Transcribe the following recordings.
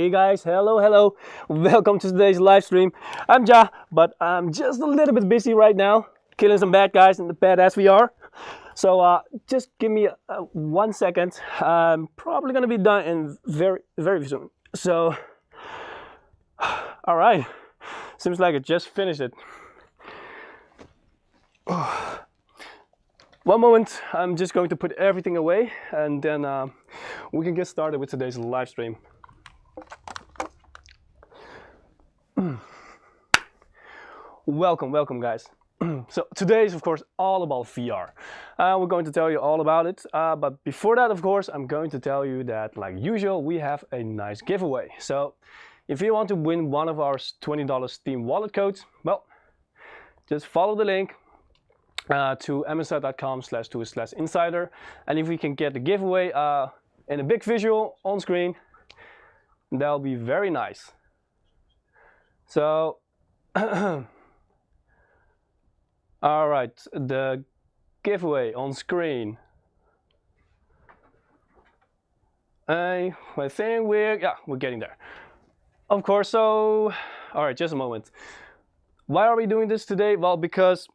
Hey guys, hello. Welcome to today's live stream. I'm Ja, but I'm just a little bit busy right now, killing some bad guys in the badass VR. So just give me 1 second. I'm probably gonna be done in very soon. So, all right. Seems like I just finished it. One moment, I'm just going to put everything away and then we can get started with today's live stream. Welcome guys. So today is of course all about VR. We're going to tell you all about it, but before that of course I'm going to tell you that like usual we have a nice giveaway. So if you want to win one of our $20 Steam wallet codes, well, just follow the link to msi.com/2/insider, and if we can get the giveaway in a big visual on screen, that'll be very nice. So all right, the giveaway on screen. I think we're getting there. Of course. So all right, just a moment. Why are we doing this today? Well, because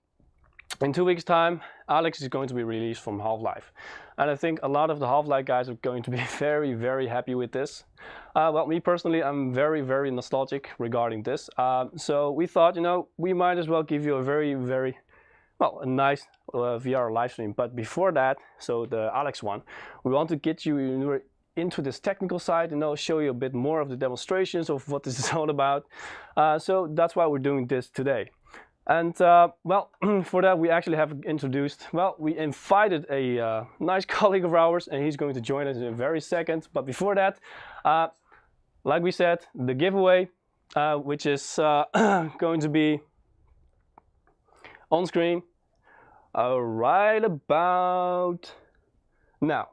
in 2 weeks time Alex is going to be released from Half-Life, and I think a lot of the Half-Life guys are going to be very happy with this. Well, me personally, I'm very nostalgic regarding this, so we thought, you know, we might as well give you a very a nice VR live stream. But before that, so the Alex one, we want to get you into this technical side, you know, show you a bit more of the demonstrations of what this is all about. So that's why we're doing this today. And well, for that we actually have introduced, well, we invited a nice colleague of ours, and he's going to join us in a very second. But before that, like we said, the giveaway, which is going to be on screen right about now.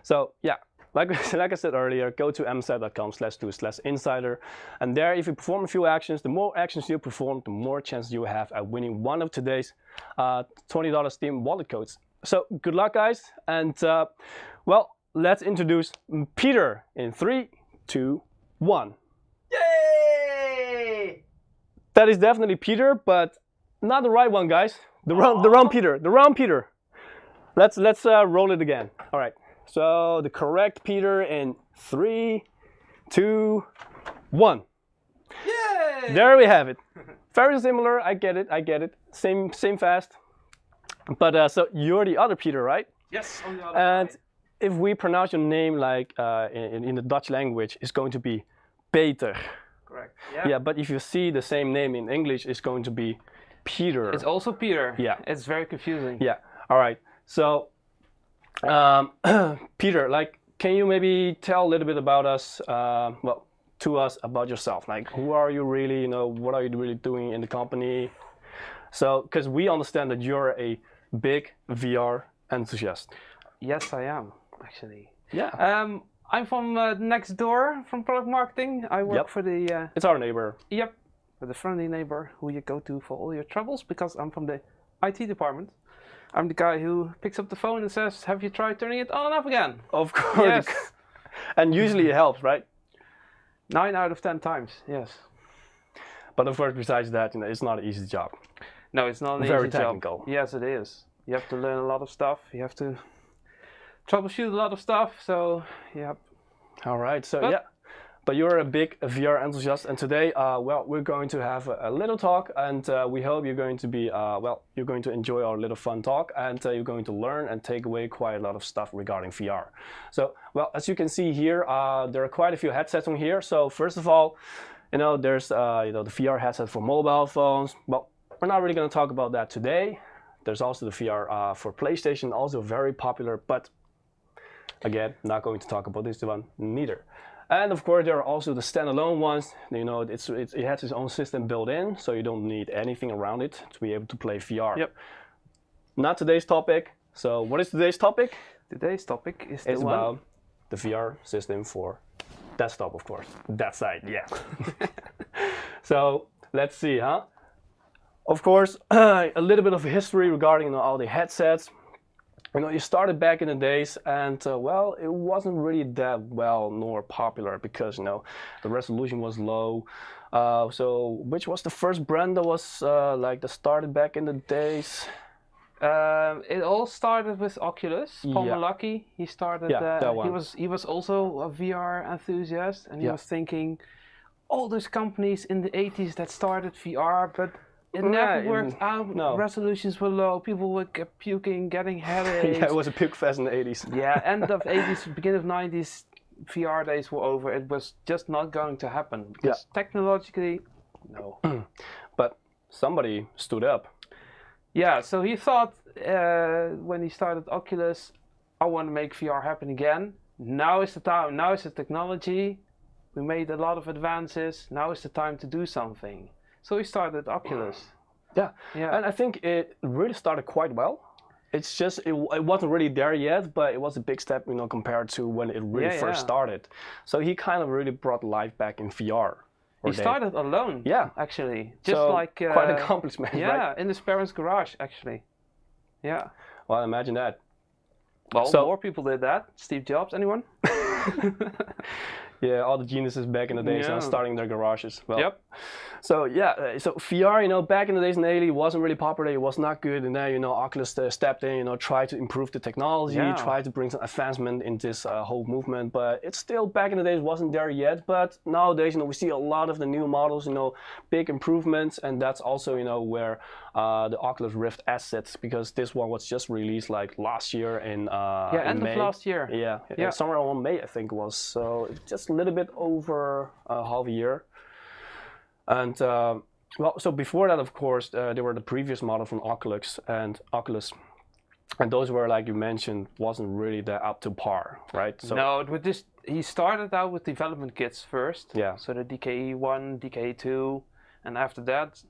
So yeah, like I said earlier, go to msi.com/2/insider, and there if you perform a few actions, the more actions you perform, the more chance you have at winning one of today's $20 Steam wallet codes. So good luck guys, and well, let's introduce Peter in 3, 2, 1. Yay! That is definitely Peter, but not the right one, guys. The wrong Peter. Let's roll it again. All right. So the correct Peter in 3, 2, 1. Yay! There we have it. Very similar. I get it. Same fast. But so you're the other Peter, right? Yes, on the other And side. if we pronounce your name like in the Dutch language, it's going to be Peter. Correct. Yeah, but if you see the same name in English, it's going to be Peter. It's also Peter. Yeah. It's very confusing. Yeah. All right. So, Peter, like, can you maybe tell a little bit about us? Well, to us about yourself. Like, who are you really? You know, what are you really doing in the company? So, because we understand that you're a big VR enthusiast. Yes, I am actually. Yeah. I'm from next door from product marketing. I work for the It's our neighbor. for the friendly neighbor who you go to for all your troubles, because I'm from the IT department. I'm the guy who picks up the phone and says, "Have you tried turning it on and off again?" Of course. Yes. And usually it helps, right? 9 out of 10 times. Yes. But of course, besides that, you know, it's not an easy job. No, it's not an Very easy technical. job. Yes, it is. You have to learn a lot of stuff. You have to troubleshoot a lot of stuff. So, yeah. All right. So yeah. But you're a big VR enthusiast, and today, well, we're going to have a little talk, and we hope you're going to be, well, you're going to enjoy our little fun talk, and you're going to learn and take away quite a lot of stuff regarding VR. So, well, as you can see here, there are quite a few headsets on here. So first of all, you know, there's, you know, the VR headset for mobile phones. Well, we're not really going to talk about that today. There's also the VR for PlayStation, also very popular, but again, not going to talk about this one neither. And of course, there are also the standalone ones. You know, it has its own system built in, so you don't need anything around it to be able to play VR. Yep. Not today's topic. So what is today's topic? Today's topic is It's about the VR system for desktop, of course. That side, yeah. So let's see, huh? Of course, a little bit of history regarding all the headsets. you started back in the days, and well, it wasn't really that well nor popular because the resolution was low. So which was the first brand that was like that started back in the days? It all started with Oculus. Paul Yeah. Malachy, he started. that one. He was also a VR enthusiast, and he was thinking, all those companies in the 80s that started VR, but it never worked out. No. Resolutions were low. People were puking, getting headaches. Yeah, it was a puke fest in the 80s. Yeah, end of 80s, beginning of 90s, VR days were over. It was just not going to happen because technologically, no. But somebody stood up. Yeah, so he thought when he started Oculus, I want to make VR happen again. Now is the time. Now is the technology. We made a lot of advances. Now is the time to do something. So he started Oculus. Yeah, Yeah. and I think it really started quite well. It's just it wasn't really there yet, but it was a big step, compared to when it really first started. So he kind of really brought life back in VR. He started alone. Yeah, actually, just so like quite an accomplishment. Yeah, right? in his parents' garage, actually. Yeah. Well, imagine that. Well, So- more people did that. Steve Jobs, anyone? Yeah, all the geniuses back in the days starting their garages. Well, Yep. So yeah, so VR, back in the days in the 80s wasn't really popular. It was not good, and then Oculus stepped in, tried to improve the technology, tried to bring some advancement in this whole movement. But it's still back in the days wasn't there yet. But nowadays, we see a lot of the new models, big improvements, and that's also where the Oculus Rift S sits, because this one was just released like last year in end May. of last year. Yeah, somewhere around May I think it was. So just a little bit over half a year. And well, so before that, of course, there were the previous model from Oculus, and those were, like you mentioned, wasn't really that up to par, right? So No, with this, he started out with development kits first. Yeah. So the DKE1, DKE2, and after that,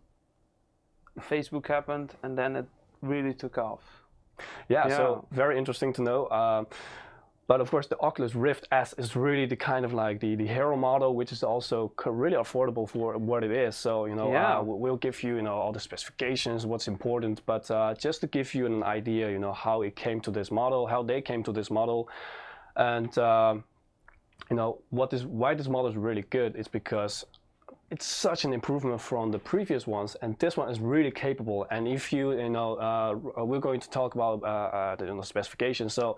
Facebook happened, and then it really took off. yeah, so very interesting to know. But of course, the Oculus Rift S is really the kind of like the hero model, which is also really affordable for what it is. So we'll give you all the specifications, what's important, but just to give you an idea, how it came to this model, how they came to this model, and why this model is really good. It's because it's such an improvement from the previous ones, and this one is really capable. And if we're going to talk about the specifications. So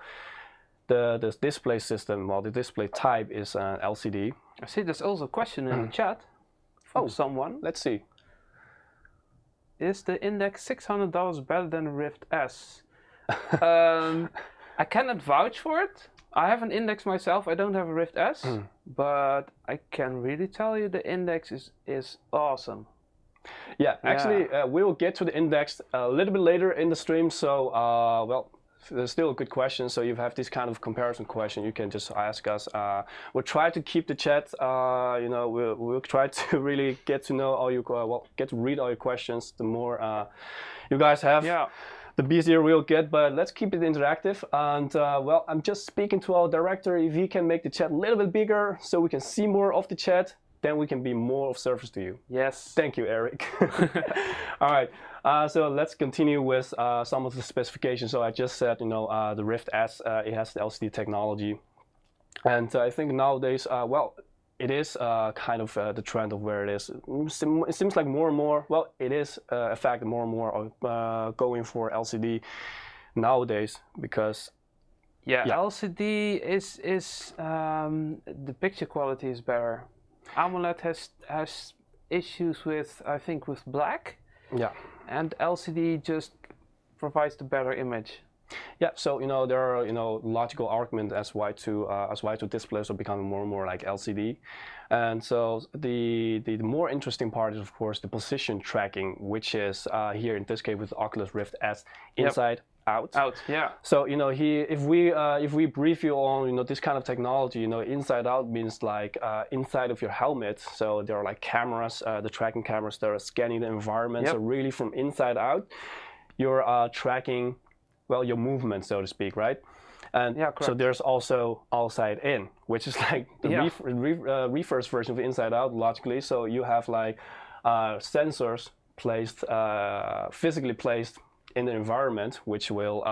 the display system, the display type is an LCD. I see there's also a question in the chat from someone. Let's see. Is the Index $600 better than the Rift S? I cannot vouch for it. I have an Index myself. I don't have a Rift S, but I can really tell you the Index is awesome. Yeah, actually, we will get to the Index a little bit later in the stream. So, well, there's still a good question. So you have this kind of comparison question, you can just ask us. We'll try to keep the chat. We'll try to really get to know all your get to read all your questions. The more you guys have, the busier we'll get. But let's keep it interactive. And well, I'm just speaking to our director. If he can make the chat a little bit bigger, so we can see more of the chat, then we can be more of service to you. Yes. Thank you, Eric. All right. So let's continue with some of the specifications. So I just said, the Rift S, it has the LCD technology. And I think nowadays, well, it is kind of the trend of where it is. It seems like more and more, well, it is in fact more and more going for LCD nowadays, because LCD is the picture quality is better. AMOLED has issues with, I think, with black. Yeah. And LCD just provides the better image. Yeah, so there are logical arguments as why two displays are becoming more and more like LCD, and so the more interesting part is of course the position tracking, which is here in this case with Oculus Rift S inside. Out. Yeah. So if we brief you on this kind of technology, inside out means like inside of your helmet. So there are like cameras, the tracking cameras that are scanning the environment. So really from inside out, you're tracking, well, your movement, so to speak, right? And so there's also outside in, which is like the reverse version of inside out logically. So you have like sensors placed, physically placed in the environment, which will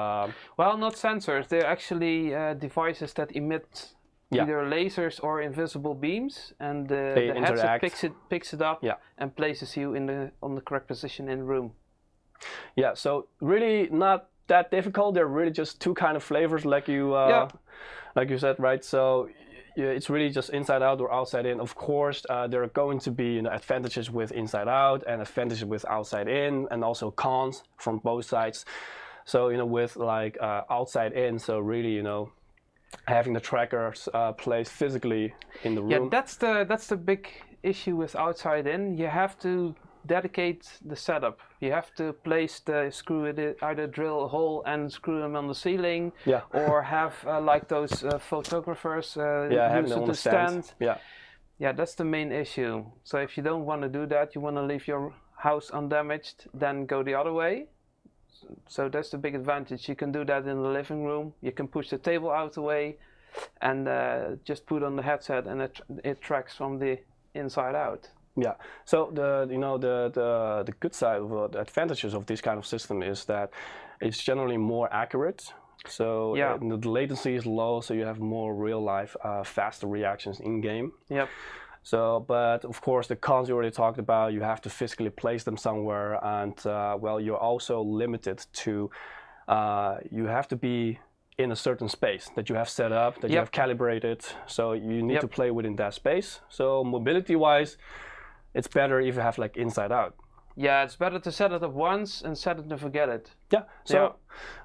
well, not sensors. They're actually devices that emit either lasers or invisible beams, and the headset picks it up and places you on the correct position in the room. Yeah, so really not that difficult. They're really just two kind of flavors, like you said, right? So it's really just inside out or outside in. Of course, there are going to be advantages with inside out and advantages with outside in, and also cons from both sides. So with like outside in, so really having the trackers placed physically in the room. Yeah, that's the big issue with outside in. You have to dedicate the setup. You have to place the screw in it, either drill a hole and screw them on the ceiling, or have like those photographers use the stand. Yeah, that's the main issue. So if you don't want to do that, you want to leave your house undamaged, then go the other way. So that's the big advantage. You can do that in the living room. You can push the table out the way and just put on the headset, and it tracks from the inside out. Yeah. So the good side of the advantages of this kind of system is that it's generally more accurate. So the latency is low, so you have more real life, faster reactions in game. Yep. So, but of course, the cons you already talked about, you have to physically place them somewhere, and well, you're also limited to, you have to be in a certain space that you have set up, that you have calibrated. So you need to play within that space. So mobility-wise, it's better if you have like inside out. Yeah, it's better to set it up once and set it and forget it. Yeah. So,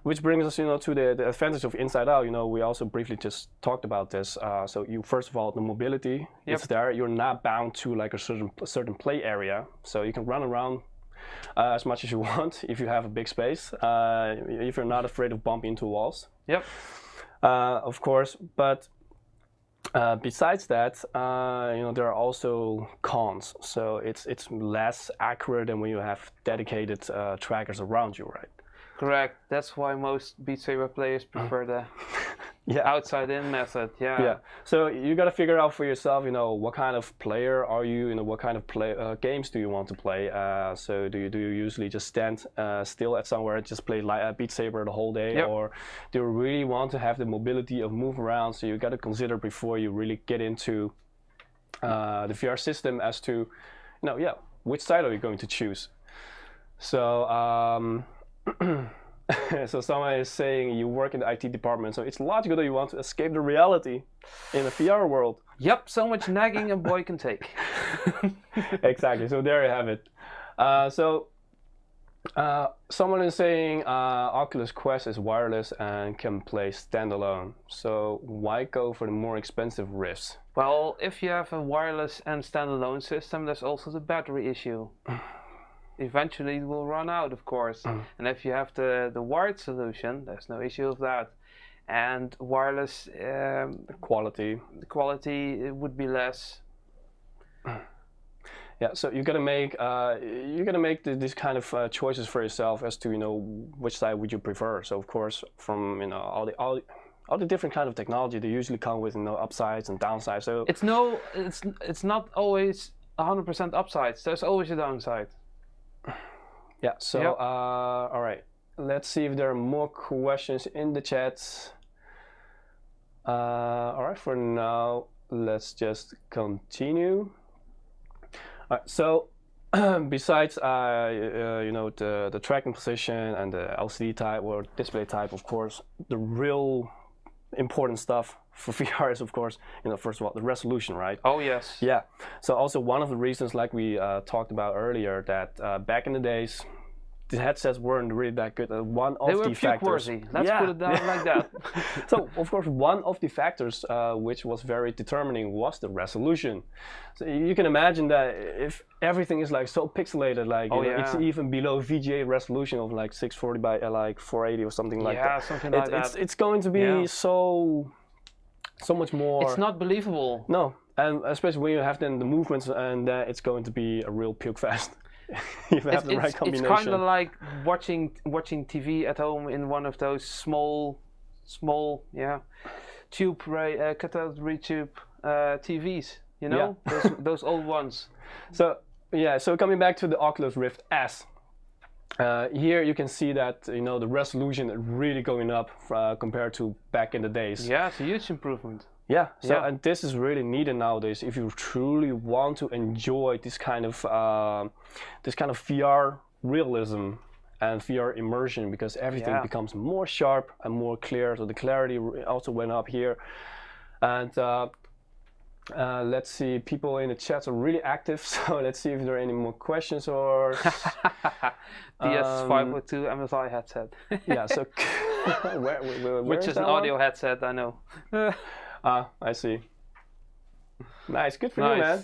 which brings us, to the advantage of inside out. We also briefly just talked about this. So first of all, the mobility is there. You're not bound to like a certain play area, so you can run around as much as you want if you have a big space. If you're not afraid of bumping into walls. Yep. Of course, but. Besides that, there are also cons. So it's less accurate than when you have dedicated trackers around you, right? Correct. That's why most Beat Saber players prefer the outside-in method. Yeah. Yeah. So you got to figure out for yourself, what kind of player are you? What kind of games do you want to play? So do you usually just stand still at somewhere and just play Beat Saber the whole day, or do you really want to have the mobility of move around? So you got to consider before you really get into the VR system as to, which side are you going to choose? So. So someone is saying you work in the IT department, so it's logical that you want to escape the reality in a VR world. Yep, so much nagging a boy can take. Exactly, so there you have it. Someone is saying Oculus Quest is wireless and can play standalone. So why go for the more expensive Rifts? Well, if you have a wireless and standalone system, there's also the battery issue. Eventually it will run out, of course. And if you have the wired solution, there's no issue of that. And wireless the quality would be less. Yeah, so you gotta make these kind of choices for yourself as to which side would you prefer. So of course, from all the different kind of technology, they usually come with upsides and downsides. So it's not always 100% upsides. There's always a downside. Yeah, so all right, let's see if there are more questions in the chat. All right, for now, let's just continue. All right, so besides the tracking position and the LCD type or display type, of course, the real important stuff for VR is, of course, first of all, the resolution, right? Oh, yes. Yeah. So also one of the reasons, like we talked about earlier, that back in the days, the headsets weren't really that good. One of the factors. Let's put it down like that. So, of course, one of the factors which was very determining was the resolution. So you can imagine that if everything is like so pixelated, like it's even below VGA resolution of like 640 by like 480 or something like that. Yeah, something like that. It's going to be so much more. It's not believable. No, and especially when you have then the movements, and it's going to be a real puke fest. If you have the right combination. It's kind of like watching TV at home in one of those small tube cathode ray tube TVs. those old ones. So coming back to the Oculus Rift S. Here you can see that the resolution is really going up compared to back in the days. Yeah, it's a huge improvement. Yeah. So and this is really needed nowadays if you truly want to enjoy this kind of VR realism and VR immersion, because everything becomes more sharp and more clear. So the clarity also went up here, and let's see, people in the chat are really active. So let's see if there are any more questions or. DS502 MSI headset. Yeah. So where which is an audio headset, I know. I see. Nice, good for you, man.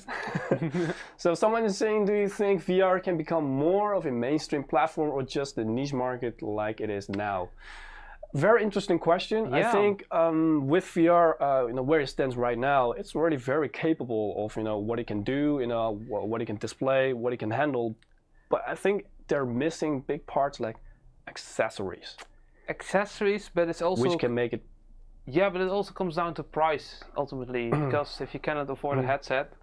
So someone is saying, do you think VR can become more of a mainstream platform or just a niche market like it is now? Very interesting question. Yeah. I think with VR, where it stands right now, it's already very capable of what it can do, what it can display, what it can handle. But I think they're missing big parts like accessories. Accessories, but it's also which can make it. Yeah, but it also comes down to price ultimately, because if you cannot afford a headset,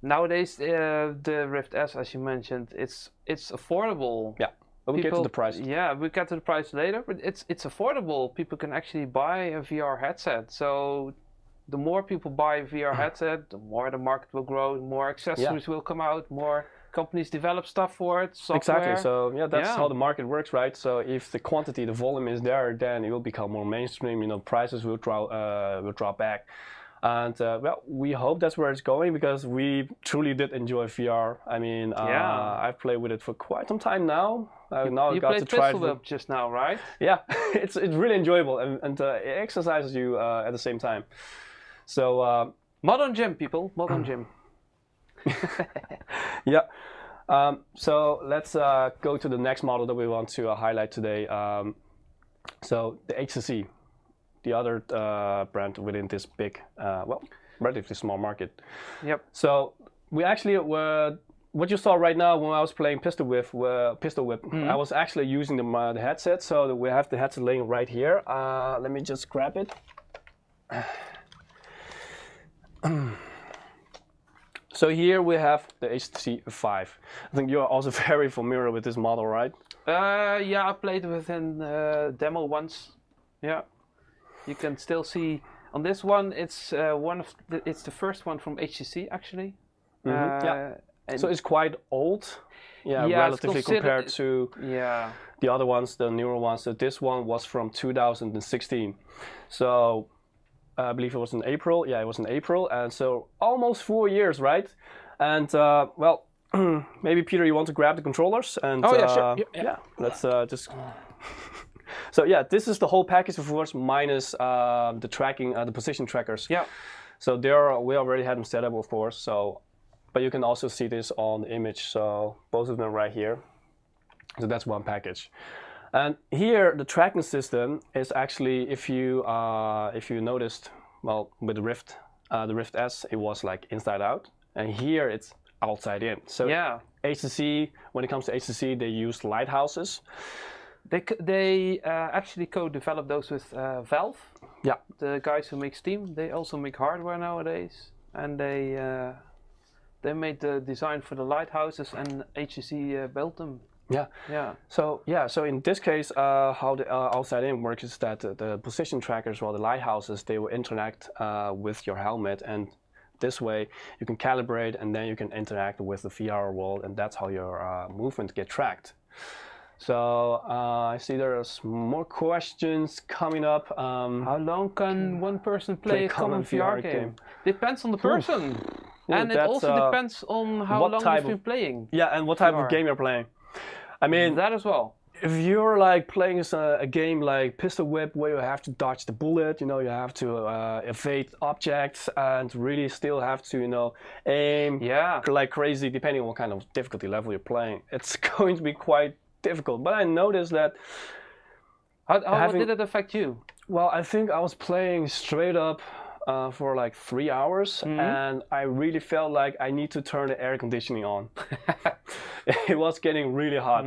nowadays the Rift S, as you mentioned, it's affordable. Yeah, but we get to the price. Yeah, we get to the price later, but it's affordable. People can actually buy a VR headset. So the more people buy a VR headset, the more the market will grow, the more accessories will come out, more companies develop stuff for it, software. Exactly. So that's how the market works, right? So if the quantity, the volume is there, then it will become more mainstream. Prices will drop back, and well, we hope that's where it's going, because we truly did enjoy VR. I mean, I've played with it for quite some time now. You got to try it just now, right? Yeah, it's really enjoyable, and it exercises you at the same time. So modern gym, people, modern gym. Yeah. So let's go to the next model that we want to highlight today. So the HTC, the other brand within this big, relatively small market. Yep. So we actually what you saw right now when I was playing Pistol Whip, I was actually using the headset. So we have the headset laying right here. Let me just grab it. So here we have the HTC Vive. I think you're also very familiar with this model, right? Yeah, I played with in demo once. Yeah, you can still see on this one. It's it's the first one from HTC actually. Yeah. So it's quite old. Yeah, relatively compared to the other ones, the newer ones. So this one was from 2016. So. I believe it was in April. Yeah, it was in April, and so almost 4 years, right? And well, maybe Peter, you want to grab the controllers? And sure. Yeah, let's just. So yeah, this is the whole package, of course, minus the tracking, the position trackers. Yeah. So there, we already had them set up, of course. So, but you can also see this on the image. So both of them right here. So that's one package. And here, the tracking system is actually, if you noticed, well, with the Rift S, it was like inside out, and here it's outside in. So HTC, when it comes to HTC, they use lighthouses. They actually co-developed those with Valve. Yeah. The guys who make Steam, they also make hardware nowadays, and they made the design for the lighthouses, and HTC built them. Yeah. Yeah. So in this case, how the outside in works is that the position trackers or the lighthouses, they will interact with your helmet, and this way you can calibrate, and then you can interact with the VR world, and that's how your movement get tracked. So I see there's more questions coming up. How long can one person play a common VR game? Depends on the person. And it also depends on how long you've been playing. Yeah, and what type of game you're playing. I mean, that as well. If you're like playing a game like Pistol Whip, where you have to dodge the bullet, you have to evade objects, and really still have to, aim like crazy, depending on what kind of difficulty level you're playing. It's going to be quite difficult. But I noticed that. How did it affect you? Well, I think I was playing straight up for like 3 hours, and I really felt like I need to turn the air conditioning on. It was getting really hot.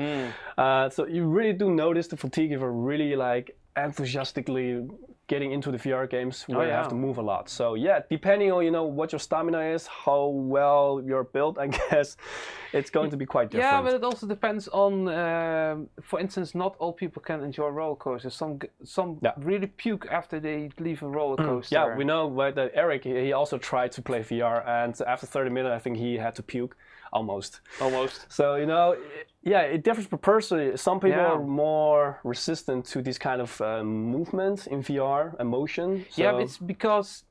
So you really do notice the fatigue if you're really like enthusiastically getting into the VR games where you have to move a lot. So yeah, depending on what your stamina is, how well you're built, I guess it's going to be quite different. Yeah, but it also depends on, for instance, not all people can enjoy roller coasters. Some really puke after they leave a roller coaster. Yeah, we know that Eric, he also tried to play VR, and after 30 minutes, I think he had to puke. Almost. So it differs per person. Some people are more resistant to these kind of movements in VR and motion. So. Yeah, it's because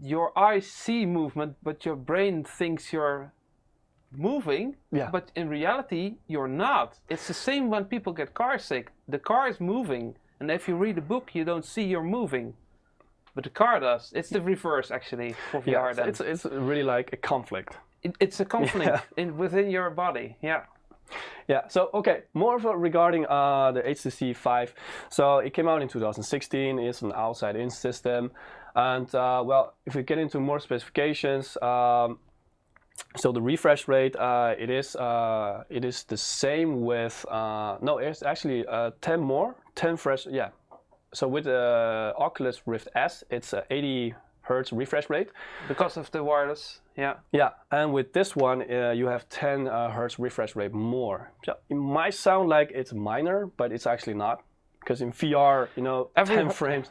your eyes see movement, but your brain thinks you're moving. Yeah. But in reality, you're not. It's the same when people get car sick. The car is moving, and if you read a book, you don't see you're moving. But the car does. It's the reverse, actually, for VR. Yeah, it's really like a conflict. It's a conflict within your body, Yeah, so okay, more regarding the HTC Vive. So it came out in 2016, it's an outside-in system. And well, if we get into more specifications, so the refresh rate, it is the same with, no, it's actually 10 fresh, yeah. So with the Oculus Rift S, it's 80 Hertz refresh rate. Because of the wireless, yeah. Yeah, and with this one, you have 10 Hertz refresh rate more. So it might sound like it's minor, but it's actually not. Because in VR, 10 frames.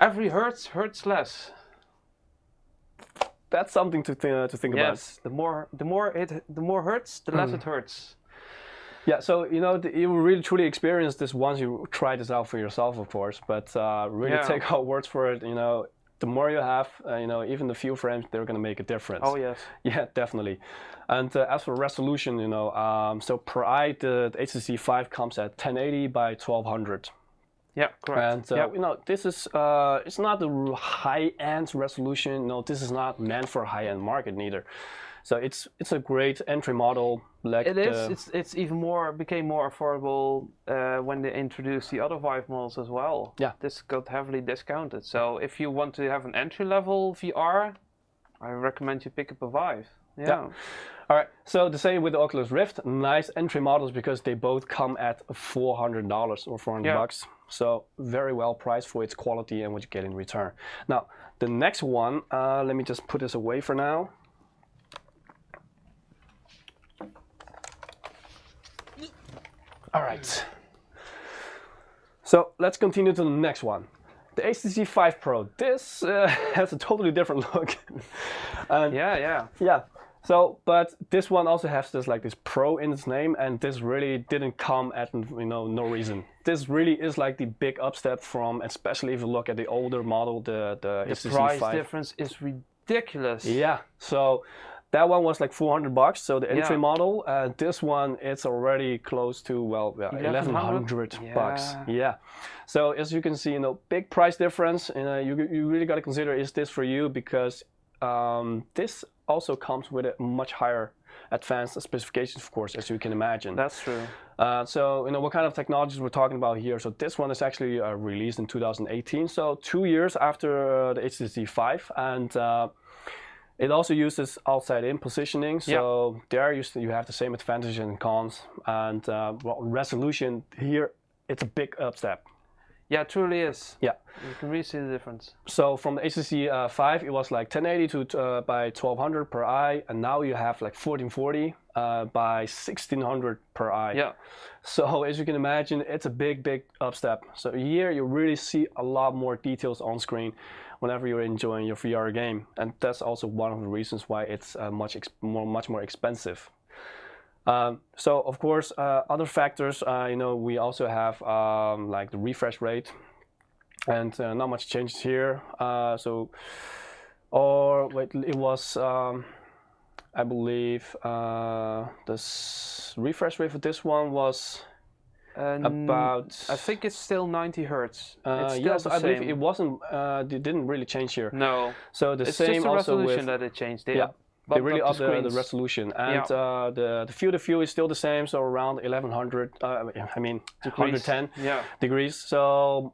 Every hertz hurts less. That's something to think about. Yes, the more hertz, the less it hurts. Yeah, so you will really truly experience this once you try this out for yourself, of course. But really take our words for it. The more you have, even the few frames, they're going to make a difference. Oh yes. Yeah, definitely. And as for resolution, so per eye, the HTC Vive comes at 1080 by 1200. Yeah, correct. And this is it's not the high-end resolution. No, this is not meant for a high-end market neither. So it's a great entry model. Like it is. It's even became more affordable when they introduced the other Vive models as well. Yeah. This got heavily discounted. So if you want to have an entry level VR, I recommend you pick up a Vive. Yeah. All right. So the same with the Oculus Rift, nice entry models because they both come at $400 or $400. So very well priced for its quality and what you get in return. Now the next one, let me just put this away for now. All right, so let's continue to the next one. The HTC Vive Pro. This has a totally different look. And yeah. So, but this one also has this Pro in its name, and this really didn't come at no reason. This really is like the big upstep from, especially if you look at the older model, the HTC price Vive. Difference is ridiculous. Yeah. So. That one was like $400, so the entry model. This one, it's already close to, well, $1,100. Yeah. So as you can see, big price difference. You really got to consider, is this for you? Because this also comes with a much higher advanced specifications, of course, as you can imagine. That's true. So what kind of technologies we're talking about here? So this one is actually released in 2018, so 2 years after the HTC Vive, and it also uses outside-in positioning, so there you have the same advantages and cons. And resolution here, it's a big upstep. Yeah, it truly is. Yeah, you can really see the difference. So from the HTC Vive, it was like 1080 by 1200 per eye, and now you have like 1440 by 1600 per eye. Yeah. So as you can imagine, it's a big upstep. So here you really see a lot more details on screen whenever you're enjoying your VR game, and that's also one of the reasons why it's much more expensive. So of course, other factors, we also have like the refresh rate, and not much changes here. It was, I believe, this refresh rate for this one was about. I think it's still 90 hertz. Yes, I believe it wasn't. It didn't really change here. No. So it's same just the also resolution with, that it changed. They really upped the resolution, and the field of view is still the same, so around 1100. 110 degrees. So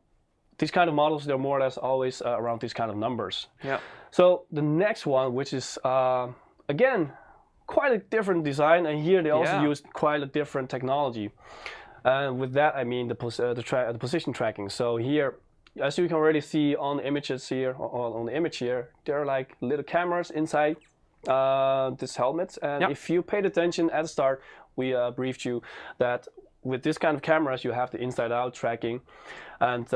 these kind of models, they're more or less always around these kind of numbers. Yeah. So the next one, which is again quite a different design, and here they also used quite a different technology. And with that, I mean the position tracking. So here as you can already see on the images here, on the image here, there are like little cameras inside this helmet. And if you paid attention at the start, we briefed you that with this kind of cameras, you have the inside-out tracking, and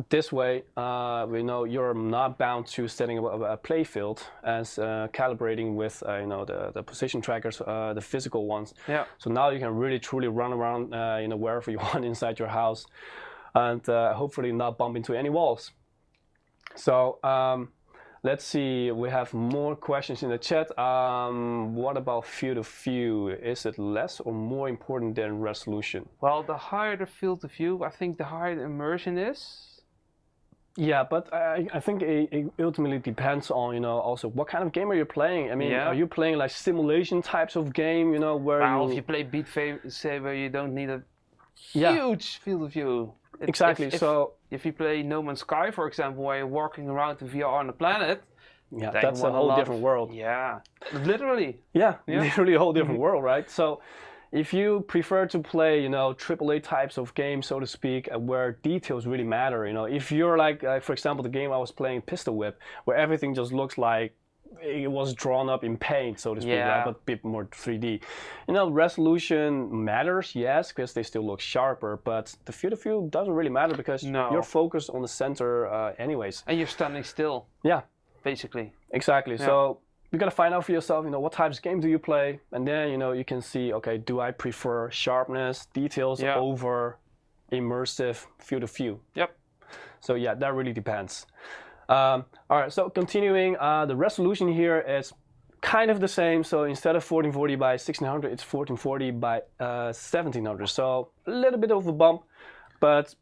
this way, we know you're not bound to setting up a play field as calibrating with the position trackers, the physical ones. Yeah. So now you can really truly run around wherever you want inside your house, and hopefully not bump into any walls. So let's see, we have more questions in the chat. What about field of view? Is it less or more important than resolution? Well, the higher the field of view, I think the higher the immersion is. Yeah, but I think it ultimately depends on also what kind of game are you playing. I mean, are you playing like simulation types of game, where if you play Beat Saber, you don't need a huge field of view. Exactly. If you play No Man's Sky, for example, where you're walking around in VR on a planet, that's a whole different world. Yeah, literally. Yeah, literally a whole different world, right? So if you prefer to play, AAA types of games, so to speak, where details really matter, if you're like, for example, the game I was playing, Pistol Whip, where everything just looks like it was drawn up in paint, so to speak, right? But a bit more 3D. Resolution matters, yes, because they still look sharper, but the field of view doesn't really matter because you're focused on the center anyways. And you're standing still. Yeah. Basically. Exactly. Yeah. So you gotta find out for yourself, what types of games do you play, and then you can see, okay, do I prefer sharpness, details over immersive field of view? Yep. So yeah, that really depends. All right, so continuing, the resolution here is kind of the same. So instead of 1440 by 1600, it's 1440 by 1700. So a little bit of a bump, but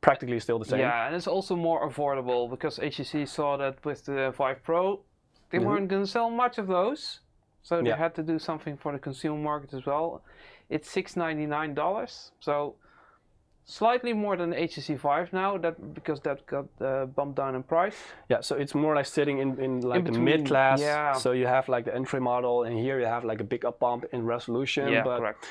practically still the same. Yeah, and it's also more affordable because HTC saw that with the Vive Pro, they weren't going to sell much of those, so they had to do something for the consumer market as well. It's $699, so slightly more than the HTC Vive now, because that got bumped down in price. Yeah, so it's more like sitting in like the mid-class. Yeah. So you have like the entry model, and here you have like a big up bump in resolution. Yeah, but correct.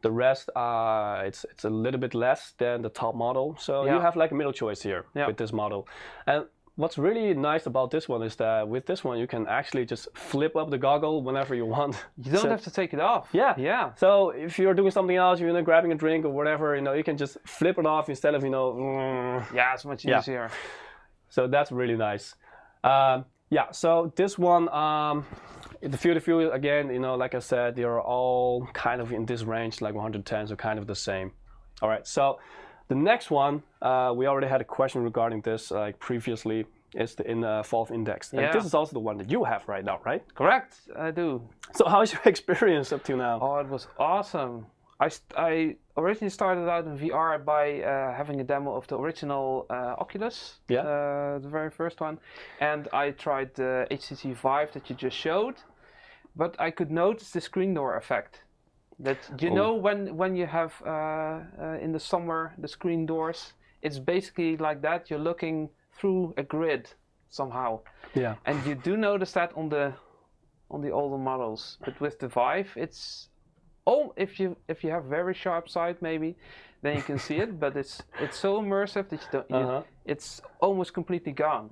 The rest, it's a little bit less than the top model. So you have like a middle choice here with this model. And what's really nice about this one is that with this one you can actually just flip up the goggle whenever you want. You don't have to take it off. Yeah. Yeah. So if you're doing something else, you're grabbing a drink or whatever, you can just flip it off instead of Yeah, it's much easier. So that's really nice. Yeah. So this one, the field of view again, like I said, they are all kind of in this range, like 110, so kind of the same. All right. So the next one, we already had a question regarding this like previously, is the Valve Index. And this is also the one that you have right now, right? Correct, I do. So how's your experience up to now? Oh, it was awesome. I originally started out in VR by having a demo of the original Oculus, the very first one. And I tried the HTC Vive that you just showed, but I could notice the screen door effect. That when you have in the summer the screen doors, it's basically like that. You're looking through a grid somehow. Yeah. And you do notice that on the older models, but with the Vive, it's if you have very sharp sight maybe, then you can see it. But it's so immersive that you don't. It's almost completely gone.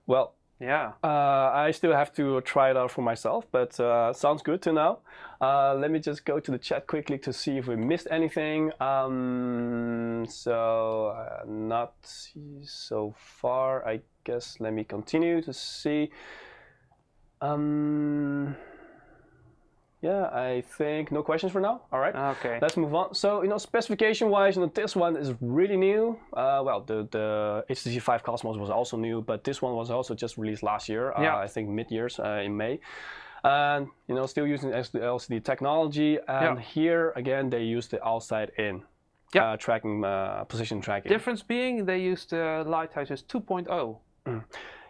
Well. Yeah. I still have to try it out for myself, but sounds good to know. Let me just go to the chat quickly to see if we missed anything. Not so far, I guess. Let me continue to see. Yeah, I think no questions for now. All right. Okay. Let's move on. So, specification-wise, this one is really new. Well, the HTC Vive Cosmos was also new, but this one was also just released last year. I think mid-years in May. And, still using LCD technology. And here, again, they use the outside-in tracking, position tracking. Difference being they used the Lighthouse 2.0.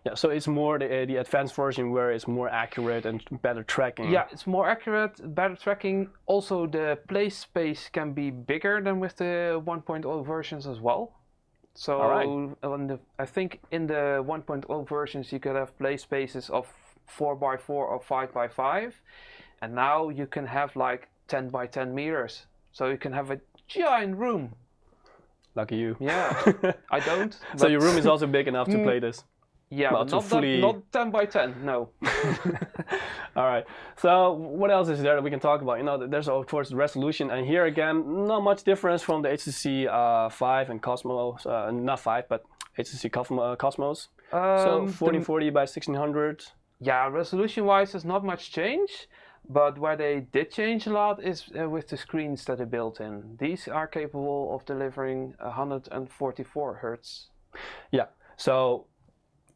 Yeah, so it's more the advanced version where it's more accurate and better tracking. Yeah, it's more accurate, better tracking. Also, the play space can be bigger than with the 1.0 versions as well. So I think in the 1.0 versions you could have play spaces of 4x4 or 5x5. And now you can have like 10 by 10 meters. So you can have a giant room. lucky you. Yeah, I don't. So your room is also big enough to play this. Yeah, well, but to not, fully... not 10 by 10, no. All right. So what else is there that we can talk about? You know, there's of course the resolution, and here again, not much difference from the HTC Vive and Cosmos. Not Vive, but HTC Cosmos. So 1440 by 1600. Yeah, resolution-wise, there's not much change. But where they did change a lot is with the screens that they built in. These are capable of delivering 144 hertz. Yeah. So,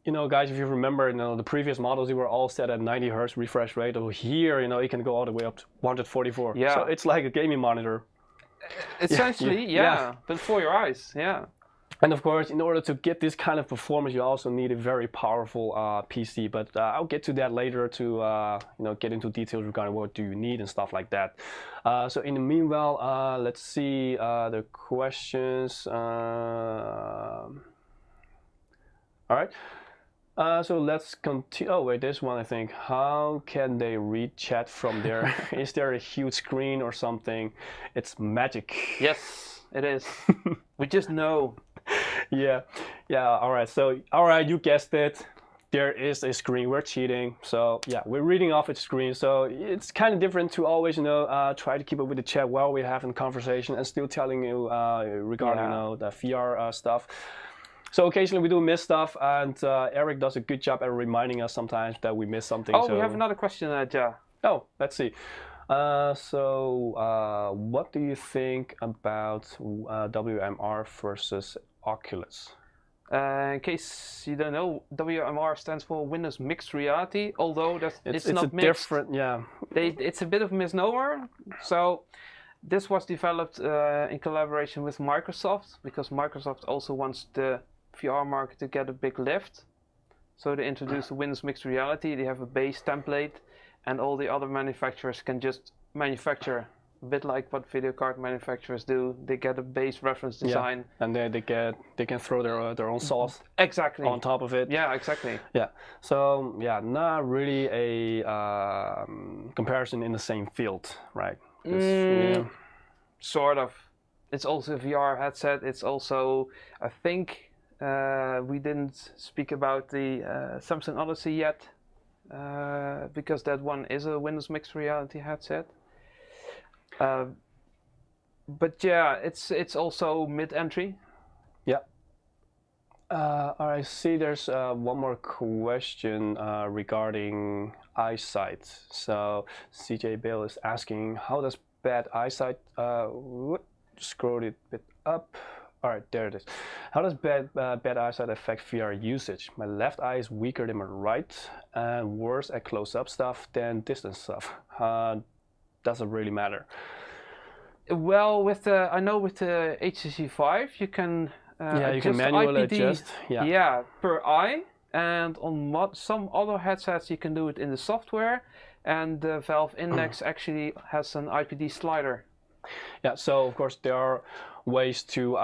you know, guys, if you remember, you know, the previous models, they were all set at 90 hertz refresh rate. Over here, you know, it can go all the way up to 144. Yeah. So it's like a gaming monitor. Essentially, yeah. But for your eyes, yeah. And of course, in order to get this kind of performance, you also need a very powerful PC. But I'll get to that later to you know, get into details regarding what do you need and stuff like that. So in the meanwhile, let's see the questions. All right. So let's continue. Oh wait, this one I think. How can they read chat from there? Is there a huge screen or something? It's magic. Yes, it is. We just know. Yeah. All right. So, all right, you guessed it. There is a screen. We're cheating. So, yeah, we're reading off its screen. So it's kind of different to always, you know, try to keep up with the chat while we're having conversation and still telling you regarding, you know, the VR stuff. So occasionally we do miss stuff, and Eric does a good job at reminding us sometimes that we miss something. Oh, so... we have another question, Ja. Oh, let's see. What do you think about WMR versus Oculus? In case you don't know, WMR stands for Windows Mixed Reality, although it's not mixed. Different, yeah. It's a bit of a misnomer. So this was developed in collaboration with Microsoft, because Microsoft also wants the VR market to get a big lift. So they introduced the Windows Mixed Reality. They have a base template, and all the other manufacturers can just manufacture a bit like what video card manufacturers do. They get a base reference design, yeah. And they can throw their own sauce exactly on top of it. Yeah, exactly. Yeah. So yeah, not really a comparison in the same field, right? Yeah. Sort of. It's also a VR headset. It's also, I think, we didn't speak about the Samsung Odyssey yet, because that one is a Windows Mixed Reality headset. But yeah, it's also mid-entry. Yeah. I see there's one more question regarding eyesight. So CJ Bill is asking, how does bad eyesight, scroll it a bit up. All right, there it is. How does bad eyesight affect VR usage? My left eye is weaker than my right, and worse at close-up stuff than distance stuff. Doesn't really matter. Well, I know with the HTC Vive, you can you can manually adjust. Yeah, per eye, and on some other headsets you can do it in the software, and the Valve Index actually has an IPD slider. Yeah, so of course there are ways to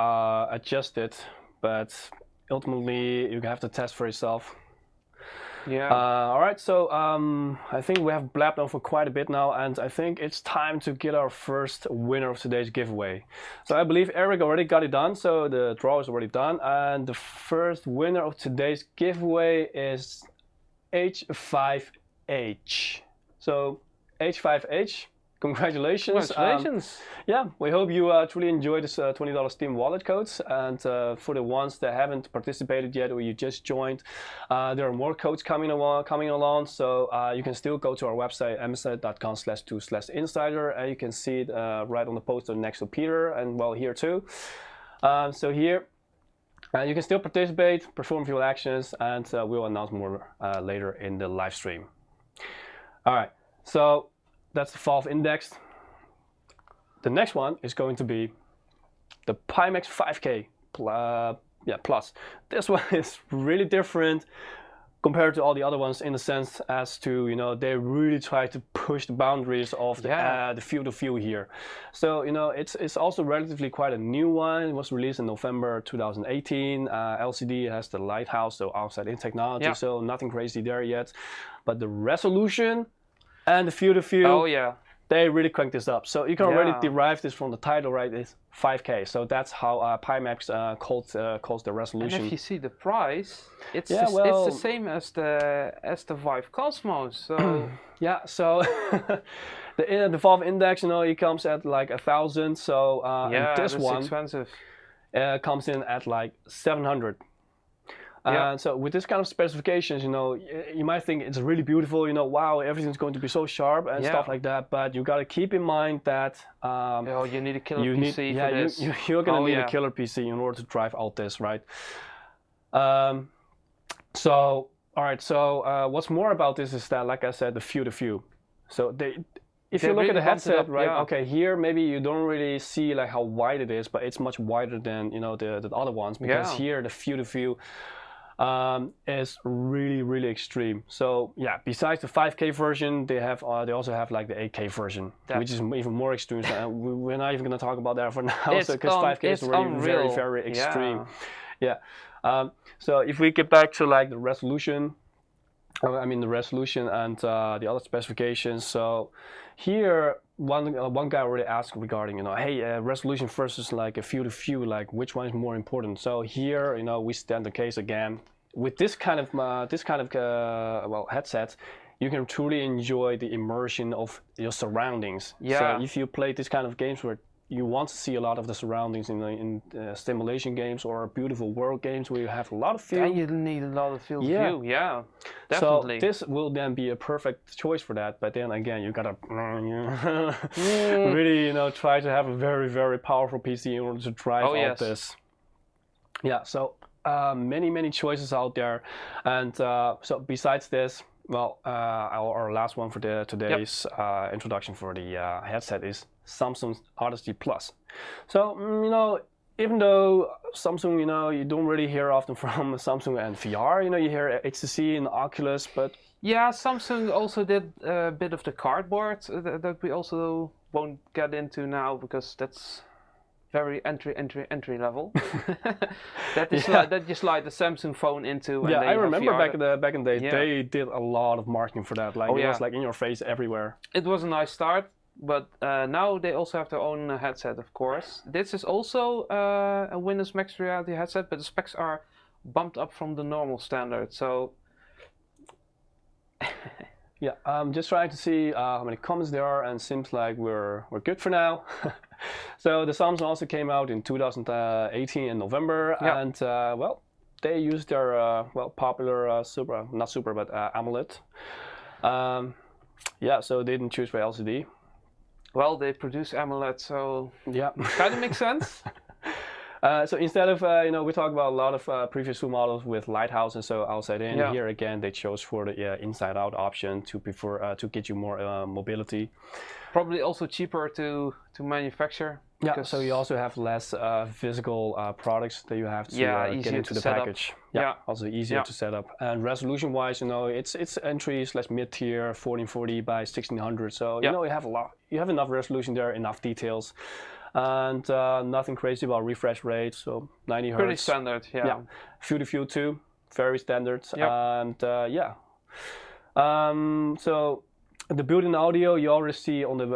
adjust it, but ultimately you have to test for yourself. Yeah. All right, so I think we have blabbed on for quite a bit now, and I think it's time to get our first winner of today's giveaway. So I believe Eric already got it done, so the draw is already done, and the first winner of today's giveaway is H5H. So H5H, congratulations. Congratulations. Yeah, we hope you truly enjoyed this $20 Steam wallet codes. And for the ones that haven't participated yet or you just joined, there are more codes coming along. So you can still go to our website, msi.com/2/insider, and you can see it right on the poster next to Peter, and well, here too. So here, you can still participate, perform few actions, and we'll announce more later in the live stream. All right, so that's the Valve Index. The next one is going to be the Pimax 5K Plus. This one is really different compared to all the other ones in the sense as to, you know, they really try to push the boundaries of the field of view here. So, you know, it's also relatively quite a new one. It was released in November 2018. LCD has the lighthouse, so outside-in technology, so nothing crazy there yet. But the resolution and the field of view, they really cranked this up. So you can already Yeah. derive this from the title, right? It's 5K. So that's how Pimax calls the And resolution. if you see the price, it's Yeah, it's well- the same as the Vive Cosmos. So Yeah, so the Valve Index, it comes at like 1,000. So yeah, and this that's one expensive. comes in at like 700. Yeah. So with this kind of specifications, you might think it's really beautiful. Wow, everything's going to be so sharp and stuff Yeah. like that. But you got to keep in mind that Oh, you need a killer you PC need, for this. you're gonna Oh, need yeah. a killer PC in order to drive out this, right? So all right. So what's more about this is that, like I said, the field of view. So if They you look at really the bumped it headset, up, right? yeah. Okay, here maybe you don't really see like how wide it is, but it's much wider than the other ones, because Yeah. here the field of view is really extreme. So yeah, besides the 5K version, they also have like the 8K version, which is even more extreme. So, we're not even gonna talk about that for now, It's because 5K is it's really unreal. very extreme. Yeah. Yeah. So if we get back to like the resolution, the resolution and the other specifications. So here, one guy already asked regarding, hey, resolution versus like a field of view, like which one is more important? So here, we stand the case again with this kind of headsets. You can truly enjoy the immersion of your surroundings. Yeah. So if you play this kind of games where you want to see a lot of the surroundings in stimulation games or beautiful world games where you have a lot of view. And you need a lot of field Yeah. view. Yeah, definitely. So this will then be a perfect choice for that. But then again, you gotta really, try to have a very powerful PC in order to drive out this. Yeah. So many choices out there, and so besides this, well, our last one for today's introduction for the headset is Samsung's Odyssey Plus. So even though Samsung, you don't really hear often from Samsung and VR. You hear HTC and Oculus, but yeah, Samsung also did a bit of the cardboard that we also won't get into now, because that's very entry level. that you slide the Samsung phone into. And yeah, they I have remember VR back in the day, Yeah. they did a lot of marketing for that. Like it was like in your face everywhere. It was a nice start, but now they also have their own headset, of course. This is also a Windows Mixed Reality headset, but the specs are bumped up from the normal standard. So yeah, I'm just trying to see how many comments there are, and seems like we're good for now. So the Samsung also came out in 2018 in November, and well, they used their popular AMOLED. Yeah, so they didn't choose for LCD. well, they produce AMOLED, so Yeah, kind of makes sense. So instead of we talked about a lot of previous two models with Lighthouse and so outside in. Yeah. Here again, they chose for the inside out option to prefer to get you more mobility. Probably also cheaper to manufacture. Yeah. So you also have less physical products that you have to get easier into to the set up. package. Yeah. Also easier to set up. And resolution wise, it's entry / mid tier 1440 by 1600. So you have you have enough resolution there, enough details. And nothing crazy about refresh rate, so 90 hertz. Pretty standard, yeah. Field of view too, very standard. Yep. And so the built-in audio you already see on the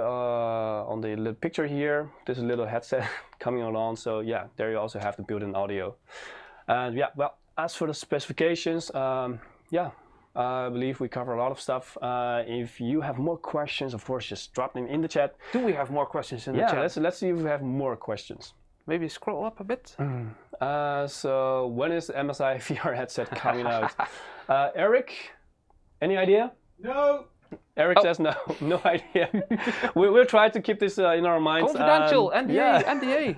little picture here. There's a little headset coming along, so yeah, there you also have the built-in audio. And yeah, well, as for the specifications, I believe we cover a lot of stuff. If you have more questions, of course, just drop them in the chat. Do we have more questions in the chat? Yeah, let's see if we have more questions. Maybe scroll up a bit. So when is the MSI VR headset coming out? Eric, any idea? No. Eric says no idea. We'll try to keep this in our minds. Confidential, NDA.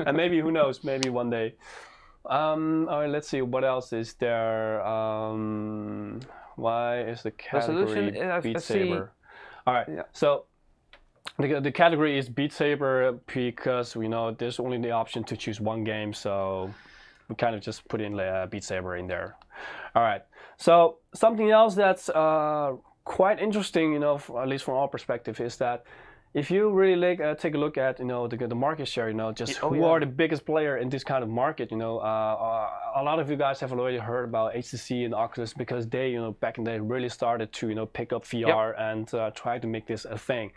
And maybe, who knows, maybe one day. All right, let's see, what else is there? Why is the category Beat Saber? All right, so the category is Beat Saber because we know there's only the option to choose one game, so we kind of just put in Beat Saber in there. All right, so something else that's quite interesting, at least from our perspective, is that if you really take a look at the market share, just who are the biggest player in this kind of market, a lot of you guys have already heard about HTC and Oculus because they, back in the day really started to pick up VR and try to make this a thing.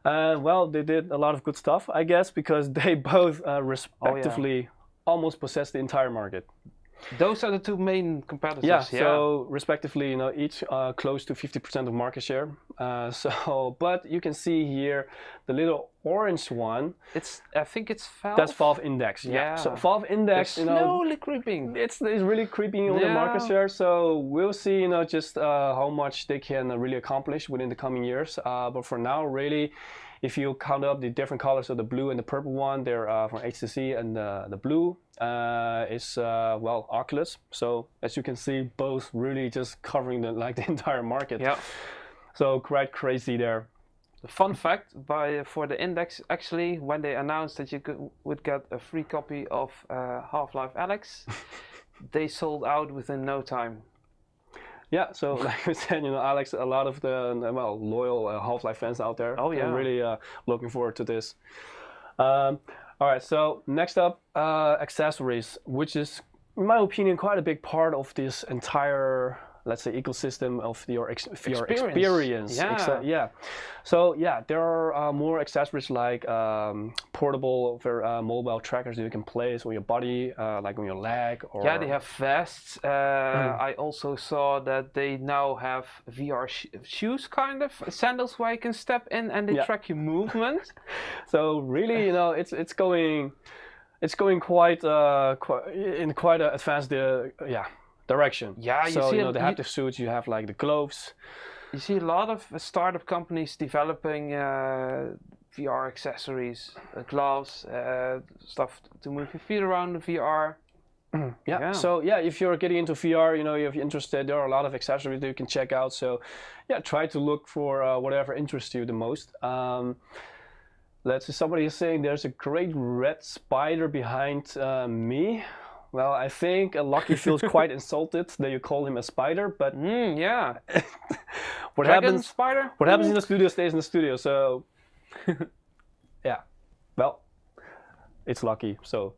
Well, they did a lot of good stuff, I guess, because they both respectively almost possess the entire market. Those are the two main competitors. Yeah, so respectively, each close to 50% of market share. But you can see here the little orange one. I think it's Valve. That's Valve Index. Yeah. So Valve Index, it's slowly creeping. It's really creeping on the market share. So we'll see, just how much they can really accomplish within the coming years. But for now, really, if you count up the different colors of the blue and the purple one, they're from HTC, and the blue is Oculus. So as you can see, both really just covering the entire market. Yeah. So quite crazy there. The fun fact for the Index, actually, when they announced that you would get a free copy of Half-Life Alyx, they sold out within no time. Yeah, so like we said, Alex, a lot of the loyal Half-Life fans out there are really looking forward to this. All right, so next up, accessories, which is, in my opinion, quite a big part of this entire, let's say, ecosystem of your experience. Yeah. So there are more accessories like portable, mobile trackers that you can place on your body, like on your leg. Or they have vests. I also saw that they now have VR shoes, kind of sandals where you can step in and they track your movement. So really, it's going quite in quite an advanced direction. Yeah, you so see the haptic suits, you have like the gloves. You see a lot of startup companies developing VR accessories, gloves, stuff to move your feet around the VR. So if you're getting into VR, if you're interested, there are a lot of accessories that you can check out. So try to look for whatever interests you the most. Let's see, somebody is saying there's a great red spider behind me. Well, I think Lucky feels quite insulted that you call him a spider, but what happens in the studio stays in the studio. So well, it's Lucky, so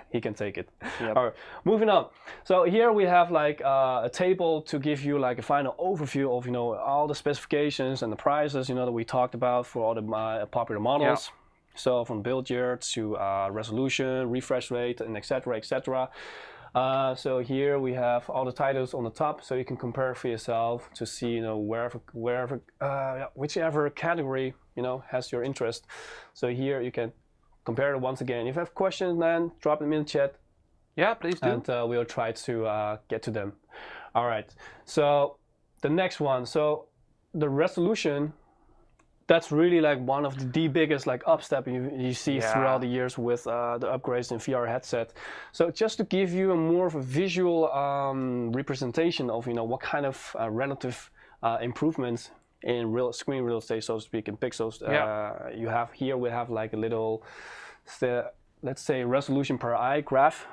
he can take it. Yep. All right, moving on. So here we have like a table to give you like a final overview of all the specifications and the prices that we talked about for all the popular models. Yeah. So from build year to resolution, refresh rate, and etc. So here we have all the titles on the top, so you can compare for yourself to see whichever category has your interest. So here you can compare it once again. If you have questions, then drop them in the chat. Yeah, please do. And we'll try to get to them. All right. So the next one. So the resolution. That's really like one of the biggest upstep you see throughout the years with the upgrades in VR headset. So just to give you a more of a visual representation of what kind of relative improvements in screen real estate, so to speak, in pixels you have here. We have like a little, let's say, resolution per eye graph.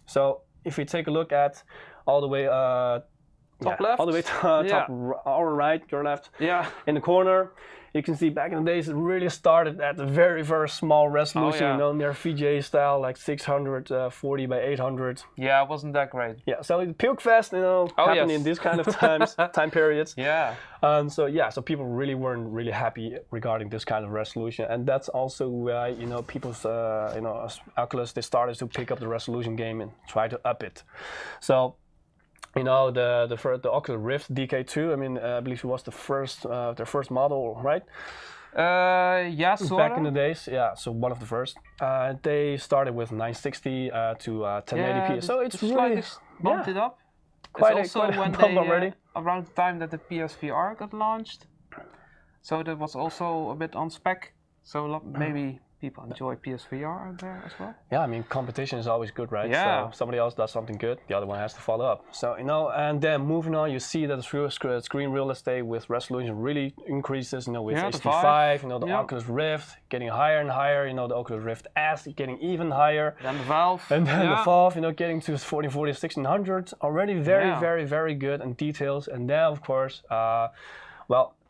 So if we take a look at all the way top left, all the way to top, our right, your left. Yeah. In the corner, you can see back in the days it really started at a very, very small resolution, near VGA style, like 640 by 800. Yeah, it wasn't that great. Yeah, so it puke fest, happened in these kind of time periods. Yeah. So people really weren't really happy regarding this kind of resolution, and that's also why people's Oculus, they started to pick up the resolution game and try to up it. So. The Oculus Rift DK2. I mean, I believe it was their first model, right? Sort of. Back in the days, so one of the first. They started with 960 to 1080p. So it's really bumped it up. Quite it's also when they around the time that the PSVR got launched. So that was also a bit on spec. So maybe people enjoy PSVR out there as well. Yeah, I mean, competition is always good, right? Yeah. So if somebody else does something good, the other one has to follow up. So, and then moving on, you see that the screen real estate with resolution really increases, with HTC Vive, the Oculus Rift getting higher and higher, the Oculus Rift S getting even higher. Then the Valve. And then the Valve, getting to 1440, 1600, already very, very, very good and details. And then, of course,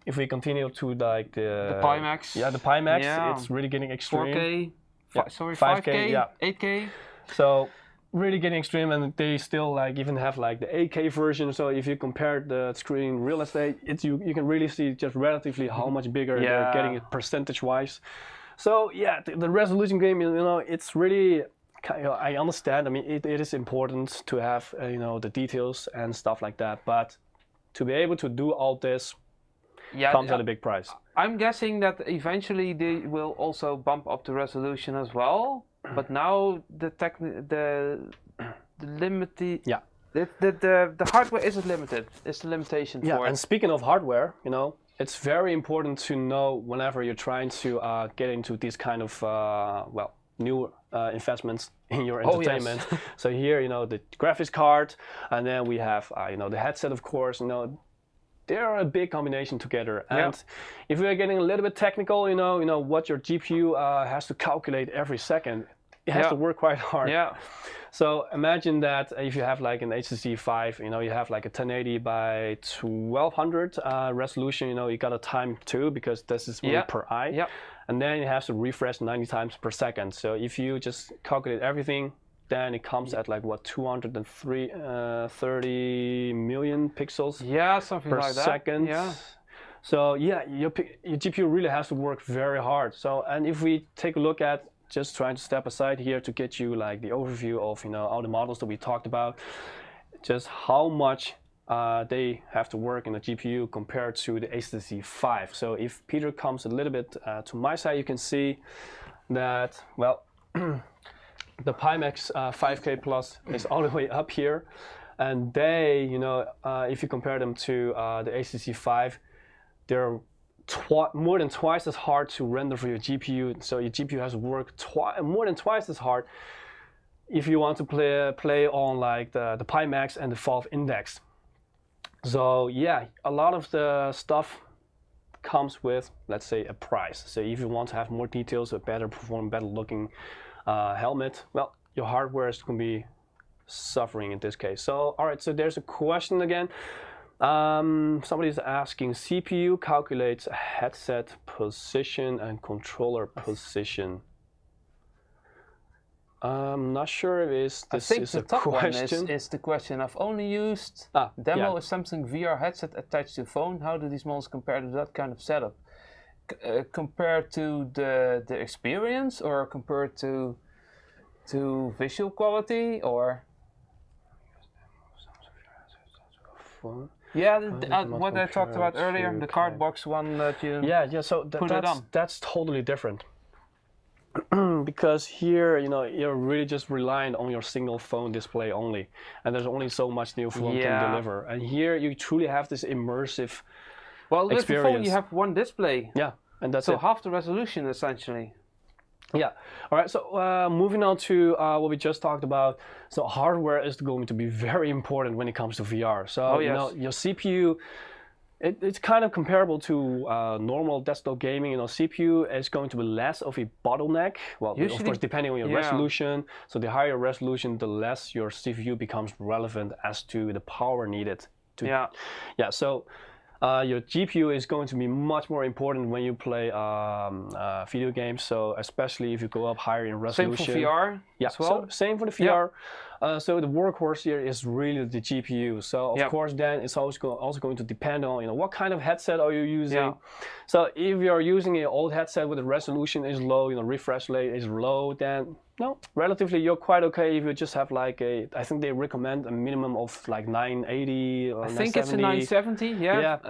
if we continue to like the Pimax. Yeah, the Pimax, it's really getting extreme. 4K, 5K, 8K. So really getting extreme, and they still like even have like the 8K version. So if you compare the screen real estate, you can really see just relatively how much bigger they're getting it percentage-wise. So yeah, the resolution game, you know, it's really. I understand. I mean, it is important to have you know, the details and stuff like that, but to be able to do all this comes at a big price. I'm guessing that eventually they will also bump up the resolution as well. But now the limited, the hardware isn't limited. It's the limitation for it. And speaking of hardware, you know, it's very important to know whenever you're trying to get into these kind of new investments in your entertainment. Yes. So here, you know, the graphics card, and then we have you know, the headset, of course. You know, they are a big combination together. And if we are getting a little bit technical, you know what your GPU has to calculate every second. It has to work quite hard. Yeah. So imagine that if you have like an HTC Vive, you know, you have like a 1080 by 1200 resolution. You know, you got a time too, because this is really per eye. Yeah. And then it has to refresh 90 times per second. So if you just calculate everything, then it comes at like what, 230 million pixels something per like that. second. Yeah. So yeah, your GPU really has to work very hard. So, and if we take a look at, just trying to step aside here to get you like the overview of, you know, all the models that we talked about, just how much they have to work in the GPU compared to the HTC Vive. So if Peter comes a little bit to my side, you can see that, well, the Pimax 5K Plus is all the way up here, and they, you know, if you compare them to the HTC Vive, they're more than twice as hard to render for your GPU. So your GPU has to work more than twice as hard if you want to play on like the Pimax and the Valve Index. So yeah, a lot of the stuff comes with, let's say, a price. So if you want to have more details, a better performing, better looking helmet, well, your hardware is going to be suffering in this case. So all right, so there's a question again. Somebody's asking, CPU calculates headset position and controller position. I'm not sure if this is a question. One is the question. I've only used demo a Samsung VR headset attached to phone. How do these models compare to that kind of setup? Compared to the experience, or compared to visual quality, or? Yeah, what I talked about earlier, the card box one that you so that's totally different. Because here, you know, you're really just reliant on your single phone display only, and there's only so much the phone can deliver. And here you truly have this immersive experience. With the phone you have one display. Yeah, and that's so half the resolution essentially. Yeah. All right. So moving on to what we just talked about. So hardware is going to be very important when it comes to VR. So you know, your CPU, it's kind of comparable to normal desktop gaming. You know, CPU is going to be less of a bottleneck. Well, usually, of course, depending on your resolution. So the higher resolution, the less your CPU becomes relevant as to the power needed. So your GPU is going to be much more important when you play video games. So especially if you go up higher in resolution. Same for VR as well? So same for the VR. So the workhorse here is really the GPU. So of course then it's also going to depend on, you know, what kind of headset are you using. So if you're using an old headset with the resolution is low, you know, refresh rate is low, then no, relatively you're quite okay if you just have like I think they recommend a minimum of like 980 or 970. I think it's a 970,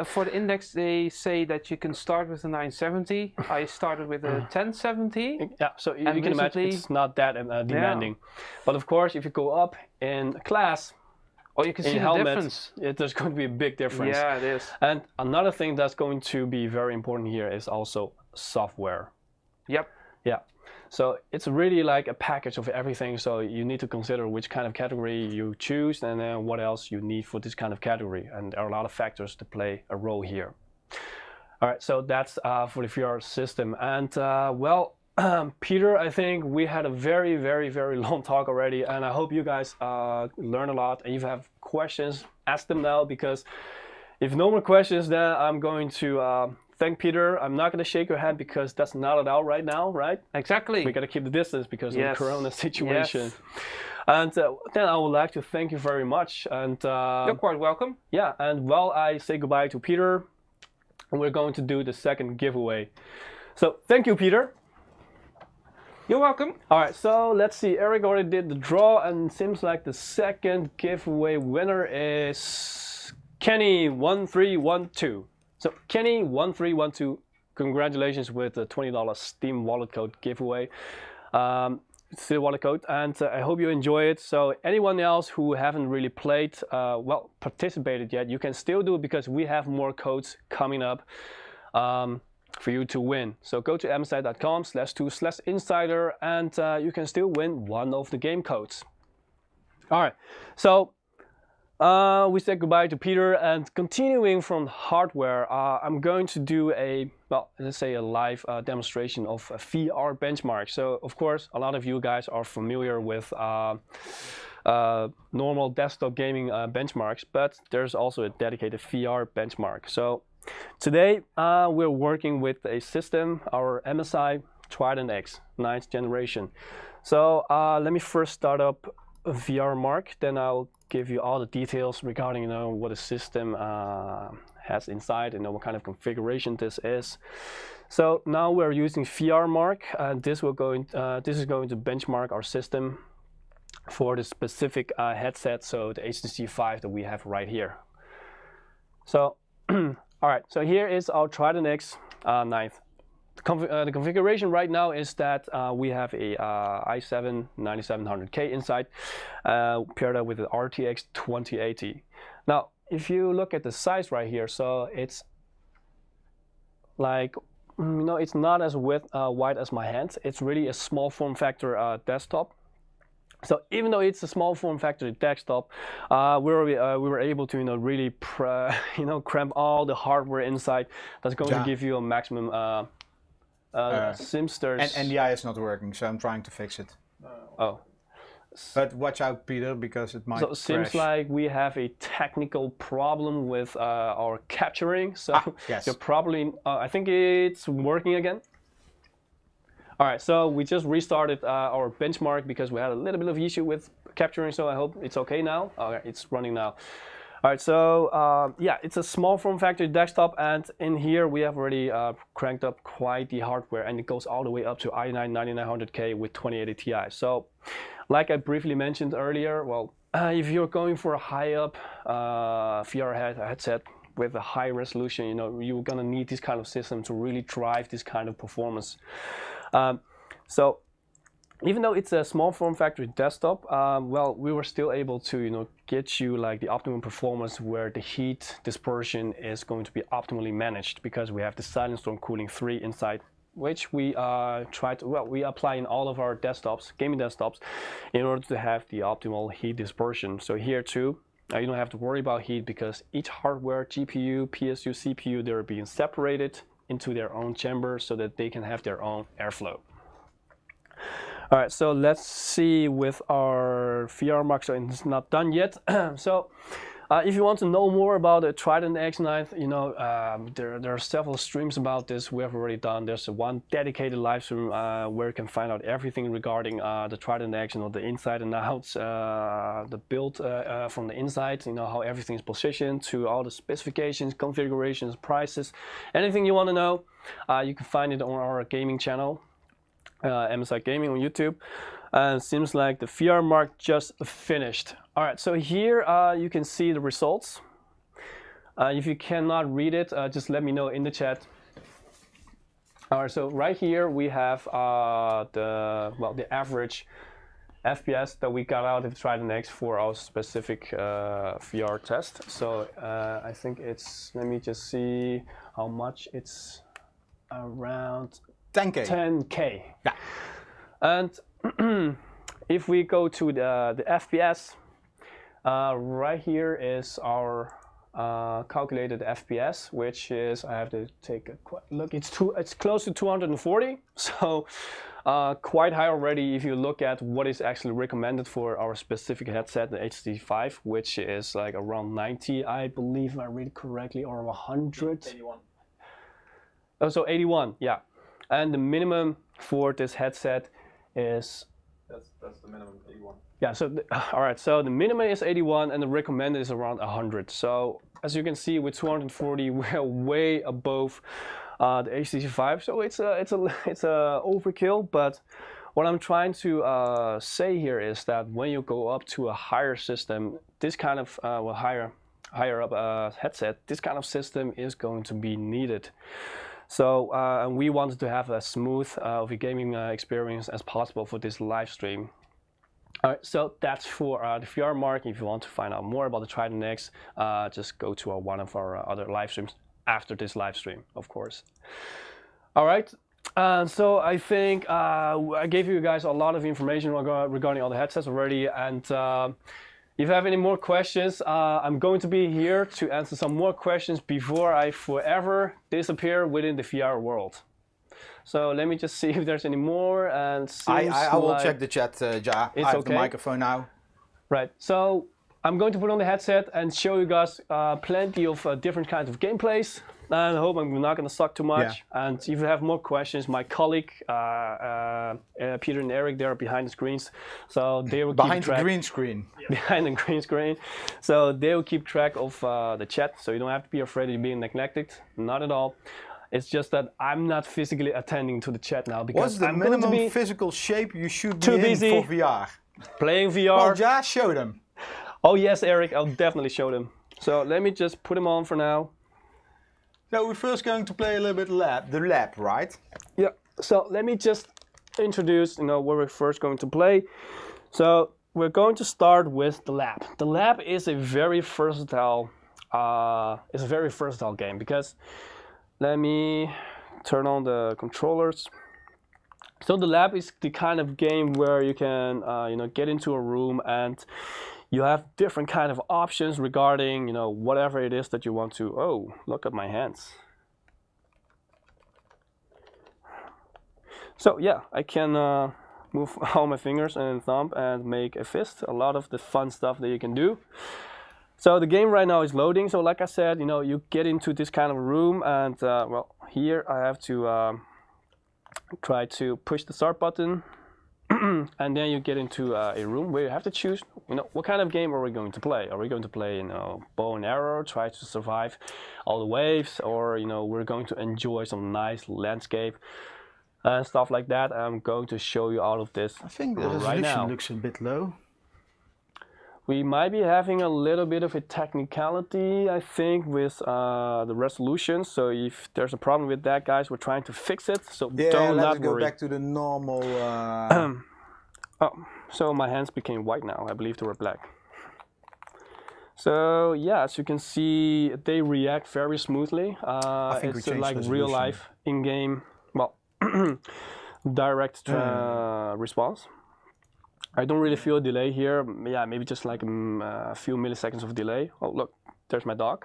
For the Index they say that you can start with a 970. I started with a 1070. Yeah, so you can imagine it's not that demanding. But of course, if you go up in class, you can see the difference. There's going to be a big difference. Yeah, it is. And another thing that's going to be very important here is also software. Yep. Yeah. So it's really like a package of everything. So you need to consider which kind of category you choose, and then what else you need for this kind of category. And there are a lot of factors to play a role here. All right, so that's for the VR system. And Peter, I think we had a very, very, very long talk already, and I hope you guys learn a lot. And if you have questions, ask them now, because if no more questions, then I'm going to thank Peter. I'm not going to shake your hand because that's not allowed right now, right? Exactly. We got to keep the distance because of the Corona situation. Yes. And then I would like to thank you very much. And you're quite welcome. Yeah, and while I say goodbye to Peter, we're going to do the second giveaway. So thank you, Peter. You're welcome. All right, so let's see. Eric already did the draw, and it seems like the second giveaway winner is Kenny1312. So Kenny1312, congratulations with the $20 Steam wallet code giveaway. Still wallet code, and I hope you enjoy it. So anyone else who haven't really played, well, participated yet, you can still do it because we have more codes coming up for you to win. So go to msi.com/2/insider and you can still win one of the game codes. All right, so we said goodbye to Peter, and continuing from hardware, I'm going to do a, well, let's say a live demonstration of a VR benchmark. So of course, a lot of you guys are familiar with normal desktop gaming benchmarks, but there's also a dedicated VR benchmark. So today we're working with a system, our MSI Trident X, 9th generation. So let me first start up a VR mark, then I'll give you all the details regarding, you know, what the system has inside, you know, what kind of configuration this is. So now we're using VR mark, and this is going to benchmark our system for the specific headset, so the HTC Vive that we have right here. So all right, so here is our Trident X 9th. The configuration right now is that we have a i7 9700K inside, paired up with the RTX 2080. Now, if you look at the size right here, so it's like, you know, it's not as wide as my hand. It's really a small form factor desktop. So even though it's a small form factor desktop, we were able to, you know, really cramp all the hardware inside. That's going to give you a maximum. Simsters. And the eye is not working, so I'm trying to fix it. Oh. But watch out, Peter, because it might crash. So it seems like we have a technical problem with our capturing. So yes. you're probably, I think it's working again. All right, so we just restarted our benchmark because we had a little bit of issue with capturing, so I hope it's okay now. Okay, it's running now. All right, so yeah, it's a small form factor desktop, and in here we have already cranked up quite the hardware, and it goes all the way up to i9 9900K with 2080 Ti. So, like I briefly mentioned earlier, well, if you're going for a high-up VR headset with a high resolution, you know, you're gonna need this kind of system to really drive this kind of performance. So, even though it's a small form factor desktop, well, we were still able to, you know, get you like the optimum performance where the heat dispersion is going to be optimally managed, because we have the Silent Storm Cooling 3 inside, which we we apply in all of our desktops, gaming desktops, in order to have the optimal heat dispersion. So here too, you don't have to worry about heat because each hardware, GPU, PSU, CPU, they're being separated into their own chambers so that they can have their own airflow. All right, so let's see with our VR mark. So it's not done yet. So if you want to know more about the Trident X 9, you know, there are several streams about this we have already done. There's one dedicated live stream where you can find out everything regarding the Trident X, you know, the inside and outs, the build from the inside, you know, how everything is positioned, to all the specifications, configurations, prices, anything you want to know. You can find it on our gaming channel. MSI Gaming on YouTube, and seems like the VR mark just finished. All right, so here you can see the results. If you cannot read it, just let me know in the chat. All right, so right here we have the average FPS that we got out of Trident X for our specific VR test. So I think it's, let me just see how much it's, around 10K. 10K. Yeah. And if we go to the FPS, right here is our calculated FPS, which is, I have to take a quick look, it's close to 240, so quite high already if you look at what is actually recommended for our specific headset, the HTC Vive, which is like around 90, I believe, if I read it correctly, or 100. 81. Oh, so 81, yeah. And the minimum for this headset is... That's the minimum, 81. Yeah, so, all right, so the minimum is 81 and the recommended is around 100. So, as you can see, with 240, we're way above the HTC Vive. So it's a overkill, but what I'm trying to say here is that when you go up to a higher system, this kind of, higher up headset, this kind of system is going to be needed. So and we wanted to have as smooth of a gaming experience as possible for this live stream. All right, so that's for the VR market. If you want to find out more about the Trident X, just go to one of our other live streams after this live stream, of course. All right, so I think I gave you guys a lot of information regarding all the headsets already, and if you have any more questions, I'm going to be here to answer some more questions before I forever disappear within the VR world. So let me just see if there's any more. And I will check the chat, Ja. I have okay. the microphone now. Right. So I'm going to put on the headset and show you guys plenty of different kinds of gameplays. And I hope I'm not going to suck too much. Yeah. And if you have more questions, my colleague Peter and Eric, they are behind the screens, so they will behind keep track. The green screen. Behind the green screen, so they will keep track of the chat. So you don't have to be afraid of being neglected. Not at all. It's just that I'm not physically attending to the chat now because what's the I'm minimum going to be physical shape you should too be busy in for VR? Playing VR. Well, Ja, show them. Oh yes, Eric, I'll definitely show them. So let me just put them on for now. So we're first going to play a little bit the lab, right? Yeah. So let me just introduce, what we're first going to play. So we're going to start with the lab. The lab is a very versatile, game because let me turn on the controllers. So the lab is the kind of game where you can, get into a room and you have different kind of options regarding, whatever it is that you want to. Oh, look at my hands. So yeah, I can move all my fingers and thumb and make a fist. A lot of the fun stuff that you can do. So the game right now is loading. So like I said, you get into this kind of room and well, here I have to try to push the start button. And then you get into a room where you have to choose, what kind of game are we going to play? Are we going to play, bow and arrow, try to survive all the waves, or we're going to enjoy some nice landscape and stuff like that. I'm going to show you all of this. I think the right resolution now. Looks a bit low. We might be having a little bit of a technicality, I think, with the resolution. So if there's a problem with that, guys, we're trying to fix it. So let's not go worry. back to the normal. Oh, so my hands became white now. I believe they were black. So yeah, as you can see, they react very smoothly. I think it's we like resolution. real life in-game, well, direct response. I don't really feel a delay here. Yeah, maybe just like a few milliseconds of delay. Oh, look, there's my dog.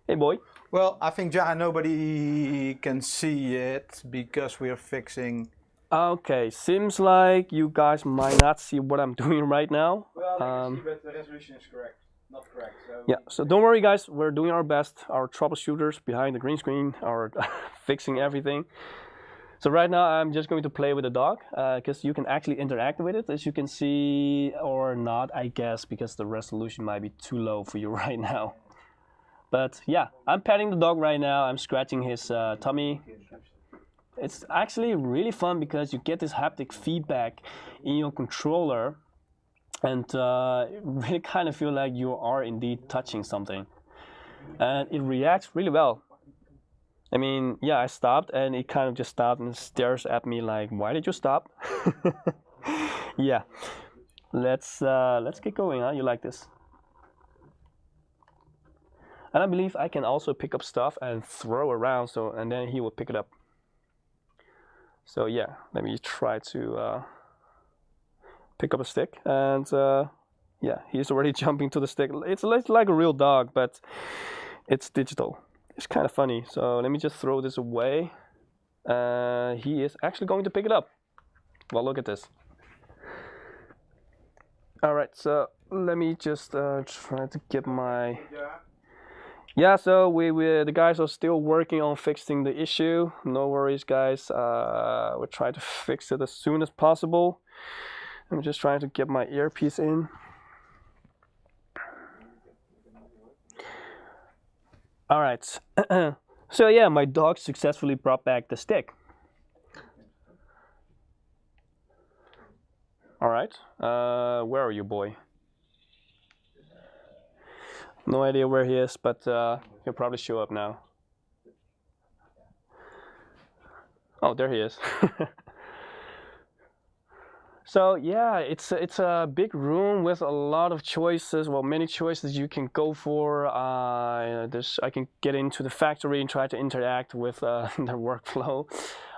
Hey, boy. Well, I think nobody can see it because we are fixing. Okay, seems like you guys might not see what I'm doing right now. Well, I can see, but the resolution is correct. Not correct. So yeah, so don't worry, guys. We're doing our best. Our troubleshooters behind the green screen are fixing everything. So right now I'm just going to play with the dog because you can actually interact with it, as you can see, or not, I guess, because the resolution might be too low for you right now. But yeah, I'm petting the dog right now. I'm scratching his tummy. It's actually really fun because you get this haptic feedback in your controller and you really kind of feel like you are indeed touching something. And it reacts really well. I mean, yeah, I stopped and it kind of just stopped and stares at me like, why did you stop? Yeah, let's get going, huh? You like this? And I believe I can also pick up stuff and throw around, and then he will pick it up. So yeah, let me try to pick up a stick, and yeah, he's already jumping to the stick. It's like a real dog, but it's digital. It's kind of funny. So let me just throw this away. He is actually going to pick it up. Well, look at this. All right, so let me just try to get my... yeah, so the guys are still working on fixing the issue. No worries, guys. We're trying to fix it as soon as possible. I'm just trying to get my earpiece in. All right. So yeah, my dog successfully brought back the stick. All right. Where are you, boy? No idea where he is, but he'll probably show up now. Oh, there he is. So yeah, it's a big room with a lot of choices. Well, many choices you can go for. I can get into the factory and try to interact with their workflow.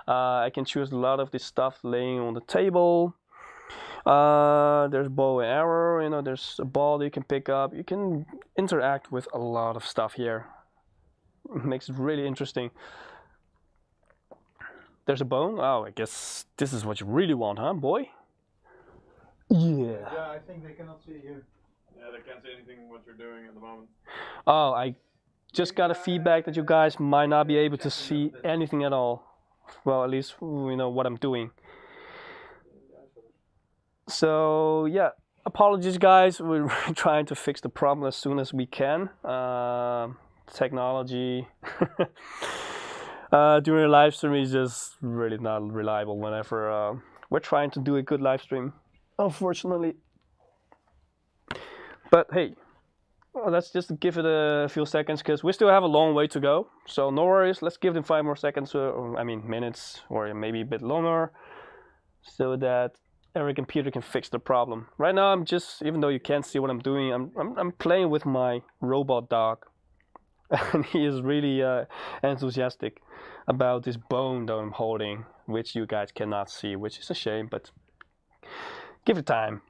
I can choose a lot of this stuff laying on the table. There's bow and arrow. You know, there's a ball that you can pick up. You can interact with a lot of stuff here. It makes it really interesting. There's a bone. Oh, I guess this is what you really want, huh, boy? Yeah. Yeah, I think they cannot see you. Yeah, they can't see anything what you're doing at the moment. Oh, I just got a feedback that you guys might not be able to see anything at all. Well, at least you know what I'm doing. So yeah, apologies, guys. We're trying to fix the problem as soon as we can. Technology during a live stream is just really not reliable. Whenever we're trying to do a good live stream. Unfortunately, but hey, well, let's just give it a few seconds because we still have a long way to go. So no worries, let's give them 5 more seconds, or I mean minutes, or maybe a bit longer, so that every computer can fix the problem. Right now, I'm just, even though you can't see what I'm doing, I'm playing with my robot dog, and he is really enthusiastic about this bone that I'm holding, which you guys cannot see, which is a shame, but. Give it time.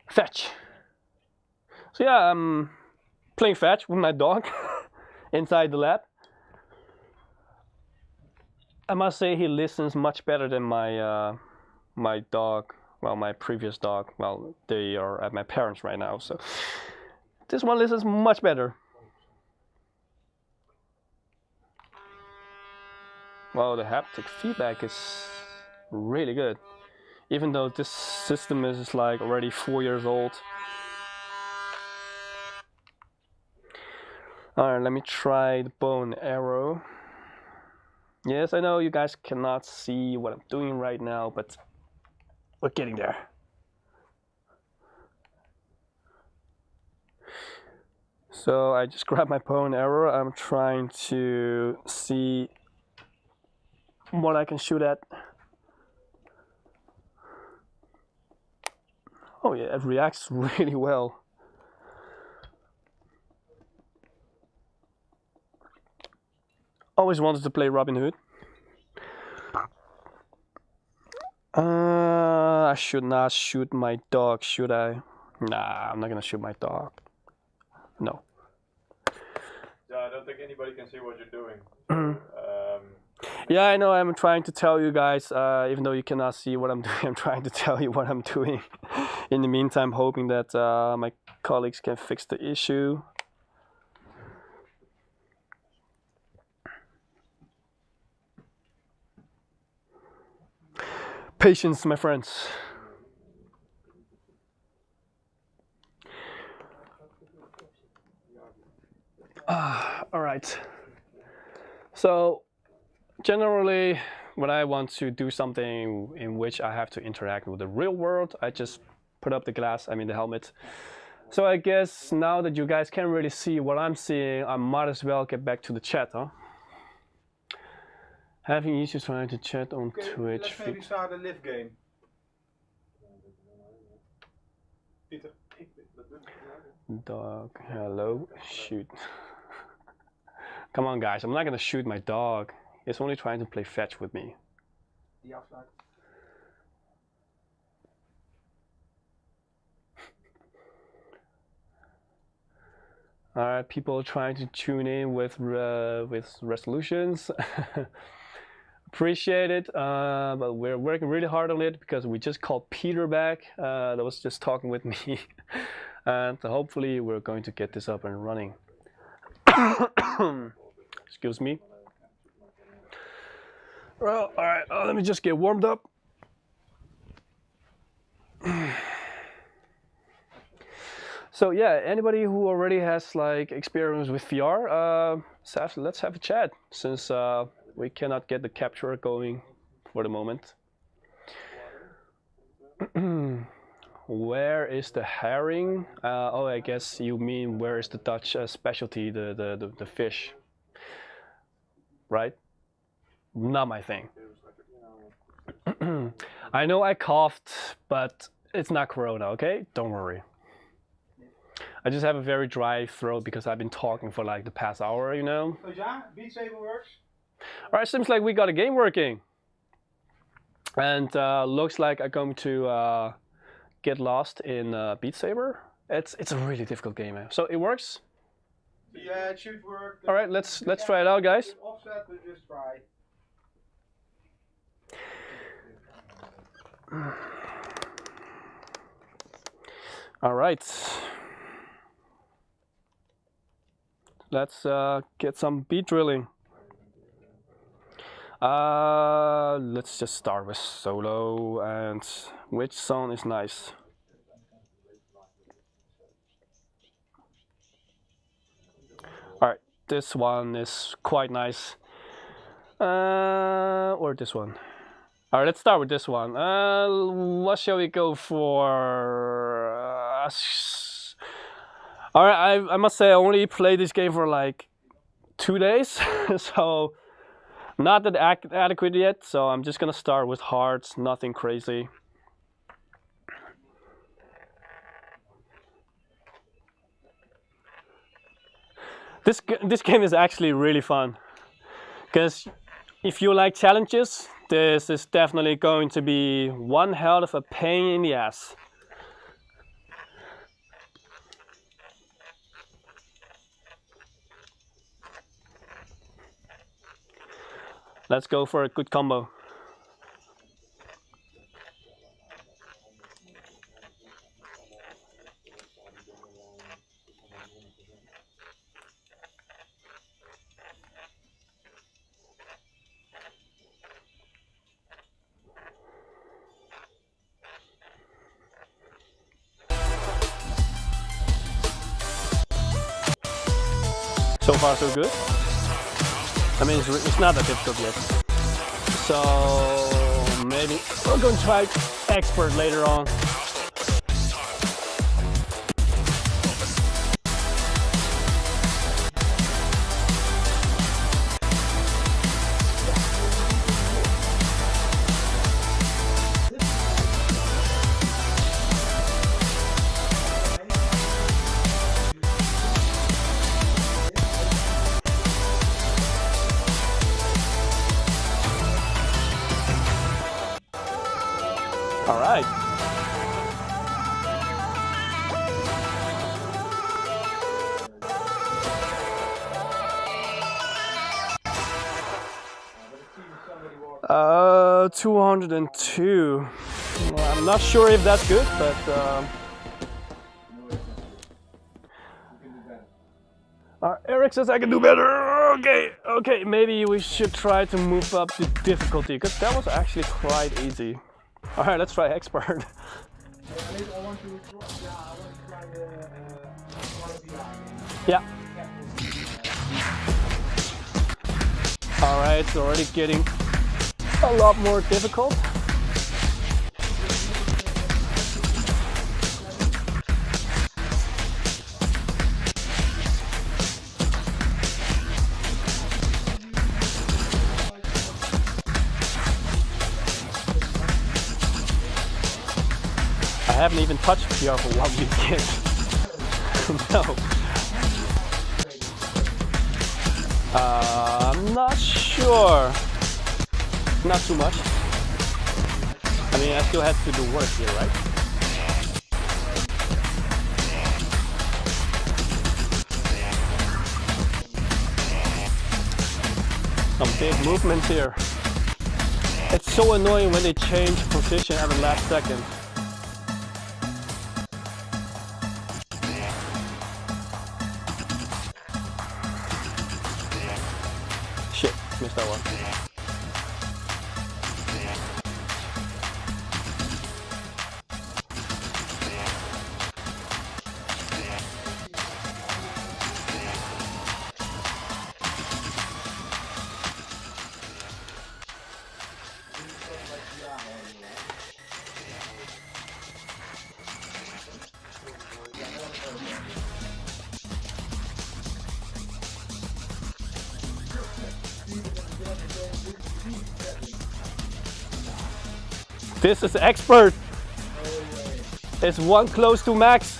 Fetch. So yeah, I'm playing fetch with my dog inside the lab. I must say he listens much better than my my dog. Well, my previous dog. Well, they are at my parents right now, so this one listens much better. Well, the haptic feedback is really good. Even though this system is like already 4 years old. Alright, let me try the bow and arrow. Yes, I know you guys cannot see what I'm doing right now, but we're getting there. So I just grabbed my bow and arrow. I'm trying to see what I can shoot at. Oh yeah, it reacts really well. Always wanted to play Robin Hood. I should not shoot my dog, should I? Nah, I'm not gonna shoot my dog. No. Yeah, I don't think anybody can see what you're doing. Yeah, I know. I'm trying to tell you guys, even though you cannot see what I'm doing, I'm trying to tell you what I'm doing. In the meantime, hoping that my colleagues can fix the issue. Patience, my friends. All right. So, generally, when I want to do something in which I have to interact with the real world, I just put up the glass, I mean the helmet. So I guess now that you guys can't really see what I'm seeing, I might as well get back to the chat, huh? Having issues trying to chat on Twitch. Let's maybe start a live game. Peter. Dog, hello, shoot. Come on guys, I'm not gonna shoot my dog. He's only trying to play fetch with me. Alright, people are trying to tune in with resolutions. Appreciate it, but we're working really hard on it because we just called Peter back. That was just talking with me. and hopefully we're going to get this up and running. Excuse me. Well, all right, let me just get warmed up. So yeah, anybody who already has like experience with VR, let's have a chat, since we cannot get the capture going for the moment. Where is the herring? Oh, I guess you mean where is the Dutch specialty, the fish, right? Not my thing. I know I coughed, but it's not corona, okay? Don't worry. I just have a very dry throat because I've been talking for like the past hour, you know? So yeah, Beat Saber works. Alright, seems like we got a game working. And looks like I'm going to get lost in Beat Saber. It's a really difficult game, man. So it works? Yeah, it should work. Alright, let's try it out, guys. Offset, but just try. Alright. Let's get some beat drilling. Let's just start with solo, and which zone is nice? Alright, this one is quite nice. Or this one. Alright, let's start with this one. What shall we go for? Alright, I must say I only played this game for like 2 days, so not that adequate yet, so I'm just gonna start with hards, nothing crazy. This game is actually really fun, because if you like challenges, this is definitely going to be one hell of a pain in the ass. Let's go for a good combo. So far so good. I mean, it's not that difficult yet. So maybe we're going to try expert later on. All right. Uh, 202. Well, I'm not sure if that's good, but Eric says I can do better. Okay, maybe we should try to move up the difficulty, because that was actually quite easy. All right, let's try expert. I want to try Yeah. All right, it's already getting a lot more difficult. I haven't even touched VR for 1 week yet. No. I'm not sure. Not too much. I mean, I still have to do work here, right? Some big movements here. It's so annoying when they change position at the last second. Missed that one. This is expert. It's one close to max.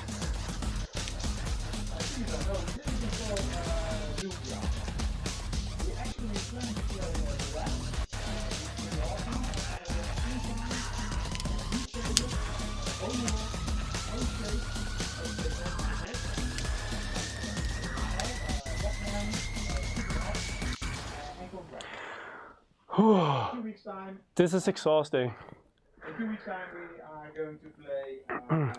This is exhausting. In 2 weeks' time, we are going to play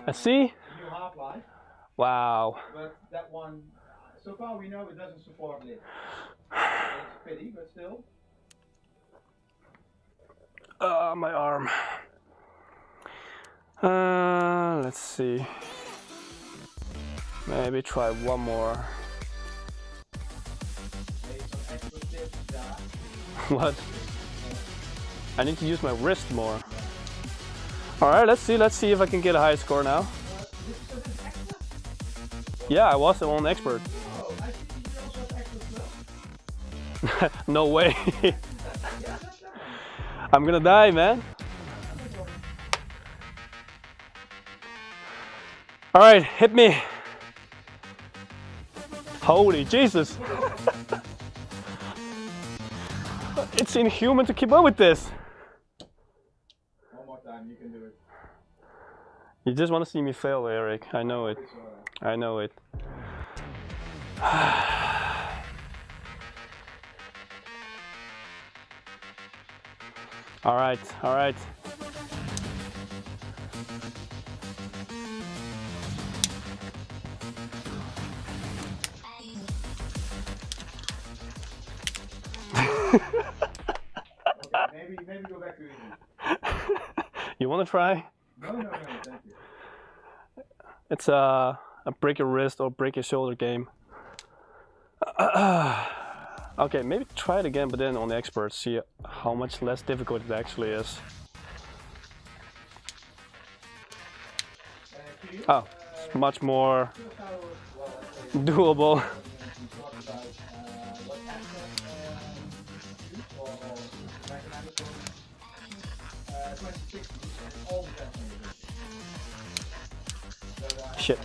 I see. new Half-Life, Wow. but that one, so far we know it doesn't support lift. It's a pity, but still. My arm. Let's see. Maybe try one more. Maybe some extra tips there. What? I need to use my wrist more. Alright, let's see if I can get a high score now. Yeah, I was on expert. Oh, I think you also have extra stuff. No way. I'm gonna die, man. Alright, hit me. Holy Jesus. It's inhuman to keep up with this. One more time, you can do it. You just want to see me fail, Eric. I know it. I know it. All right, all right. Okay, maybe go back to easy. You want to try? No, thank you. It's a break your wrist or break your shoulder game. Okay, maybe try it again, but then on the expert, see how much less difficult it actually is. Oh, it's much more doable. Shit.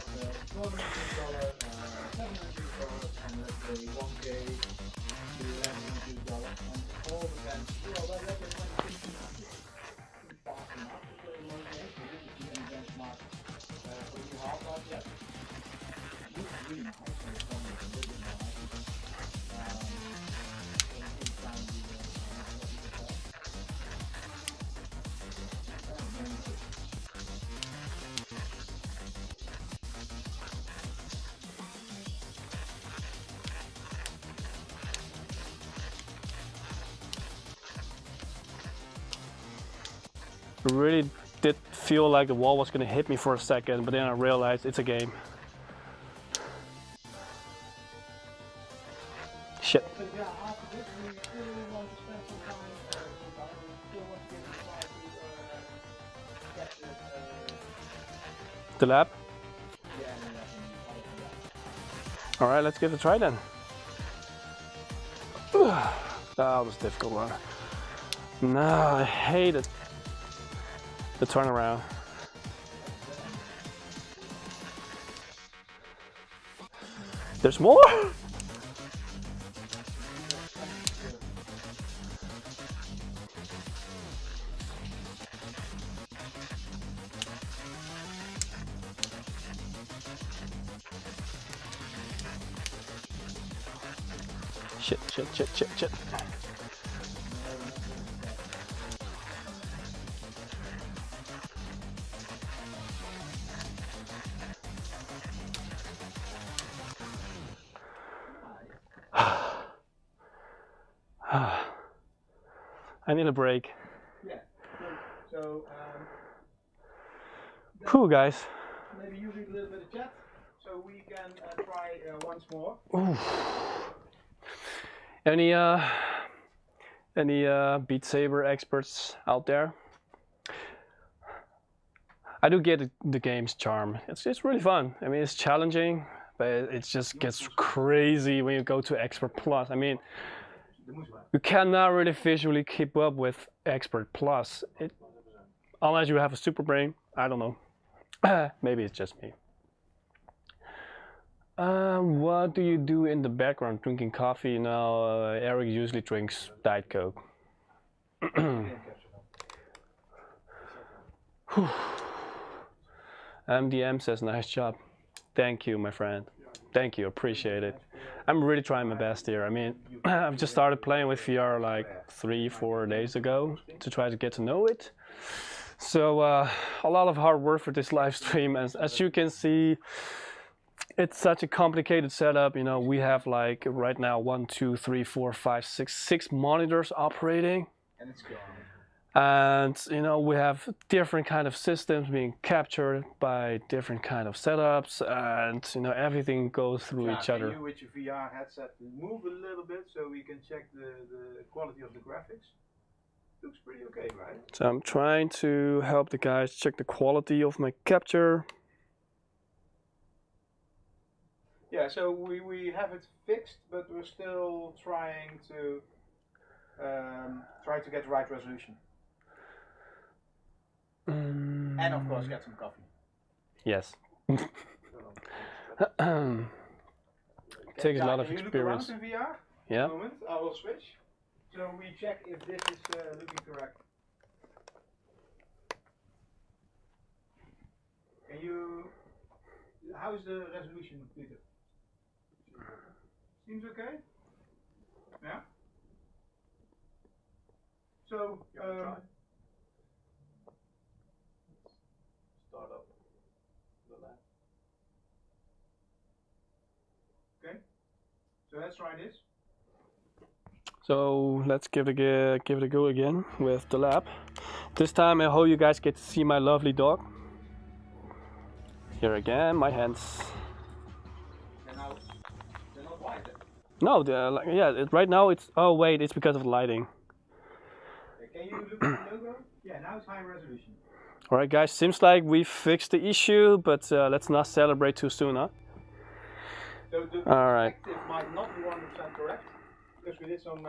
It really did feel like the wall was gonna hit me for a second, but then I realized it's a game. Shit. The lab? Alright, let's give it a try then. That was a difficult one. No, I hate it. The turnaround. There's more? Shit. I need a break. Yeah. So Cool, guys. maybe you read a little bit of chat, so we can try once more. Ooh. Any Beat Saber experts out there? I do get the game's charm. It's really fun. I mean, it's challenging, but it just gets crazy when you go to Expert Plus. I mean, you cannot really visually keep up with Expert Plus, unless you have a super brain. I don't know. Maybe it's just me. What do you do in the background? Drinking coffee? Now, Eric usually drinks Diet Coke. MDM says, nice job. Thank you, my friend. Thank you, appreciate it. I'm really trying my best here. I mean, I've just started playing with VR like 3-4 days ago to try to get to know it. So a lot of hard work for this live stream. As you can see, it's such a complicated setup. You know, we have like right now 1, 2, 3, 4, 5, 6 monitors operating. And it's gone. And you know, we have different kind of systems being captured by different kind of setups, and you know, everything goes through each other. Can you, with your VR headset, move a little bit so we can check the quality of the graphics? Looks pretty okay, right? So I'm trying to help the guys check the quality of my capture. Yeah, so we have it fixed, but we're still trying to get the right resolution. And of course get some coffee. Yes. Takes a lot of Can you experience. look around in VR? Yeah. A moment, I will switch. So we check if this is looking correct. Can you... How is the resolution, Peter? Seems okay? Yeah? So, Start up the lab. okay. So let's try this. So let's give it a go again with the lab. This time I hope you guys get to see my lovely dog. Here again, my hands. They're not white then. No, right now it's. Oh wait, it's because of the lighting. Can you look at the logo? Yeah, now it's high resolution. All right, guys. Seems like we fixed the issue, but let's not celebrate too soon, huh? So the All right. perspective might not be 100% correct because we did some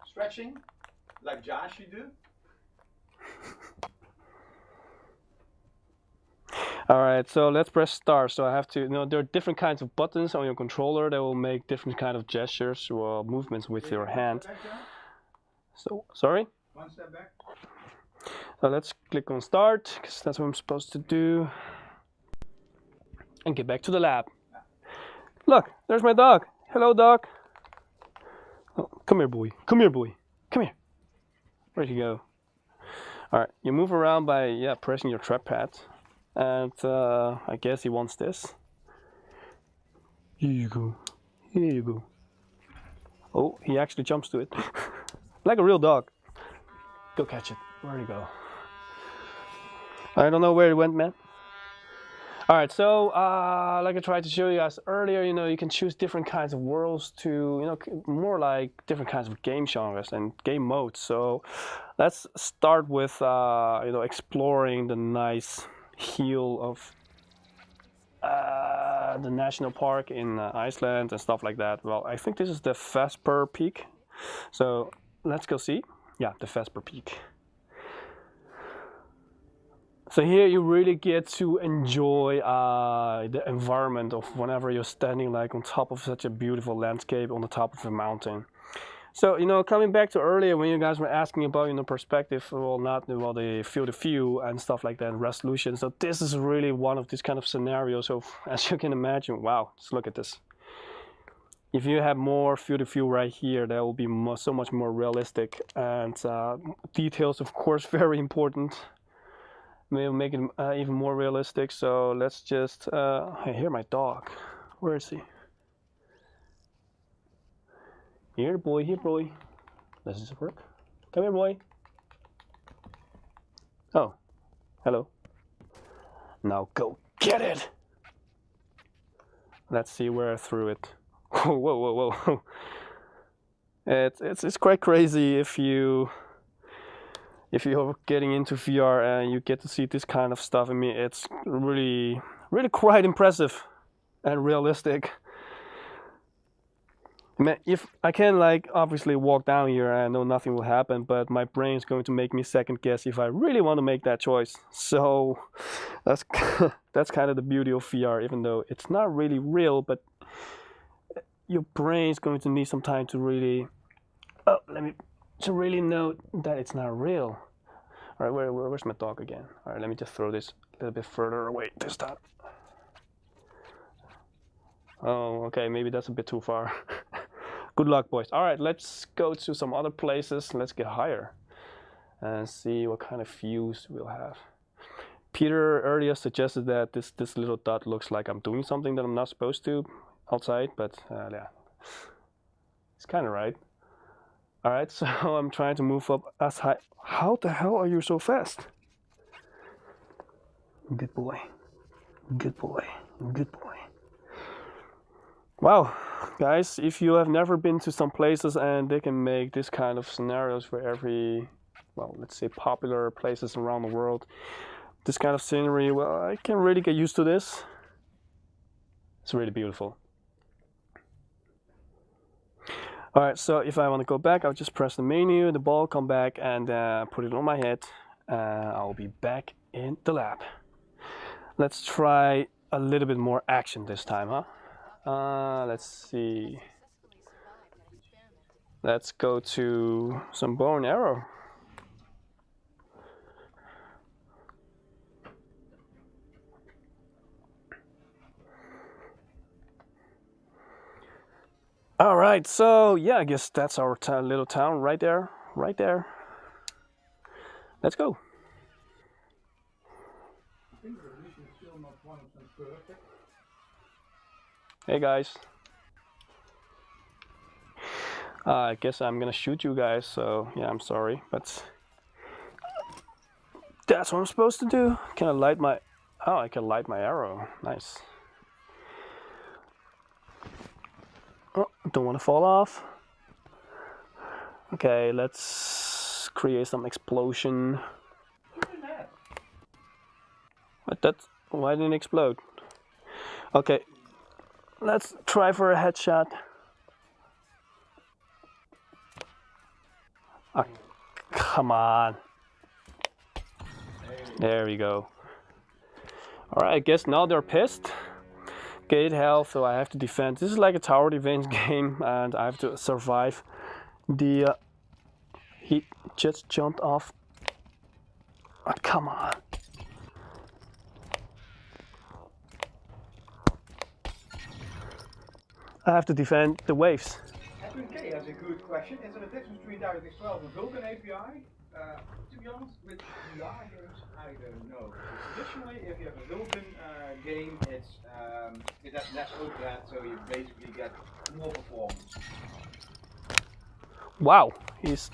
stretching, like Josh should do. All right, so let's press start. So I have to, there are different kinds of buttons on your controller that will make different kind of gestures or movements with your hand. So, sorry? One step back. So let's click on start, because that's what I'm supposed to do. And get back to the lab. Look, there's my dog. Hello, dog. Oh, come here, boy. Come here, boy. Come here. Where'd you go? All right, you move around by, pressing your trackpad. And I guess he wants this. Here you go. Here you go. Oh, he actually jumps to it. Like a real dog. Go catch it. Where'd he go? I don't know where it went, man. Alright, so like I tried to show you guys earlier, you can choose different kinds of worlds to, more like different kinds of game genres and game modes. So let's start with, exploring the nice hill of the national park in Iceland and stuff like that. Well, I think this is the Vesper Peak. So let's go see. Yeah, the Vesper Peak. So here you really get to enjoy the environment of whenever you're standing like on top of such a beautiful landscape on the top of a mountain. So, coming back to earlier when you guys were asking about, perspective, the field of view and stuff like that, resolution. So this is really one of these kind of scenarios. So as you can imagine, wow, just look at this. If you have more field of view right here, that will be so much more realistic, and details, of course, very important. Maybe make it even more realistic. So let's just, I hear my dog. Where is he? Here, boy, here, boy. Does this work? Come here, boy. Oh, hello. Now go get it. Let's see where I threw it. Whoa, whoa, whoa, whoa. It's quite crazy if you're getting into VR and you get to see this kind of stuff. I mean, it's really quite impressive and realistic. I mean, if I can like obviously walk down here, I know nothing will happen, but my brain is going to make me second guess if I really want to make that choice. So that's that's kind of the beauty of VR, even though it's not really real, but your brain is going to need some time to really know that it's not real. All right, where's my dog again? All right, let me just throw this a little bit further away this time. Oh, okay, maybe that's a bit too far. Good luck, boys. All right, let's go to some other places. Let's get higher and see what kind of views we'll have. Peter earlier suggested that this little dot looks like I'm doing something that I'm not supposed to outside, but yeah, it's kind of right. All right, so I'm trying to move up as high. How the hell are you so fast? Good boy. Good boy. Good boy. Wow, guys, if you have never been to some places and they can make this kind of scenarios for every, well, let's say popular places around the world, this kind of scenery, well, I can really get used to this. It's really beautiful. All right, so if I want to go back, I'll just press the menu, the ball, come back and put it on my head. I'll be back in the lab. Let's try a little bit more action this time, huh? Let's see. Let's go to some bow and arrow. All right, so yeah, I guess that's our little town right there, right there. Let's go. I think the resolution is still not 100% perfect. Hey guys. I guess I'm gonna shoot you guys, so yeah, I'm sorry, but that's what I'm supposed to do. Can I light my... Oh, I can light my arrow. Nice. Oh, don't want to fall off. Okay, let's create some explosion. What, that? Why didn't it explode? Okay, let's try for a headshot. Oh, come on. There we go. Alright, I guess now they're pissed. Gate health, so I have to defend. This is like a tower defense game and I have to survive. The he just jumped off. Oh, come on. I have to defend the waves. Edwin K has a good question. Is there a difference between DirectX 12 and Vulkan API? To be honest, with VR games, I don't know. Traditionally, if you have a Vulkan game, it has less overhead, so you basically get more performance. Wow, he's...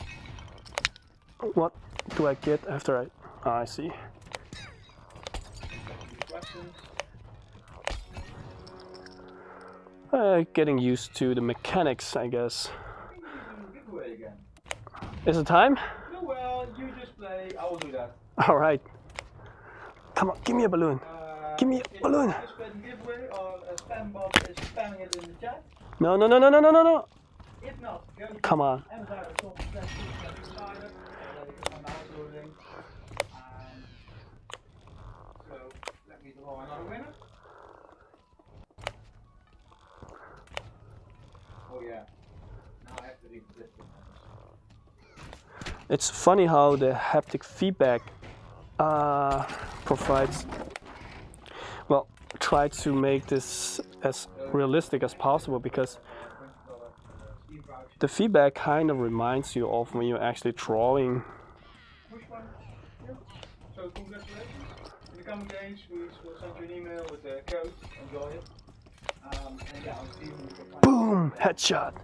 What do I get after I... Oh, I see. Questions? Getting used to the mechanics, I guess. Giveaway again. Is it time? No, well, you just play. I will do that. All right. Come on, give me a balloon. Give me a balloon. Just play the giveaway or spam bot is spamming it in the chat. No, no, no, no, no, no, no, no. If not, go to Come on. MSI.com/Insider and I'm downloading. So let me draw another winner. Oh yeah. Now I have to read this. It's funny how the haptic feedback provides, well, try to make this as realistic as possible, because the feedback kind of reminds you of when you're actually drawing. So congratulations. In the coming days we will send you an email with the code. Enjoy it. And yeah, I'll see you. Boom! Headshot.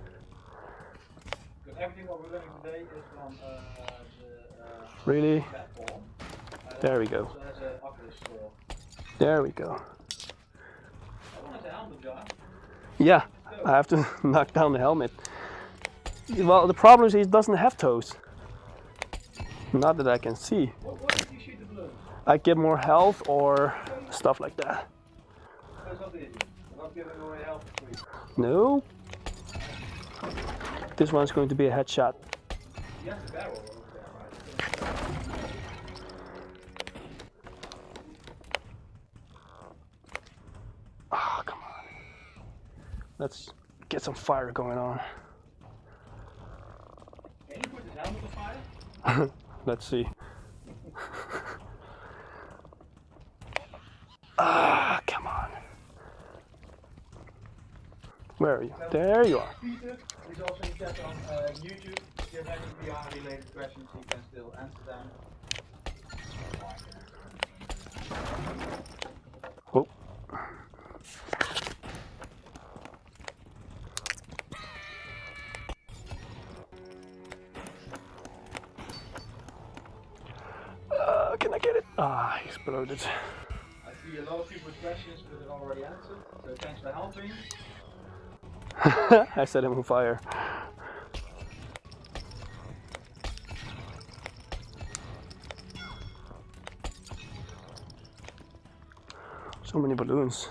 But everything what we're learning today is from the Really? platform. There we go. Also has an Oculus store. There we go. I want to helmet, John. Yeah, I have to knock down the helmet. Well, the problem is it doesn't have toes. Not that I can see. What did you shoot the balloons? I get more health or stuff like that. That's not easy. I'm not giving away health for free. No. This one's going to be a headshot. You have the barrel over there, right? Ah, come on. Let's get some fire going on. Can you put this helmet on fire? Let's see. Ah, come on. Where are you? There you are. Peter is also in chat on YouTube. If you have any VR related questions, you can still answer them. Oh. Can I get it? Ah, he exploded. I see a lot of people's questions, but they're already answered. So thanks for helping. I set him on fire. So many balloons.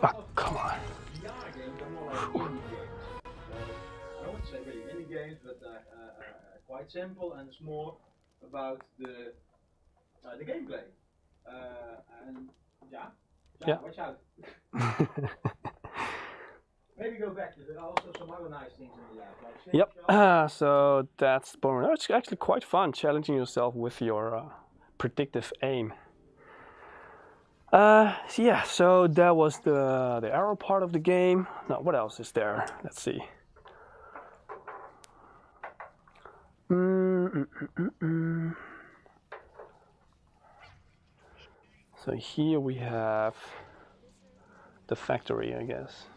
Ah, come on. VR games are more like indie games. I wouldn't say really indie games, but quite simple, and it's more about the gameplay. And Yeah. watch out. Maybe go back. There are also some other nice things in the lab. Like Yep. So that's BoneWorks. It's actually quite fun challenging yourself with your predictive aim. So yeah, so that was the arrow part of the game. Now, what else is there? Let's see. So here we have the factory, I guess.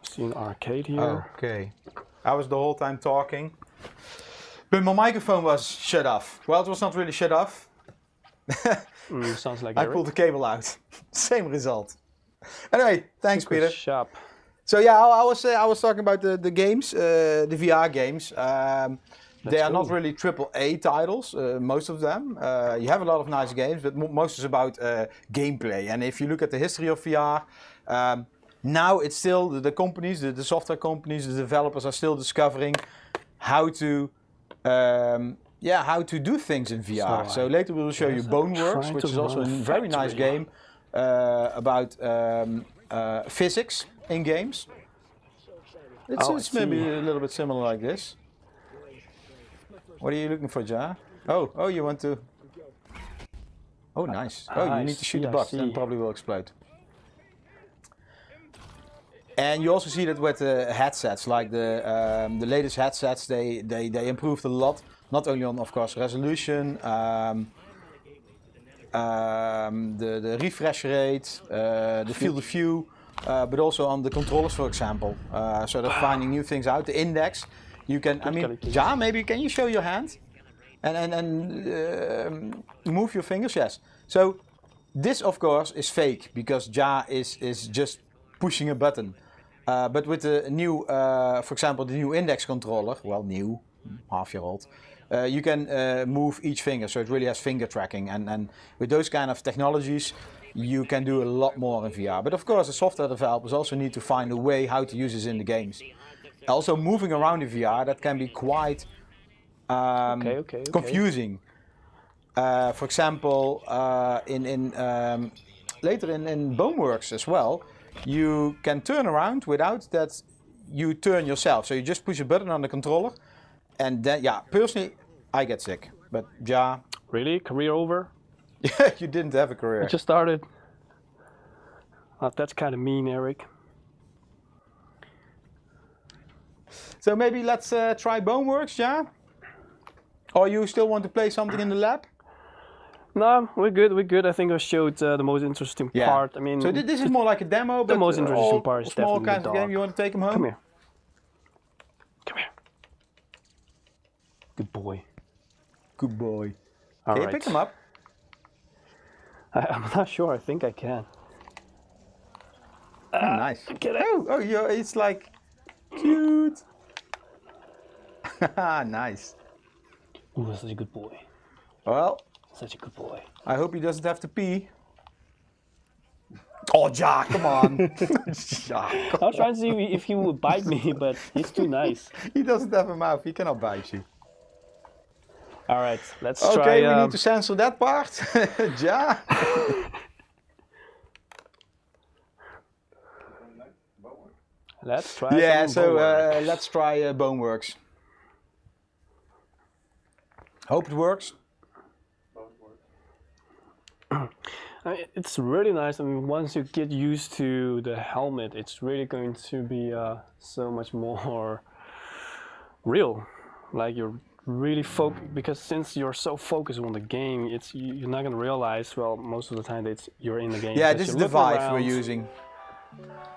See an arcade here. Okay. I was the whole time talking, but my microphone was shut off. Well, it was not really shut off. Sounds like I Eric. pulled the cable out. Same result. Anyway, thanks, Super Peter. sharp. So yeah, I was talking about the games, the VR games. They are not really AAA titles, most of them. You have a lot of nice games, but most is about gameplay. And if you look at the history of VR, now it's still the companies, the software companies, the developers are still discovering how to do things in VR. So later we will show you BoneWorks, which is also a very nice game about physics in games. It's maybe a little bit similar like this. What are you looking for, Ja? Oh, you want to... Oh, nice. Oh, you need to shoot the box, then probably will explode. And you also see that with the headsets, like the latest headsets, they improved a lot. Not only on, of course, resolution, the refresh rate, the field of view, but also on the controllers, for example. So they're finding new things out. The index, you can, Ja, maybe can you show your hand and move your fingers? Yes. So this, of course, is fake because Ja is just pushing a button. But with the new, for example, the new index controller, well, new, half-year-old, you can move each finger, so it really has finger tracking. And with those kind of technologies, you can do a lot more in VR. But of course, the software developers also need to find a way how to use this in the games. Also, moving around in VR, that can be quite confusing. For example, later in BoneWorks as well, you can turn around without that you turn yourself. So you just push a button on the controller, and then, yeah, personally, I get sick. But Ja... Really? Career over? Yeah, you didn't have a career. I just started. That's kind of mean, Eric. So maybe let's try BoneWorks, Ja? Or you still want to play something in the lab? No, we're good. We're good. I think I showed the most interesting Yeah. part. I mean, So this is more like a demo, but most interesting all part is small definitely the kinds of game. dog. You want to take him home? come here. Come here. Good boy. Good boy. All Can right. you pick him up? I'm not sure. I think I can. Oh, nice. Get it. Oh, it's like cute. Nice. Ooh, such a good boy. Well, Such a good boy. I hope he doesn't have to pee. Oh, Ja, come on. Ja, I was trying to see if he would bite me, but he's too nice. he doesn't have a mouth. He cannot bite you. All right, let's Okay, try. we need to censor that part. Ja. Let's try. Yeah, some so BoneWorks. let's try BoneWorks. Hope it works. I mean, it's really nice. I mean, once you get used to the helmet, it's really going to be so much more real. Like you're really focused, because since you're so focused on the game, you're not gonna realize. Well, most of the time you're in the game. Yeah, because this is you're the looking Vive we're around. using.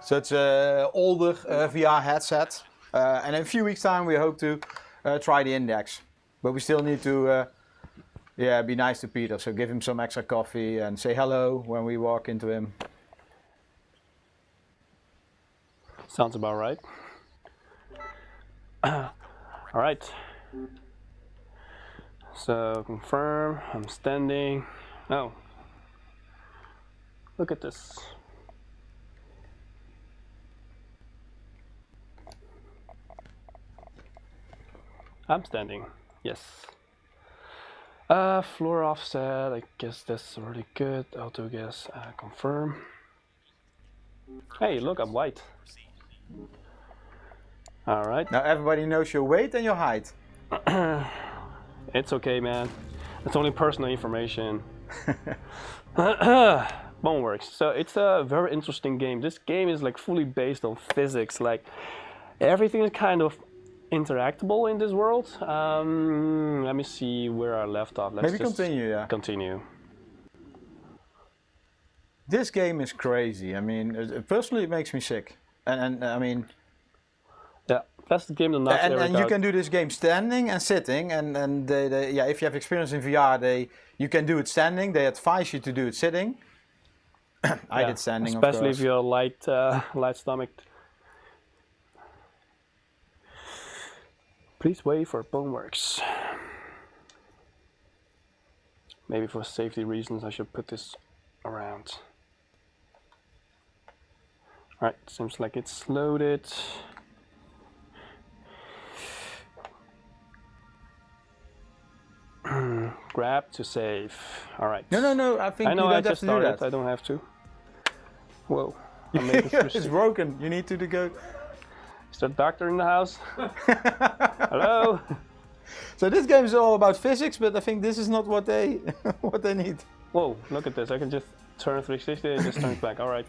So it's an older VR headset. And in a few weeks' time we hope to try the Index. But we still need to be nice to Peter. So give him some extra coffee and say hello when we walk into him. Sounds about right. All right. So confirm. I'm standing. Oh. Look at this. I'm standing. Yes. Floor offset. I guess that's already good. Auto guess. Confirm. Hey, look, I'm white. All right. Now everybody knows your weight and your height. It's okay, man. It's only personal information. BoneWorks. So it's a very interesting game. This game is like fully based on physics. Like everything is kind of interactable in this world. Let me see where I left off. Let's Maybe just continue, yeah. Continue. This game is crazy. I mean, personally it makes me sick. And I mean... Yeah, that's the game that knocks And Eric you out. can do this game standing and sitting, and if you have experience in VR, you can do it standing. They advise you to do it sitting. I did standing, of especially course. if you're light stomached. Please wait for BoneWorks. Maybe for safety reasons, I should put this around. All right, seems like it's loaded. Grab to save. All right. No. I think I know you I don't have just to do started. that. I don't have to. Whoa. I made this It's broken. You need to go. Is there a doctor in the house? Hello? So this game is all about physics, but I think this is not what they what they need. Whoa, look at this. I can just turn 360 and it just turns back. All right.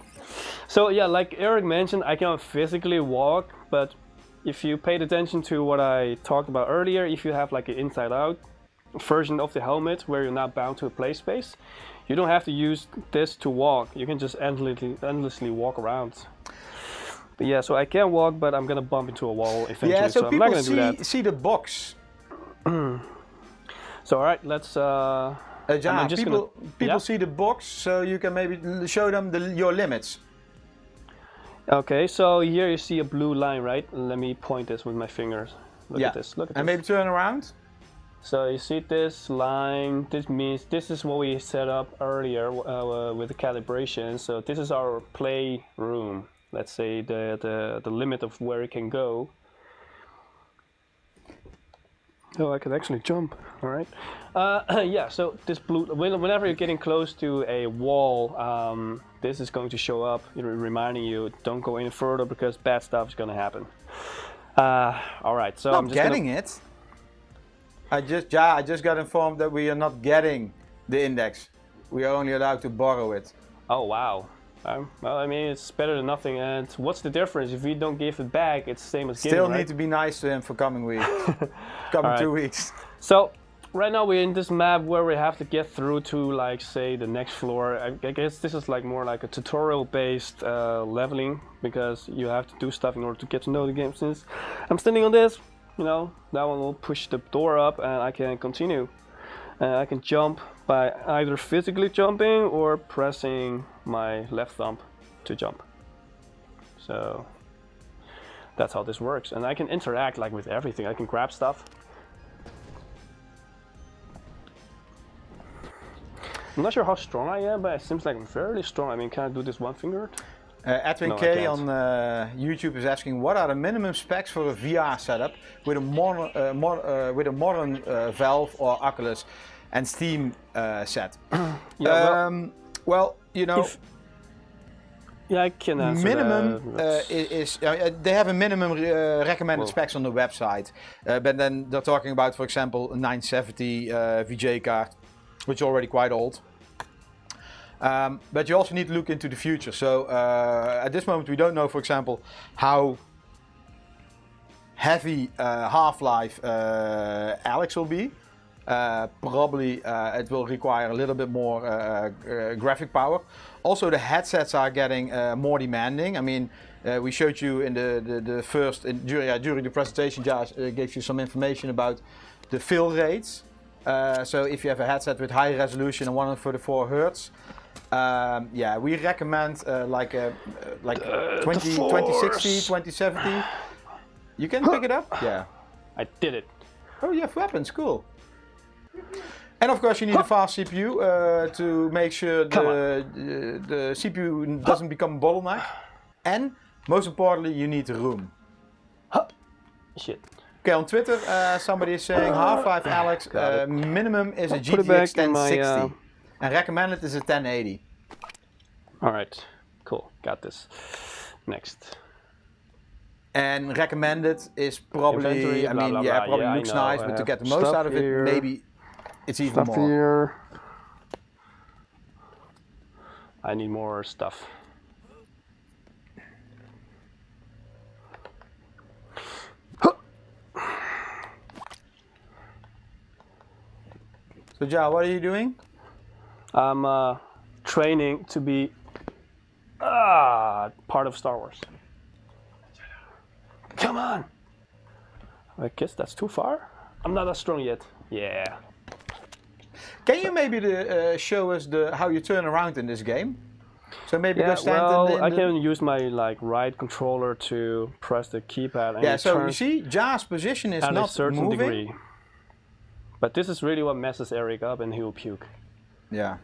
So yeah, like Eric mentioned, I cannot physically walk, but if you paid attention to what I talked about earlier, if you have like an inside-out version of the helmet where you're not bound to a play space, you don't have to use this to walk. You can just endlessly walk around. But yeah, so I can walk, but I'm gonna bump into a wall eventually. Yeah, so I'm not people gonna do that. see the box. So all right, let's. John, I'm just people yeah? see the box, so you can maybe show them your limits. Okay, so here you see a blue line, right? Let me point this with my fingers. Look at this. Look at and this. maybe turn around. So you see this line. This means this is what we set up earlier with the calibration. So this is our play room. Let's say the limit of where it can go. Oh, I can actually jump. All right. Yeah. So this blue. Whenever you're getting close to a wall, this is going to show up, reminding you don't go any further because bad stuff is going to happen. All right. So I'm Not just getting it. I just got informed that we are not getting the Index. We are only allowed to borrow it. Oh wow. Well, I mean, it's better than nothing. And what's the difference? If we don't give it back, it's the same as giving, Still right? need to be nice to him for coming week. Coming All right. 2 weeks. So, right now we're in this map where we have to get through to, like, say, the next floor. I guess this is like more like a tutorial-based leveling, because you have to do stuff in order to get to know the game. Since I'm standing on this, you know, that one will push the door up and I can continue. I can jump by either physically jumping or pressing my left thumb to jump. So that's how this works. And I can interact like with everything. I can grab stuff. I'm not sure how strong I am, but it seems like I'm fairly strong. I mean, can I do this one fingered? Edwin No, I K can't. on YouTube is asking, what are the minimum specs for a VR setup with a modern Valve or Oculus and Steam set? Yeah, well, you know, yeah, I can answer minimum that. is they have a minimum recommended Whoa. specs on the website, but then they're talking about, for example, a 970 VJ card, which is already quite old. But you also need to look into the future. So at this moment we don't know, for example, how heavy Half-Life Alyx will be. Probably it will require a little bit more graphic power. Also the headsets are getting more demanding. I mean, we showed you in the first, during the presentation, Josh gave you some information about the fill rates. So if you have a headset with high resolution and 144 Hertz, yeah, we recommend like 2060, 2070. You can pick it up? Yeah. I did it. Oh, you have weapons, cool. And of course you need a fast CPU to make sure the CPU doesn't become a bottleneck. And most importantly, you need room. Shit. Okay, on Twitter somebody is saying Half-Life Alyx minimum is a Put it back GTX in my, 1060 and recommended is a 1080. Alright, cool, got this. Next. And recommended is probably, Inventory, I blah, mean, blah, yeah, blah. probably Yeah, I looks know. nice, I but to have get the most stuff out of it, here. maybe it's even Stuff more. here. I need more stuff. So, Ja, what are you doing? I'm training to be part of Star Wars. Come on! I guess that's too far. I'm not as strong yet. Yeah. Can you maybe show us how you turn around in this game? So maybe go Yeah, stand well, in the... I can use my right controller to press the keypad and Yeah, it so you turns see, Ja's position is at a not certain moving. degree. But this is really what messes Eric up and he will puke. Yeah.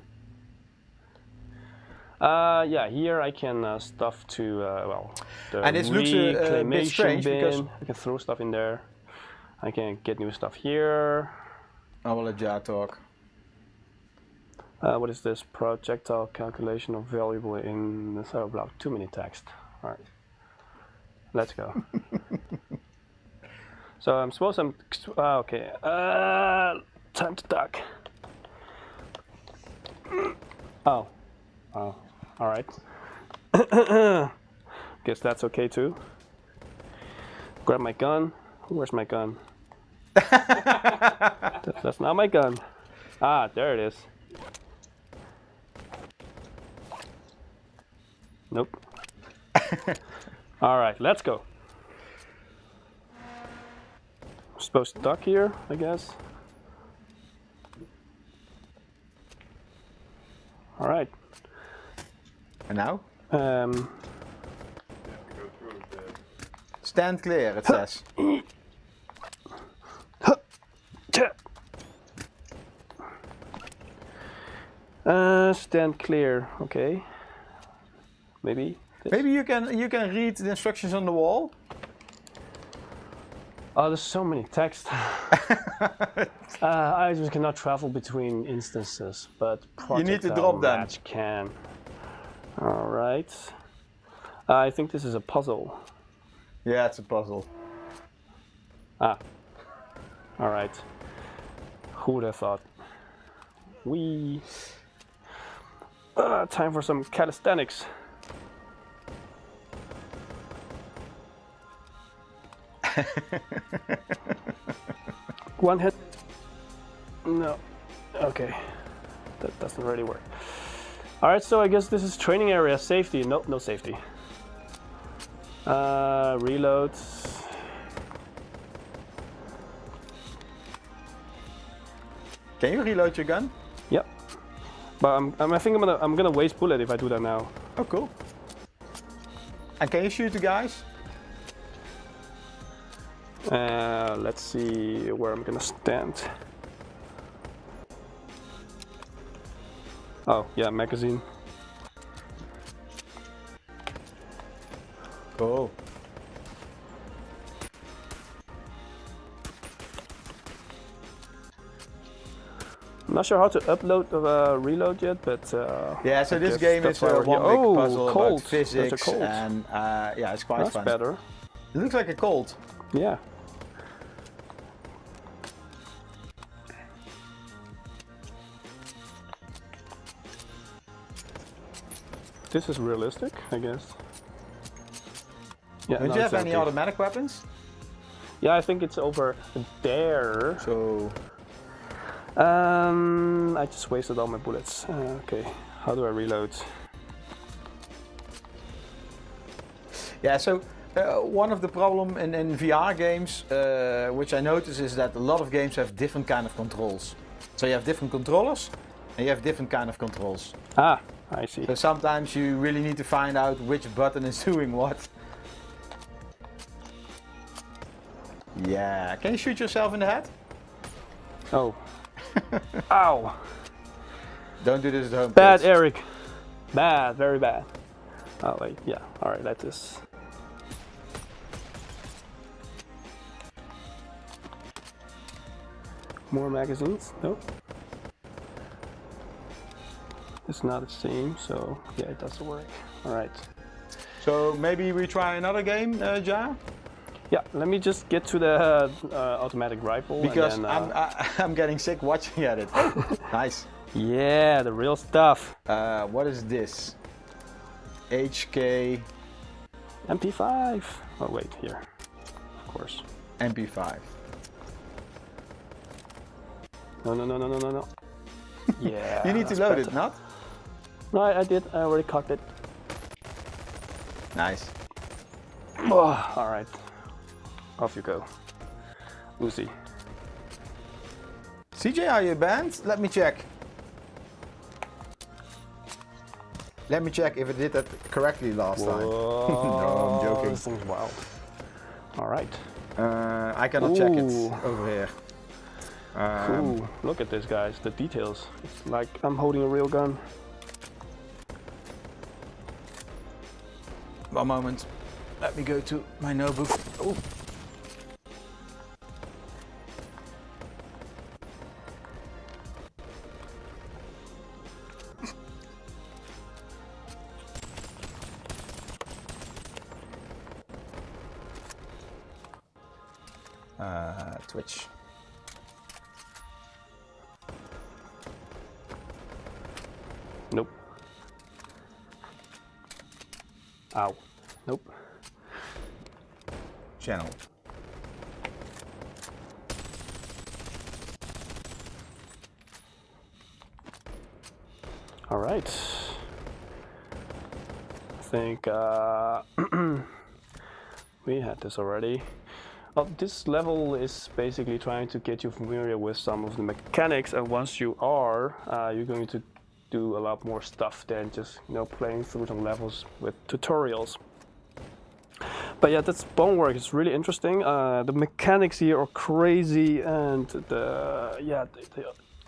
Yeah, here I can stuff to, well, the And this looks a bit reclamation strange bin. because- I can throw stuff in there. I can get new stuff here. I will let Ja talk. What is this? Projectile calculation of variable in the oh, blah, too many text. All right, let's go. So I'm supposed okay. Time to duck. Oh, all right. Guess that's okay too. Grab my gun. Where's my gun? That's not my gun. Ah, there it is. Nope. All right, let's go. Supposed to duck here, I guess. All right. And now? Go through the Stand clear, it says. Stand clear. Okay. Maybe. This. Maybe you can read the instructions on the wall. Oh, there's so many text. I just cannot travel between instances, but You need to Projectile drop them. Match can. All right. I think this is a puzzle. Yeah, it's a puzzle. Ah. All right. Who would have thought? Time for some calisthenics. One hit. No. Okay. That doesn't really work. Alright, so I guess this is training area. Safety. Nope, no safety. Reload. Can you reload your gun? Yep. But I think I'm gonna waste bullet if I do that now. Oh, cool. And can you shoot the guys? Let's see where I'm gonna stand. Oh, yeah, magazine. Cool. I'm not sure how to upload reload yet, but yeah. So I this guess game that's is why a we're here. one big puzzle Colt. about physics, That's a Colt. and yeah, it's quite That's fun. better. It looks like a Colt. Yeah. This is realistic, I guess. Yeah. Don't no, you it's have any empty. automatic weapons? Yeah, I think it's over there. So I just wasted all my bullets. Okay, how do I reload? yeah, so one of the problem in VR games, which I notice, is that a lot of games have different kind of controls. So you have different controllers, and you have different kind of controls. Ah, I see. So sometimes you really need to find out which button is doing what. Yeah, can you shoot yourself in the head? Oh. Ow. Don't do this at home. Bad, kids. Eric. Bad, very bad. Oh wait, yeah. All right, that is. More magazines? Nope. It's not the same, so yeah, it doesn't work. All right. So maybe we try another game, Ja? Yeah, let me just get to the automatic rifle. Because and then, I'm getting sick watching at it. Nice. yeah, the real stuff. What is this? HK MP5. Oh wait, here. Of course. MP5. No. Yeah. You need to that's load better. it, not? No, I did. I already cocked it. Nice. Oh, all right. Off you go. Uzi. CJ, are you banned? Let me check. Let me check if it did that correctly last time. No, I'm joking. This thing's wild. All right. I cannot check it Ooh. over here. Ooh, look at this, guys. The details. It's like I'm holding a real gun. One moment. Let me go to my notebook. Ooh. Twitch. Nope. Ow. Nope. Channel. All right. I think we had this already. Well, this level is basically trying to get you familiar with some of the mechanics, and once you are, you're going to do a lot more stuff than just playing through some levels with tutorials. But yeah, that's BoneWorks. It's really interesting. The mechanics here are crazy, and the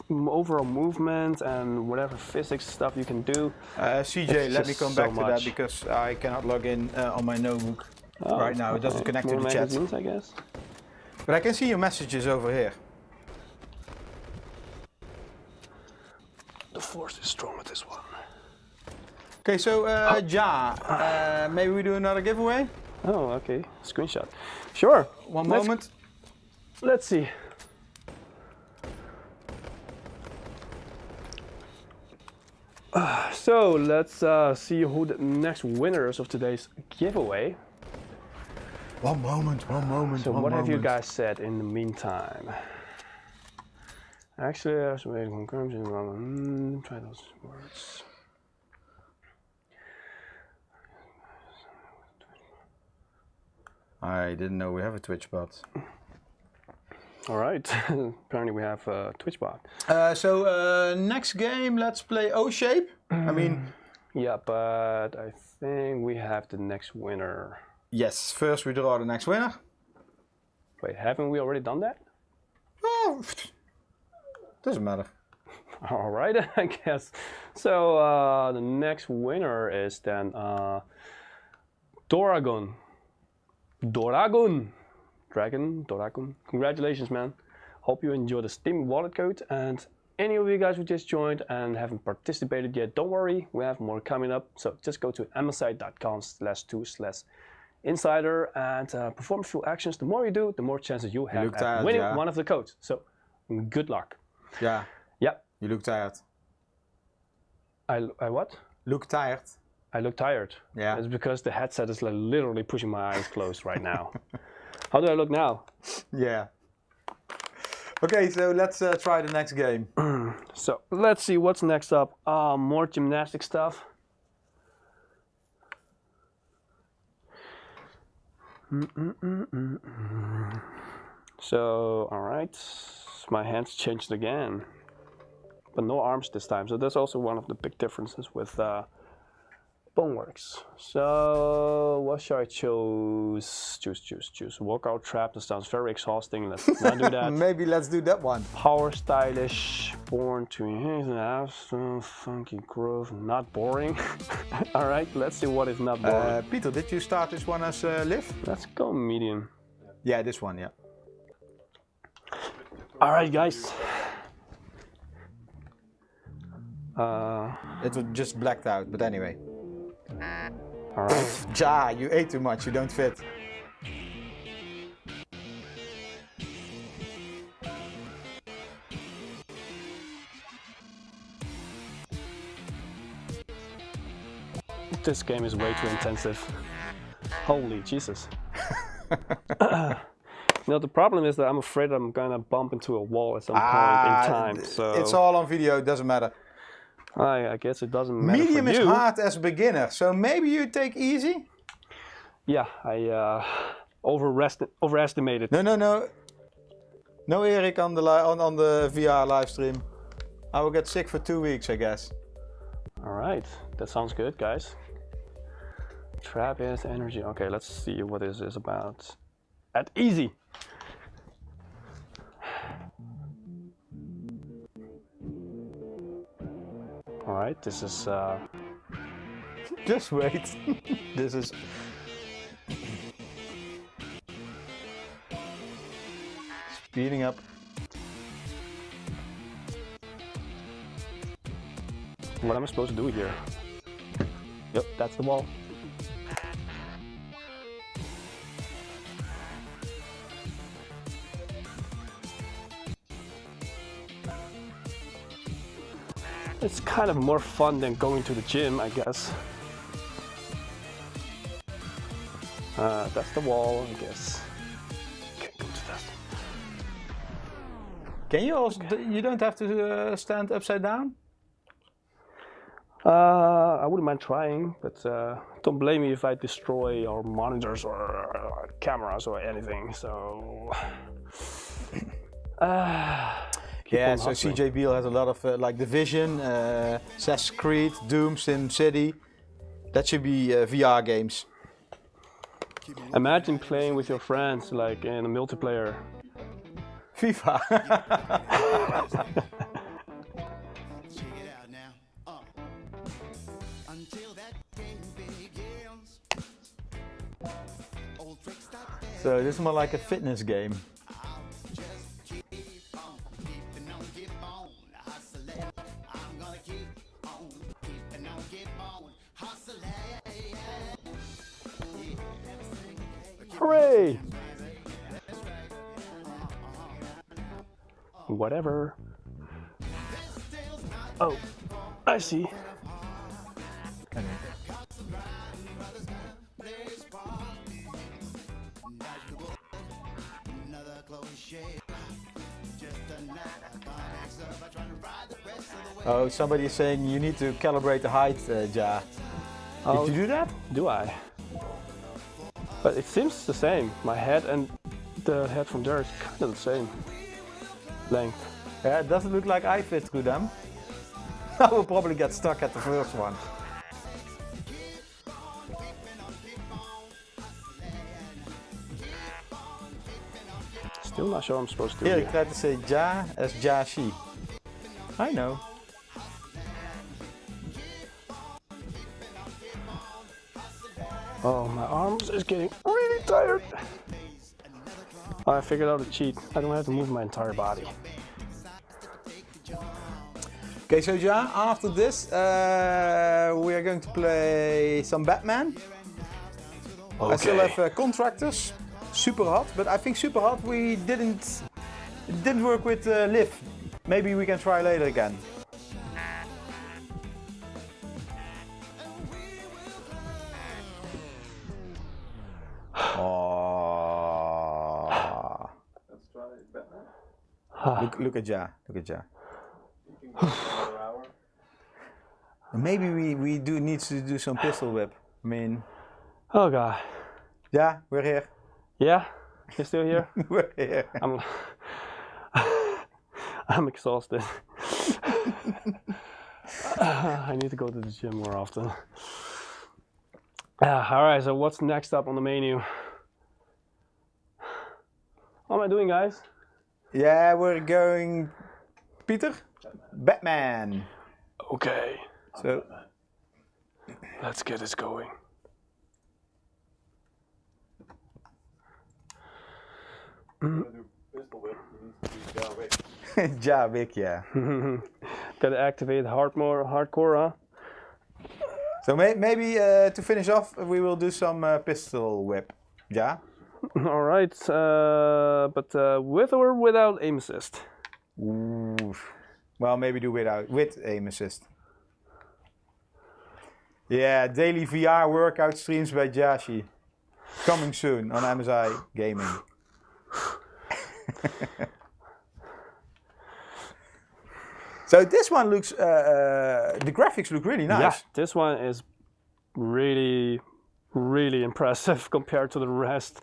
overall movement and whatever physics stuff you can do. CJ, let me just come so back to that much. because I cannot log in on my notebook right now. It doesn't okay. connect More to the chat. magazines, I guess. But I can see your messages over here. The force is strong with this one. Okay, so Ja, maybe we do another giveaway? Oh, okay. Screenshot. Sure. One moment. Let's see. So let's see who the next winners of today's giveaway. One moment. So what have you guys said in the meantime? Actually, I was waiting for confirmation. Try those words. I didn't know we have a Twitch bot. All right. Apparently we have a Twitch bot. So next game, let's play O-Shape. I mean... Yeah, but I think we have the next winner. Yes, first we draw the next winner. Wait, haven't we already done that? Oh, doesn't matter. All right, I guess. So the next winner is then Doragon. Doragon. Congratulations, man. Hope you enjoy the Steam wallet code. And any of you guys who just joined and haven't participated yet, don't worry, we have more coming up. So just go to msi.com/2/insider and perform a few actions. The more you do, the more chances you have at winning one of the codes. So good luck. Yeah. Yeah. You look tired. I what? Look tired. I look tired. Yeah. It's because the headset is like literally pushing my eyes closed right now. How do I look now? Yeah. Okay, so let's try the next game. So let's see what's next up. More gymnastic stuff. So, all right, my hands changed again, but no arms this time. So that's also one of the big differences with BoneWorks. So what should I choose? Choose. Workout trap. That sounds very exhausting. Let's not do that. Maybe let's do that one. Power stylish. Born to have some funky groove. Not boring. All right. Let's see what is not boring. Peter, did you start this one as live? Let's go medium. Yeah, this one. Yeah. All right, guys. It was just blacked out, but anyway. All right. Ja, you ate too much, you don't fit. This game is way too intensive. Holy Jesus. The problem is that I'm afraid I'm gonna bump into a wall at some point in time. So it's all on video, it doesn't matter. I guess it doesn't matter. Medium for is you. hard as a beginner, so maybe you take easy? Yeah, I overestimated. No Erik on the VR live stream. I will get sick for 2 weeks, I guess. All right, that sounds good, guys. Trap is energy. Okay, let's see what this is about. At easy. All right, this is. Just wait. This is. Speeding up. What am I supposed to do here? Yep, that's the wall. It's kind of more fun than going to the gym, I guess. That's the wall, I guess. Can't go to that. Can you also? You don't have to stand upside down. I wouldn't mind trying, but don't blame me if I destroy our monitors or cameras or anything. So. Yeah, so CJ Beale has a lot of like Division, Assassin's Creed, Doom, Sim City. That should be VR games. Imagine playing with your friends like in a multiplayer. FIFA. So this is more like a fitness game. Hooray! Whatever. Oh, I see. Oh, somebody is saying you need to calibrate the height, Ja. Oh, Did you do that? do I? But it seems the same. My head and the head from there is kind of the same length. Yeah, it doesn't look like I fit through them. I will probably get stuck at the first one. Still not sure I'm supposed to. Erik tried to say Ja as Ja-shi. I know. Oh, my arms is getting really tired. Oh, I figured out a cheat. I don't have to move my entire body. Okay, so Ja, after this, we are going to play some Batman. Okay. I still have Contractors, Super Hot, but I think Super Hot we didn't work with Live. Maybe we can try later again. Oh. Let's try Batman. Look at Ja. Look at Ja. You can go another hour. Maybe we do need to do some pistol whip. I mean, Oh god. yeah, we're here. Yeah? You're still here? We're here. I'm exhausted. I need to go to the gym more often. Alright, so what's next up on the menu? What am I doing, guys? Yeah, we're going. Peter? Batman. Okay, So, let's get this going. To do pistol whip, you need to do John Wick. Ja, Wick, yeah. Gotta activate hardcore, huh? So maybe to finish off, we will do some pistol whip. Ja? Alright, but with or without aim assist? Ooh. Well, maybe do with aim assist. Yeah, daily VR workout streams by Jashi. Coming soon on MSI Gaming. So this one looks, the graphics look really nice. Yeah, this one is really, really impressive compared to the rest.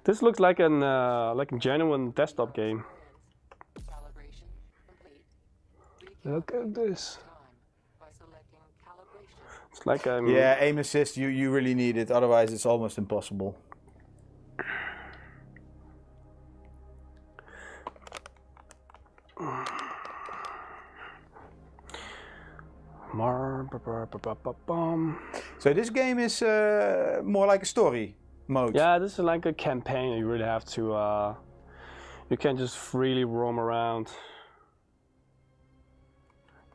This looks like a genuine desktop game. Calibration complete. Look at this. By selecting calibration. It's like Yeah, aim assist, you really need it, otherwise it's almost impossible. So this game is more like a story mode. Yeah, this is like a campaign. You really have to. You can't just freely roam around.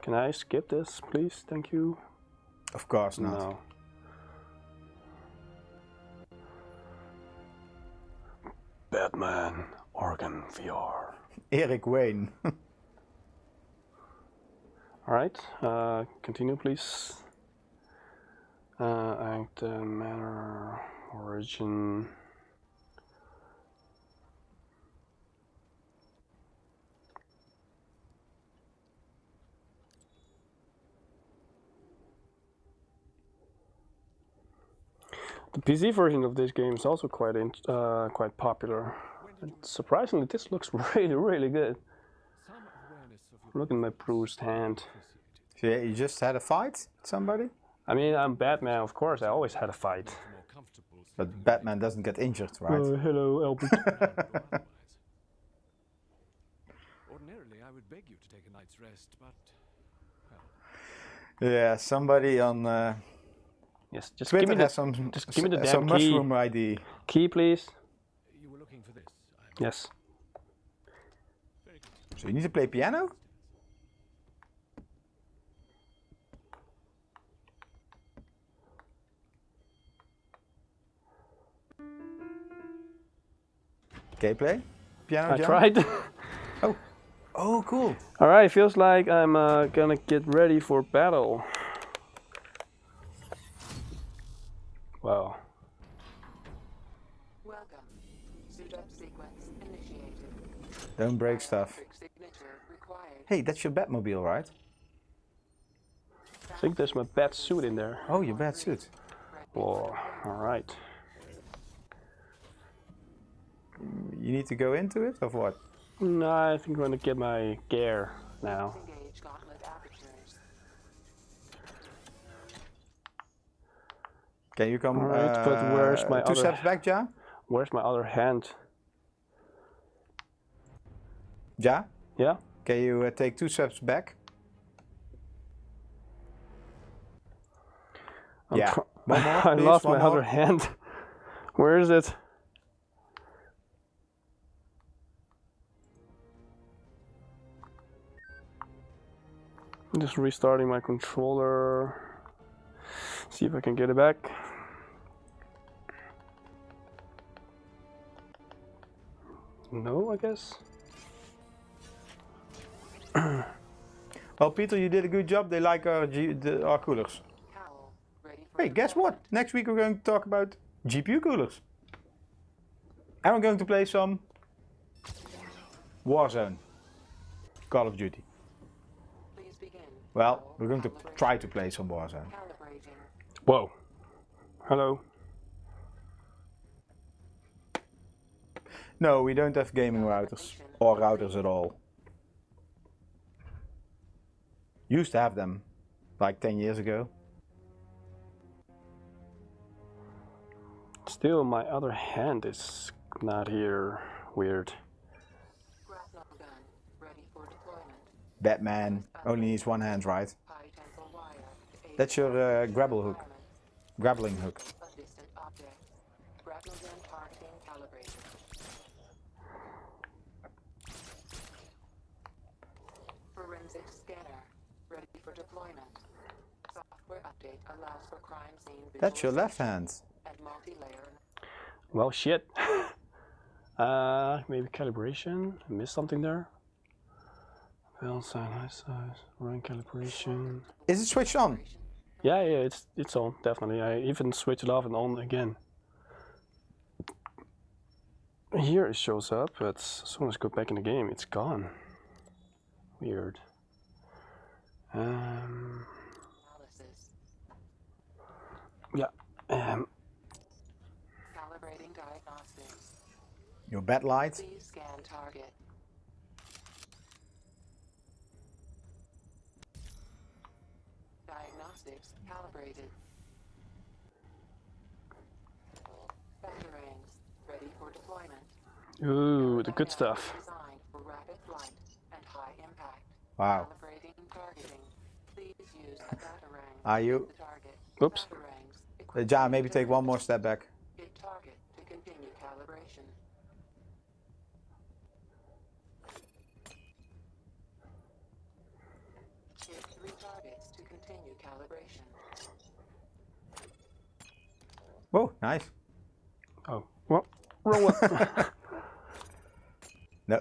Can I skip this, please? Thank you. Of course not. No. Batman Organ VR. Erik Wayne. All right. Continue, please. Act, manner, origin. The PC version of this game is also quite popular. And surprisingly, this looks really, really good. Look at my bruised hand. So yeah, you just had a fight with somebody? I mean, I'm Batman, of course. I always had a fight. But Batman doesn't get injured, right? Hello, Albert. Ordinarily, I would beg you to take a night's rest, but Yeah, somebody on Yes, just Twitter give me has the some, just give me the some damn key. mushroom ID. Key, please. you were looking for this. Yes. Very good. So you need to play piano? Okay, play piano. I John? tried. Oh, cool. All right, feels like I'm gonna get ready for battle. Wow. Welcome. Suit up sequence initiated. Don't break stuff. Biometric signature required. Hey, that's your Batmobile, right? think there's my bad suit in there. Oh, your bad suit. Whoa, alright. You need to go into it, or what? No, I think I'm gonna get my gear now. Engage gauntlet apertures. Can you come Alright, but where's my two other... steps back, Ja? Where's my other hand? Ja? Yeah? Can you take 2 steps back? Yeah. One more, I please, lost one my more. other hand. Where is it? I'm just restarting my controller. See if I can get it back. No, I guess. Well, Peter, you did a good job. They like our coolers. Cowl. Ready for Hey, guess what? Next week we're going to talk about GPU coolers. And we're going to play some Warzone. Call of Duty. Please begin. Well, we're going to try to play some Warzone. Calibrating. Whoa. Hello. No, we don't have gaming routers. Or routers at all. Used to have them, like 10 years ago. Still, my other hand is not here. Weird. Grapnel gun. Ready for deployment. Batman only needs one hand, right? High tensile wire. to aid That's your grapple hook. requirements Grappling hook. of distant objects. Grapnel gun targeting calibrated. Forensic scanner. Ready for deployment. Software update allows for crime scene That's your left visualization hand. and multi-layer. Well, shit. Maybe calibration. I missed something there. Well, side, high size, run calibration. Is it switched on? Yeah, it's on, definitely. I even switched it off and on again. Here it shows up, but as soon as I go back in the game, it's gone. Weird. Analysis. Yeah. Calibrating diagnostics. Your bed light. Please scan target. Diagnostics calibrated. Batarangs ready for deployment. Ooh, the good stuff. Designed for rapid flight and high impact. Wow. Calibrating targeting. Please use a batarang. Are you? The target. Oops. Batarangs equipped Ja, with maybe take one more step back. hit target to continue calibration. Hit 3 targets to continue calibration. Whoa, nice. Oh, well, roll it. No.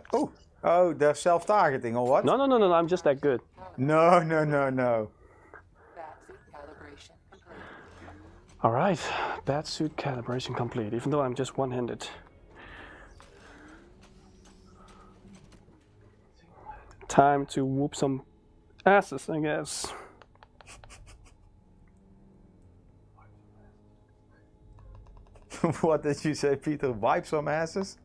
Oh, they're self-targeting or what? No, I'm just that good. No. Batsuit calibration complete. Alright, bat suit calibration complete, even though I'm just one-handed. Time to whoop some asses, I guess. What did you say, Peter? Wipe some asses?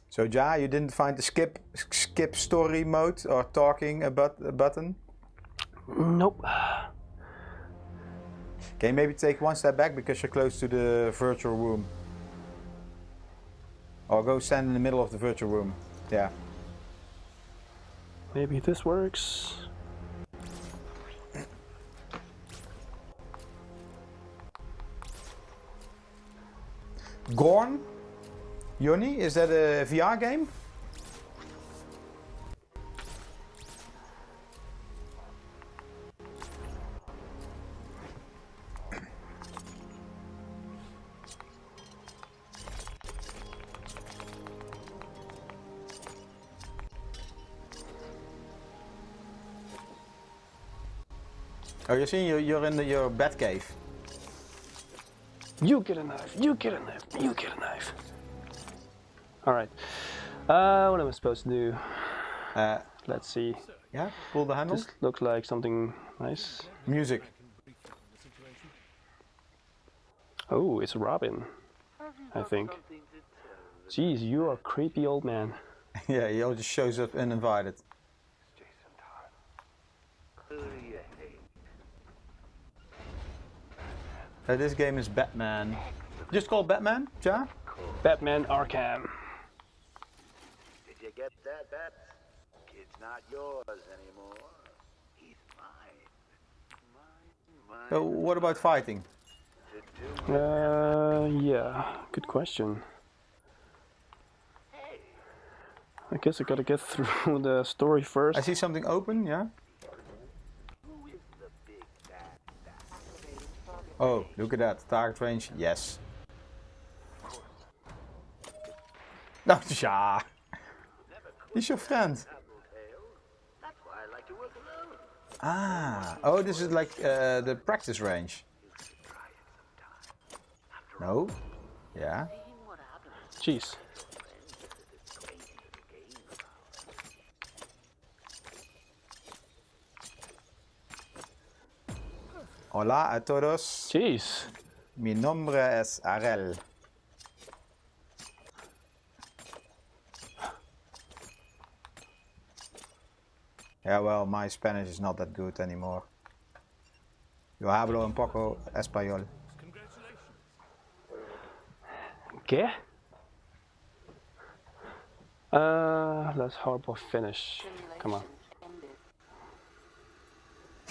So Ja, you didn't find the skip story mode or talking about a button? Nope. Can you maybe take one step back because you're close to the virtual room? Or go stand in the middle of the virtual room. Yeah. Maybe this works. Gorn? Yoni, is that a VR game? Oh, you're seeing you're in your bat cave. You get a knife. You get a knife. You get a knife. All right. What am I supposed to do? Let's see. Yeah, pull the handle. This looks like something nice. Music. Oh, it's Robin, I think. Jeez, you are a creepy old man. Yeah, he always shows up uninvited. This game is Batman. Just called Batman, Ja? Batman Arkham. Did you get that, Bat? Kid's not yours anymore. He's mine. Mine. So what about fighting? Yeah, good question. I guess I gotta get through the story first. I see something open, yeah? Oh, look at that. Target range, yes. No, ja. He's your friend. Ah, oh, this is like the practice range. No? Yeah. Jeez. Hola a todos. Jeez. Mi nombre es Arel. Yeah, well, my Spanish is not that good anymore. Yo hablo un poco español. ¿Qué? That's horrible finish. Come on.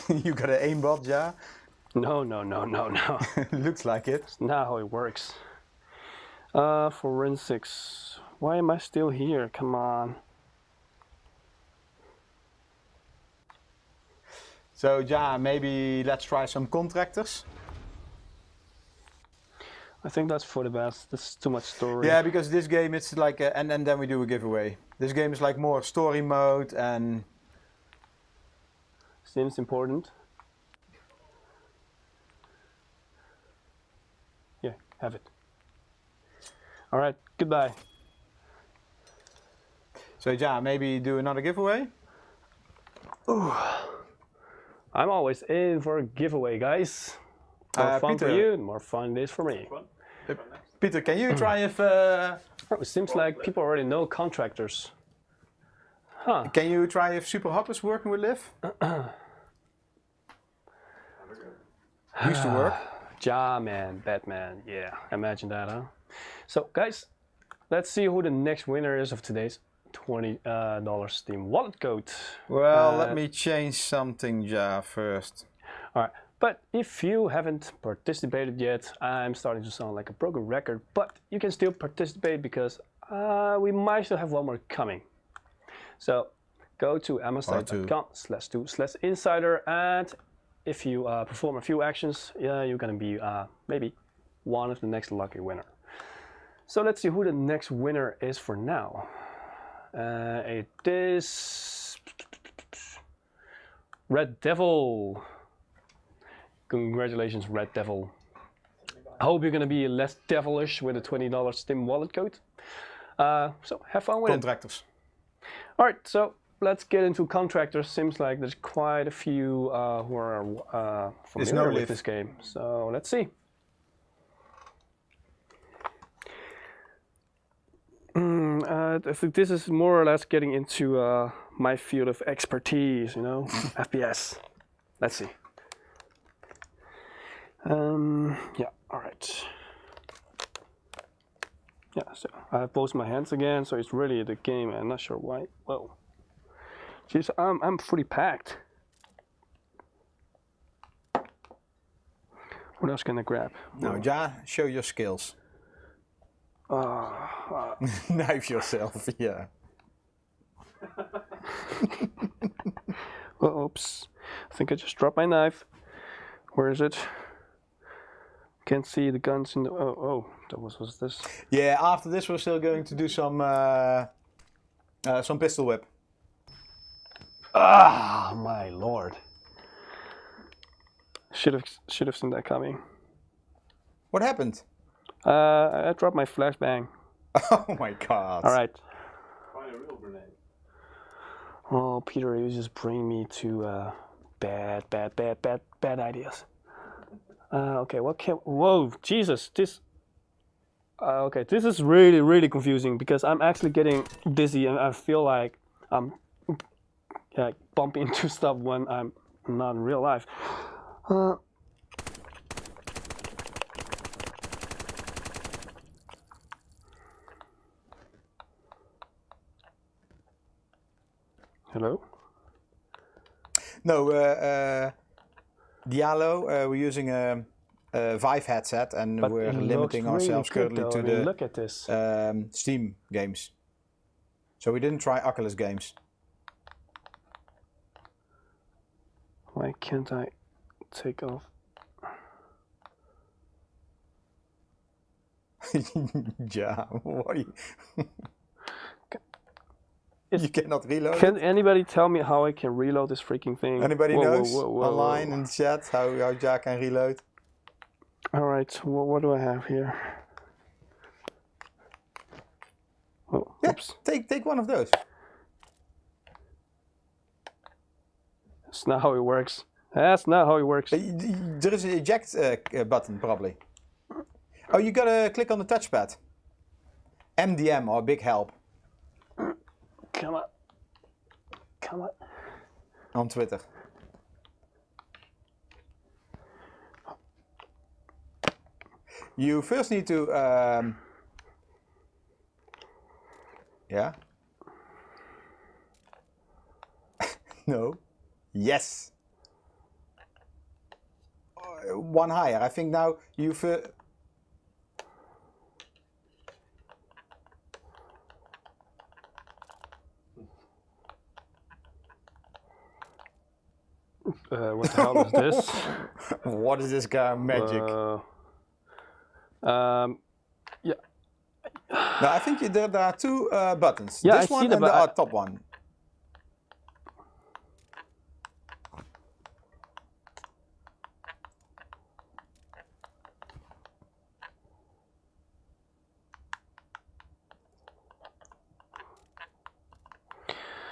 You got an aimbot, ja? No. Looks like it. That's not how it works. Forensics. Why am I still here? Come on. So, ja, maybe let's try some contractors. I think that's for the best. This is too much story. Yeah, because this game it's like, and then we do a giveaway. This game is like more story mode and. Seems important. Yeah, have it. All right, goodbye. So, ja, maybe do another giveaway. Ooh. I'm always in for a giveaway, guys. More fun Peter, for you, more fun it is for me. Peter, can you try if? Oh, it seems like people already know contractors. Huh. Can you try if Super Hop is working with Liv? Used to work. Ja man, Batman, yeah, imagine that, huh? So, guys, let's see who the next winner is of today's $20 Steam wallet code. Well, let me change something, Ja, first. All right, but if you haven't participated yet, I'm starting to sound like a broken record, but you can still participate because we might still have one more coming. So go to msi.com/do/insider, and if you perform a few actions, you're gonna be maybe one of the next lucky winner. So let's see who the next winner is for now. It is Red Devil. Congratulations, Red Devil. I hope you're gonna be less devilish with a $20 Steam wallet code. So have fun with Contractors. it. All right, so let's get into contractors. Seems like there's quite a few who are familiar with this game. So let's see. I think this is more or less getting into my field of expertise, you know, FPS. Let's see. Yeah, all right. Yeah, so I have both my hands again, so it's really the game. I'm not sure why. Whoa. Jeez, I'm fully packed. What else can I grab? Now, Ja, show your skills. Knife yourself, yeah. Oops. I think I just dropped my knife. Where is it? Can't see the guns in the... Oh, that was this. Yeah, after this we're still going to do some pistol whip. Ah, my lord. Should have seen that coming. What happened? I dropped my flashbang. Oh my god. All right. Find a real grenade. Oh, Peter, you just bring me to bad ideas. Okay, what can? Whoa, Jesus, this. Okay, this is really confusing because I'm actually getting dizzy and I feel like I'm bumping into stuff when I'm not in real life. Hello? No, Diallo, we're using a Vive headset and But we're it limiting looks really ourselves good, currently though. to I mean, the look at this. Steam games. So we didn't try Oculus games. Why can't I take off? Yeah, what are you? You cannot reload. Can anybody tell me how I can reload this freaking thing? Anybody knows whoa, online in the chat how Ja can reload? All right, what do I have here? Oh, Yeah, oops. take one of those. That's not how it works. That's not how it works. There is an eject button probably. Oh, you gotta click on the touchpad. MDM or big help Come on. Come on. on Twitter. You first need to yeah. No. Yes. One higher. I think now you What the hell is this? What is this guy magic? Yeah. No, I think there are two buttons. Yeah, this I one see the and the top one.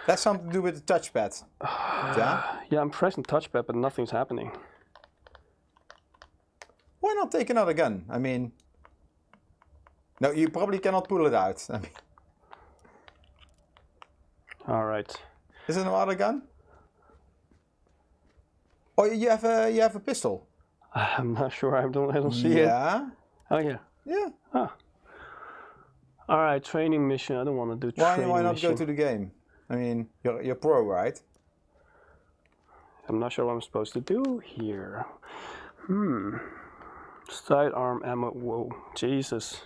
That's something to do with the touchpad. Yeah? Yeah, I'm pressing touchpad, but nothing's happening. Why not take another gun? I mean, no, you probably cannot pull it out. I mean, All right. is there no other gun? Oh, you have a pistol. I'm not sure. I don't see it. Yeah. Oh yeah. Yeah. Huh. All right. Training mission. I don't want to do training Why not mission. go to the game? I mean, you're pro, right? I'm not sure what I'm supposed to do here. Sidearm ammo. Whoa, Jesus.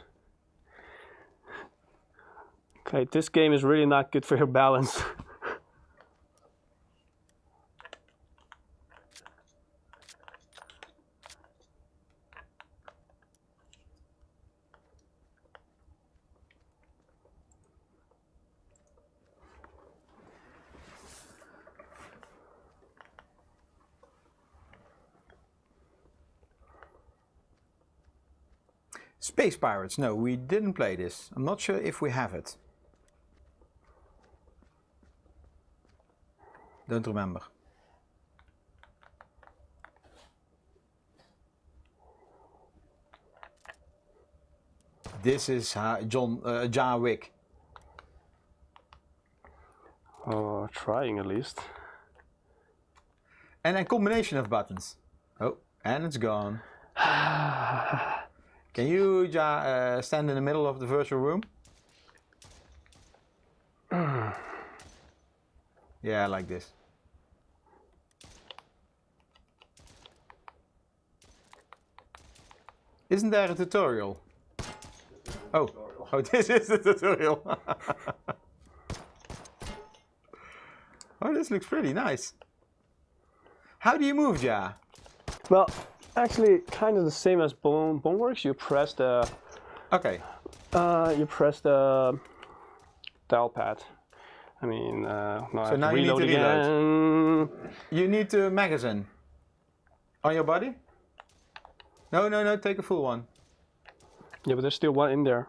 Okay, this game is really not good for your balance. Space Pirates. No, we didn't play this. I'm not sure if we have it. Don't remember. This is John Wick. Oh, trying at least. And a combination of buttons. Oh, and it's gone. Can you stand in the middle of the virtual room? Yeah, like this. Isn't there a tutorial? Oh, this is the tutorial. Oh, this looks pretty nice. How do you move, Ja? Well, actually, kind of the same as BoneWorks. You press the. Okay. You press the dial pad. I mean, now I have now to you need reload to again. You need the magazine on your body. No, take a full one. Yeah, but there's still one in there.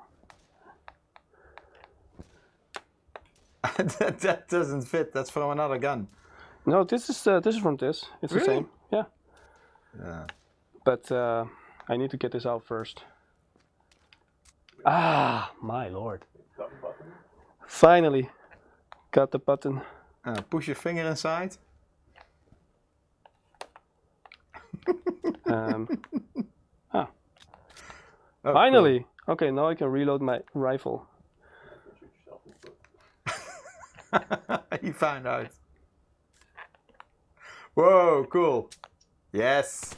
that doesn't fit. That's from another gun. No, this is from this. It's the Really? same. Yeah. Yeah. But I need to get this out first. Ah, my lord! Finally, got the button. Push your finger inside. Ah. Oh, Finally! Okay, now I can reload my rifle. Cool. He found out. Whoa, cool. Yes.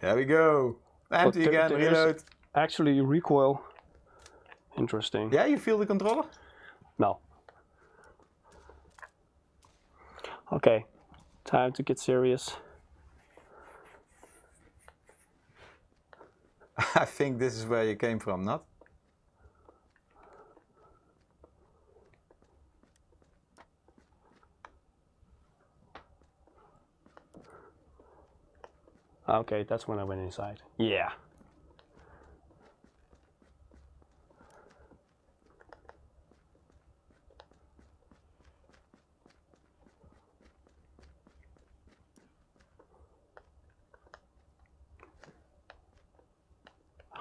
There we go. Empty again, there's reload. Actually, recoil. Interesting. Yeah, you feel the controller? No. Okay, time to get serious. I think this is where you came from, not? Okay, that's when I went inside. Yeah.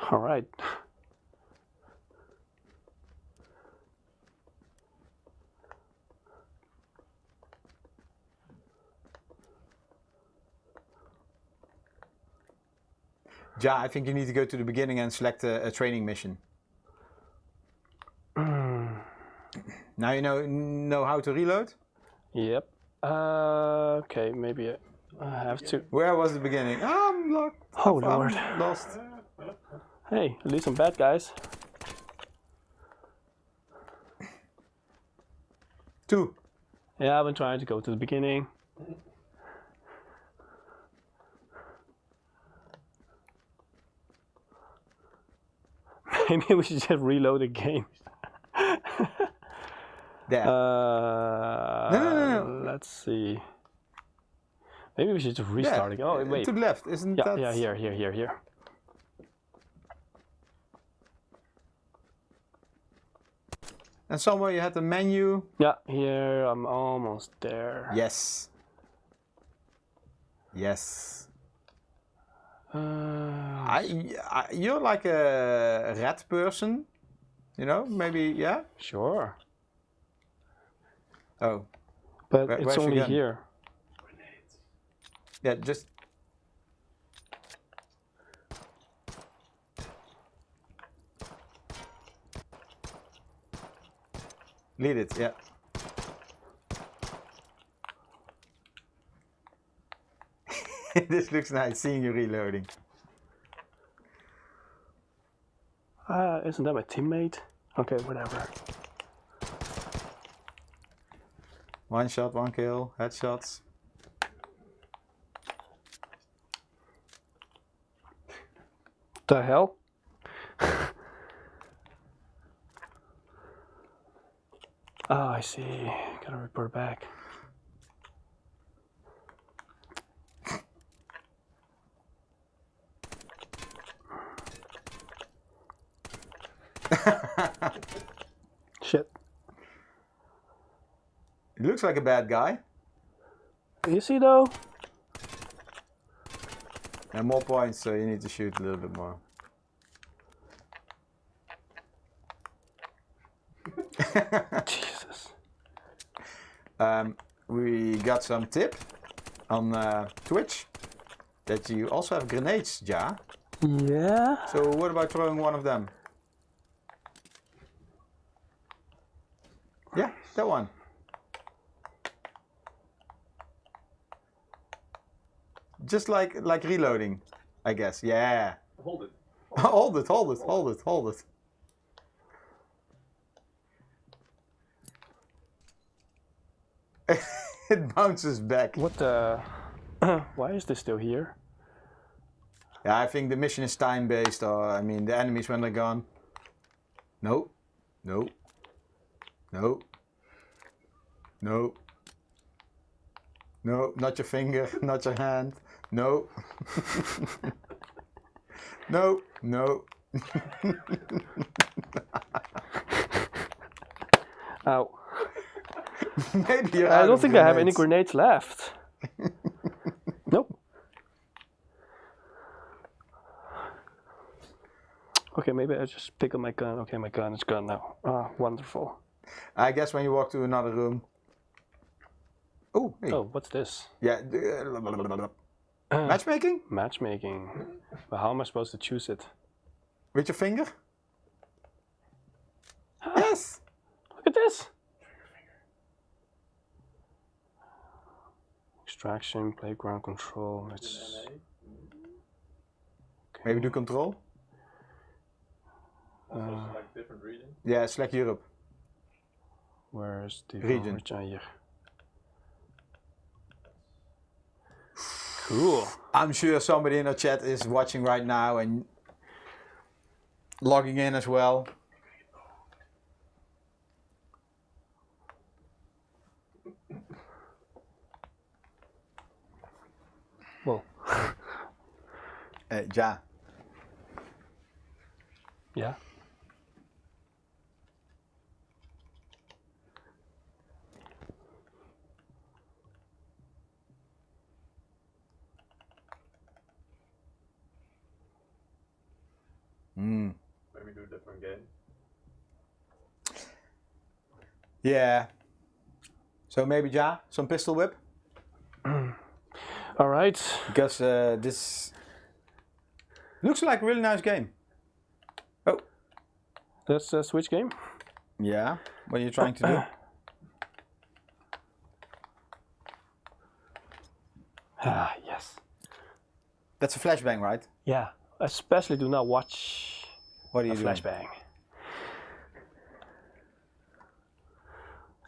All right. Ja, I think you need to go to the beginning and select a training mission. Now you know how to reload? Yep. Okay, maybe I have to. Where was the beginning? I'm locked. Oh lord. I'm lost. Hey, at least I'm bad guys. 2. Yeah, I've been trying to go to the beginning. Maybe we should just reload the game. There. No. Let's see. Maybe we should just restart it. Oh wait. To the left, isn't that? Yeah, here. And somewhere you had the menu. Yeah, here I'm almost there. Yes. Yes. You're like a red person, you know? Maybe, yeah. Sure. Oh. But Where's it's your only gun? here. Yeah, just. Lead it, yeah. This looks nice, seeing you reloading. Isn't that my teammate? Okay, whatever. 1 shot, 1 kill, headshots. The hell? Oh, I see. Gotta report back. Shit. He looks like a bad guy. You see though? And more points, so you need to shoot a little bit more. Jesus. We got some tip on Twitch that you also have grenades, Ja. Yeah? So what about throwing one of them? Yeah, that one. Just like reloading, I guess. Yeah. Hold it. hold it. It bounces back. What the... Why is this still here? Yeah, I think the mission is time-based, or I mean the enemies when they're gone. No. No. No. No. No, not your finger, not your hand. No. No, no. Ow. Maybe you're I out don't of think I have any grenades. grenades left. Nope. Okay, maybe I just pick up my gun. Okay, my gun is gone now. Ah, wonderful. I guess when you walk to another room. Oh, hey. Oh, what's this? Yeah. Matchmaking? Matchmaking. But how am I supposed to choose it? With your finger? Yes! Look at this! Extraction, playground control. It's Maybe do control? Like different regions. Yeah, select Europe. Where's the Region. Here. Cool. I'm sure somebody in the chat is watching right now and logging in as well. Well, Ja. yeah. Maybe do a different game. Yeah. So maybe Ja, some pistol whip? All right. Because this looks like a really nice game. Oh. Let's switch game. Yeah. What are you trying to do? Ah, yes. That's a flashbang, right? Yeah. Especially do not watch What are a you doing? flashbang.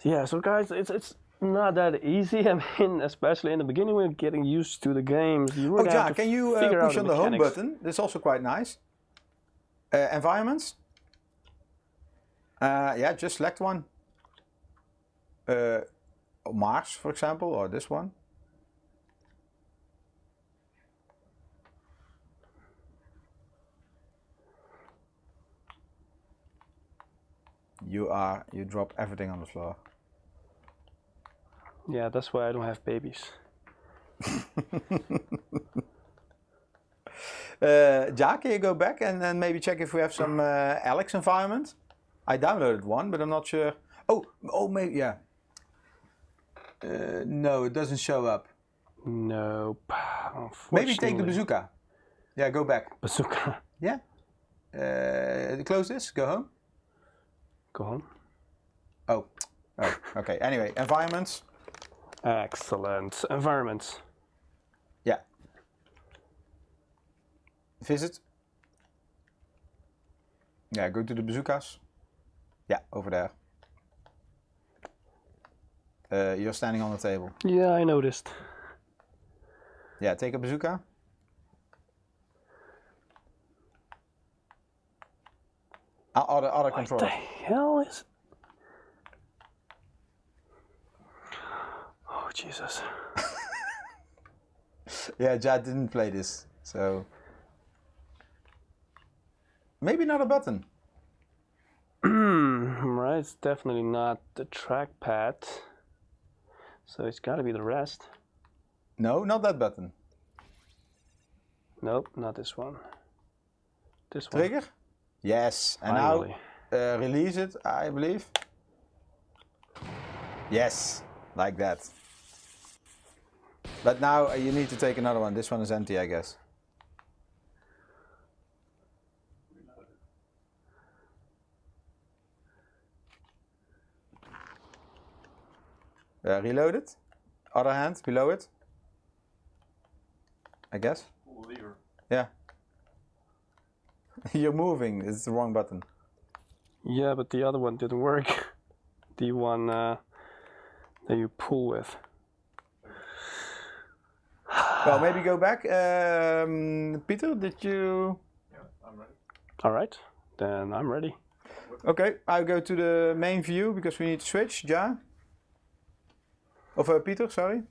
Yeah, so guys, it's not that easy. I mean, especially in the beginning when you're getting used to the games, you Oh, really Ja, have to can you figure push out on the the home mechanics. button? That's also quite nice. Environments? Yeah, just select one. Mars, for example, or this one. You drop everything on the floor. Yeah, that's why I don't have babies. Ja, can you go back and then maybe check if we have some Alex environment? I downloaded one, but I'm not sure. Oh, maybe, yeah. No, it doesn't show up. Nope. Maybe take the Unfortunately. bazooka. Yeah, go back. Bazooka. Yeah. Close this, go home. Go home. Oh, okay. Anyway, environments. Excellent. Environments. Yeah. Visit. Yeah, go to the bazookas. Yeah, over there. You're standing on the table. Yeah, I noticed. Yeah, take a bazooka. Other What controls. the hell is... Oh, Jesus. Yeah, Jad didn't play this, so... Maybe not a button. Right, it's definitely not the trackpad. So it's gotta be the rest. No, not that button. Nope, not this one. This one. Trigger? Yes, and Finally. now release it, I believe. Yes, like that. But now you need to take another one. This one is empty, I guess. Reload it. Other hand, below it. I guess. Pull the lever. Yeah. You're moving. It's the wrong button. Yeah, but the other one didn't work. The one that you pull with. Well, maybe go back. Peter, did you... Yeah, I'm ready. All right, then I'm ready. Okay, I'll go to the main view because we need to switch. Ja? Of Peter, sorry.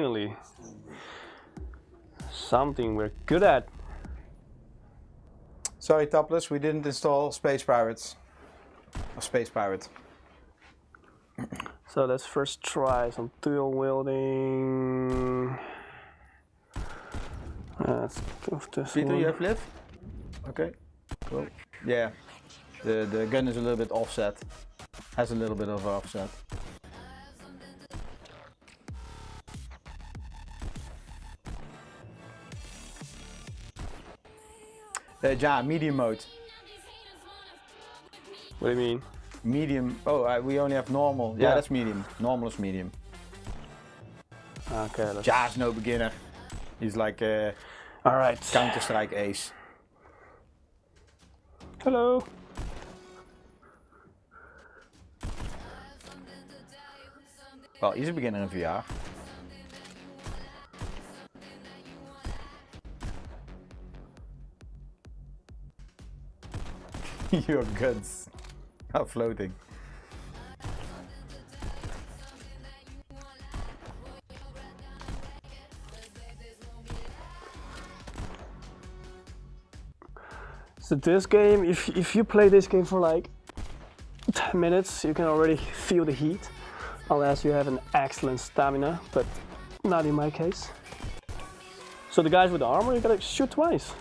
finally. Something we're good at. Sorry, Topless, we didn't install Space Pirates. Or Space Pirate. So let's first try some dual wielding. Let's go with this Peter, one. you have live? Okay, cool. Yeah, the gun is a little bit offset. Has a little bit of offset. Ja, medium mode. What do you mean? Medium. Oh, we only have normal. Yeah, that's medium. Normal is medium. Okay, let's... Ja's no beginner. He's like a Alright. Counter-Strike ace. Hello. Well, he's a beginner in VR. Your guns are floating. So this game, if you play this game for like 10 minutes, you can already feel the heat, unless you have an excellent stamina, but not in my case. So the guys with the armor, you gotta shoot twice.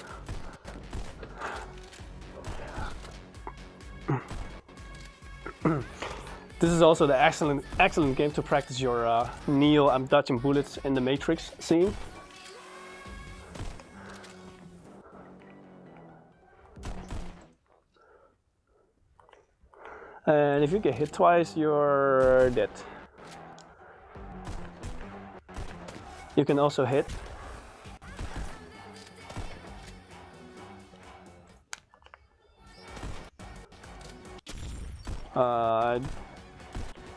This is also the excellent game to practice your Neo I'm dodging bullets in the Matrix scene. And if you get hit twice, you're dead. You can also hit. I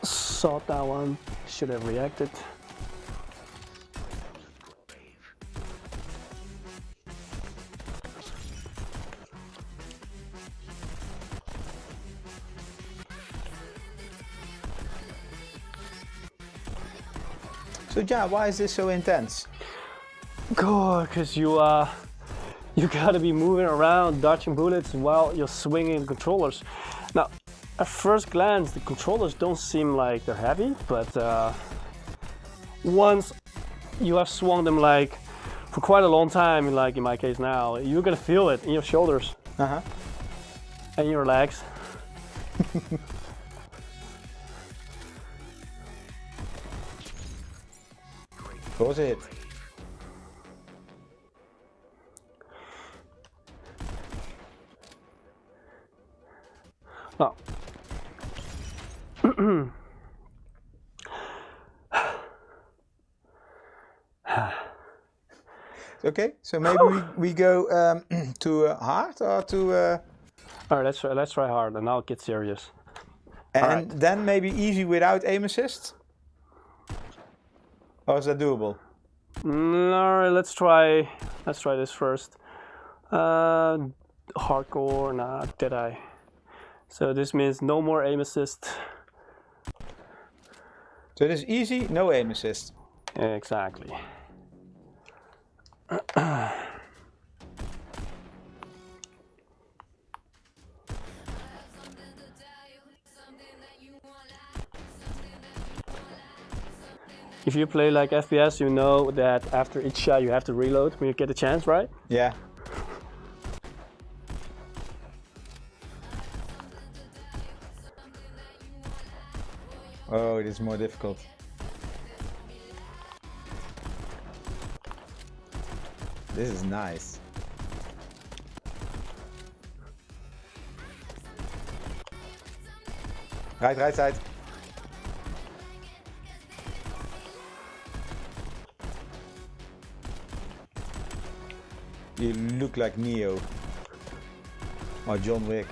saw that one, should have reacted. So Ja, why is this so intense? God, because you gotta be moving around, dodging bullets while you're swinging the controllers. Now, at first glance, the controllers don't seem like they're heavy, but once you have swung them like for quite a long time, like in my case now, you're gonna feel it in your shoulders and your legs. Was it? Now, Okay, so maybe we go to hard or to... all right, let's try hard, and now get serious. And then maybe easy without aim assist? Or is that doable? No, let's try this first. Hardcore, nah, did I? So this means no more aim assist. So it is easy, no aim assist. Exactly. If you play like FPS, you know that after each shot you have to reload when you get a chance, right? Yeah. Oh, it is more difficult. This is nice. Right side. You look like Neo or John Wick.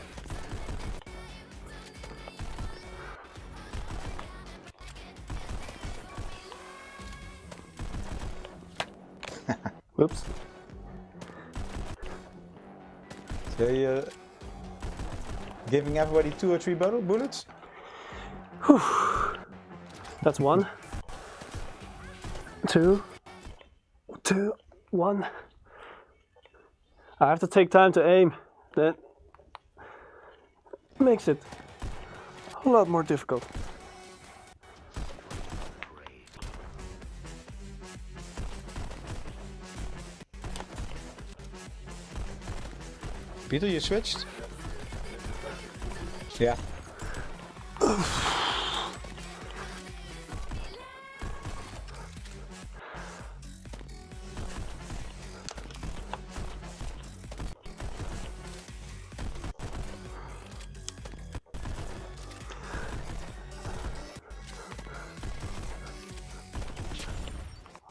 Whoops. So you're giving everybody 2 or 3 bullets? Whew. That's 1. 2, 1. I have to take time to aim. That makes it a lot more difficult. Peter, you switched? Yeah.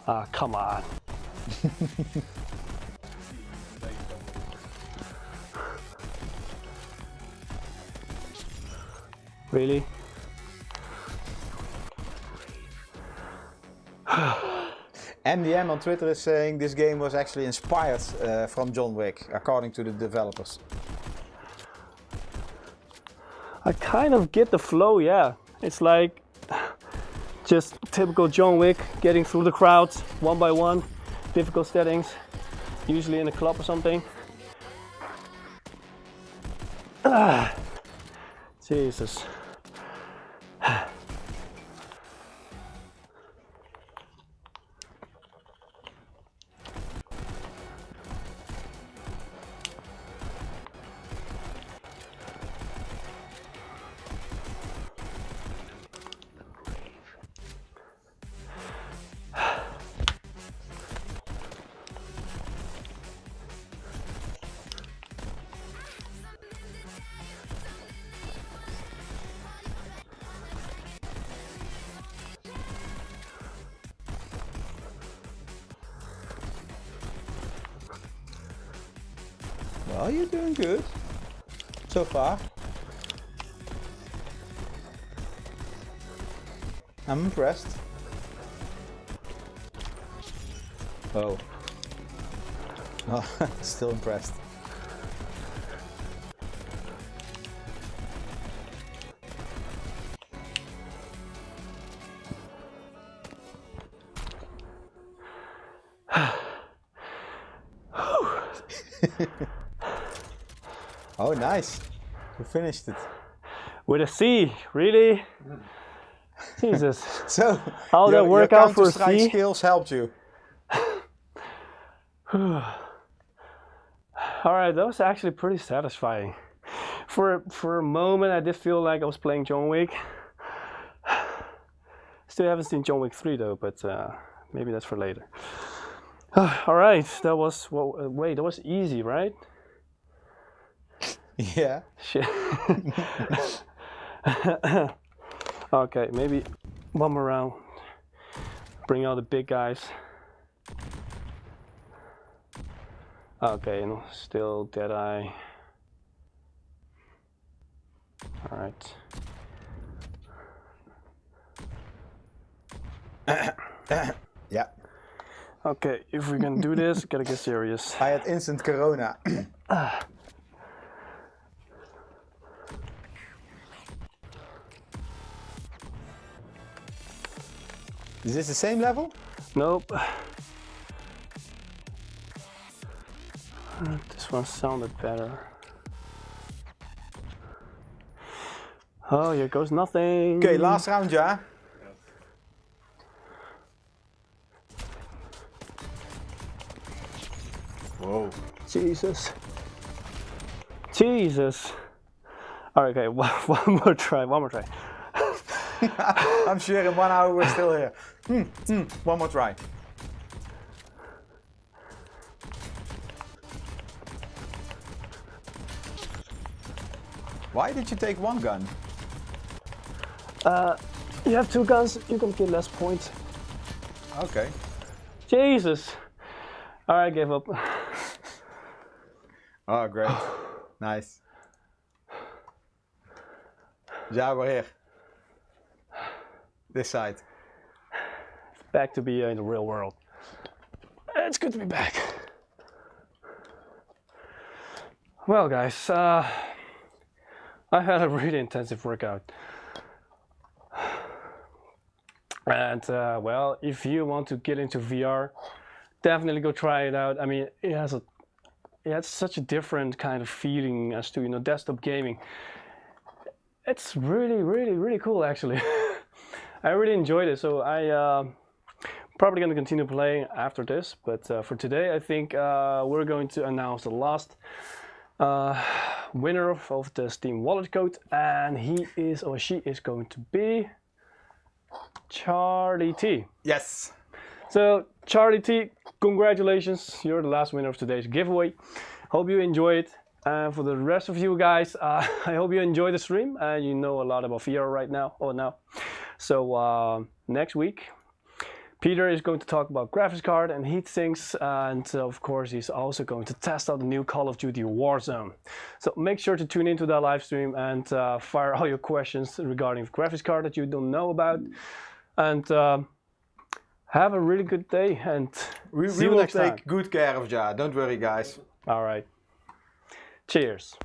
Ah, come on. Really? MDM on Twitter is saying this game was actually inspired from John Wick, according to the developers. I kind of get the flow, yeah. It's like just typical John Wick, getting through the crowds one by one, difficult settings, usually in a club or something. Ah, Jesus. Well, you're doing good so far. I'm impressed. Oh. Oh, still impressed. Oh, nice. You finished it. With a C, really? Jesus. So, how that work out for a Counter-Strike C? skills helped you. Alright, that was actually pretty satisfying. For a moment I did feel like I was playing John Wick. Still haven't seen John Wick 3 though, but maybe that's for later. Alright, that was, well, wait, that was easy, right? Yeah. Shit. Okay, maybe one more round. Bring out the big guys. Okay, and still Deadeye. Alright. Yeah. Okay, if we can do this, gotta get serious. I had instant corona. Is this the same level? Nope. This one sounded better. Oh, here goes nothing. Okay, last round, ja. Whoa. Jesus. Jesus. Alright, okay, one more try. I'm sure in 1 hour we're still here. One more try. Why did you take one gun? You have two guns, you can get less points. Okay. Jesus. Alright, I gave up. Oh, great. Nice. Ja, we're here. This side. Back to be in the real world. It's good to be back. Well, guys, I had a really intensive workout. And well, if you want to get into VR, definitely go try it out. I mean, it has such a different kind of feeling as to, you know, desktop gaming. It's really cool actually. I really enjoyed it, so I probably gonna continue playing after this. But for today, I think we're going to announce the last winner of the Steam Wallet Code, and he is or she is going to be Charlie T. Yes. So Charlie T, congratulations, you're the last winner of today's giveaway. Hope you enjoy it. And for the rest of you guys, I hope you enjoy the stream. You know a lot about VR right now, So next week, Peter is going to talk about graphics card and heat sinks, and of course he's also going to test out the new Call of Duty Warzone. So make sure to tune into that live stream and fire all your questions regarding the graphics card that you don't know about. And have a really good day, and We see you will next take time. good care of Ja. Don't worry, guys. All right. Cheers.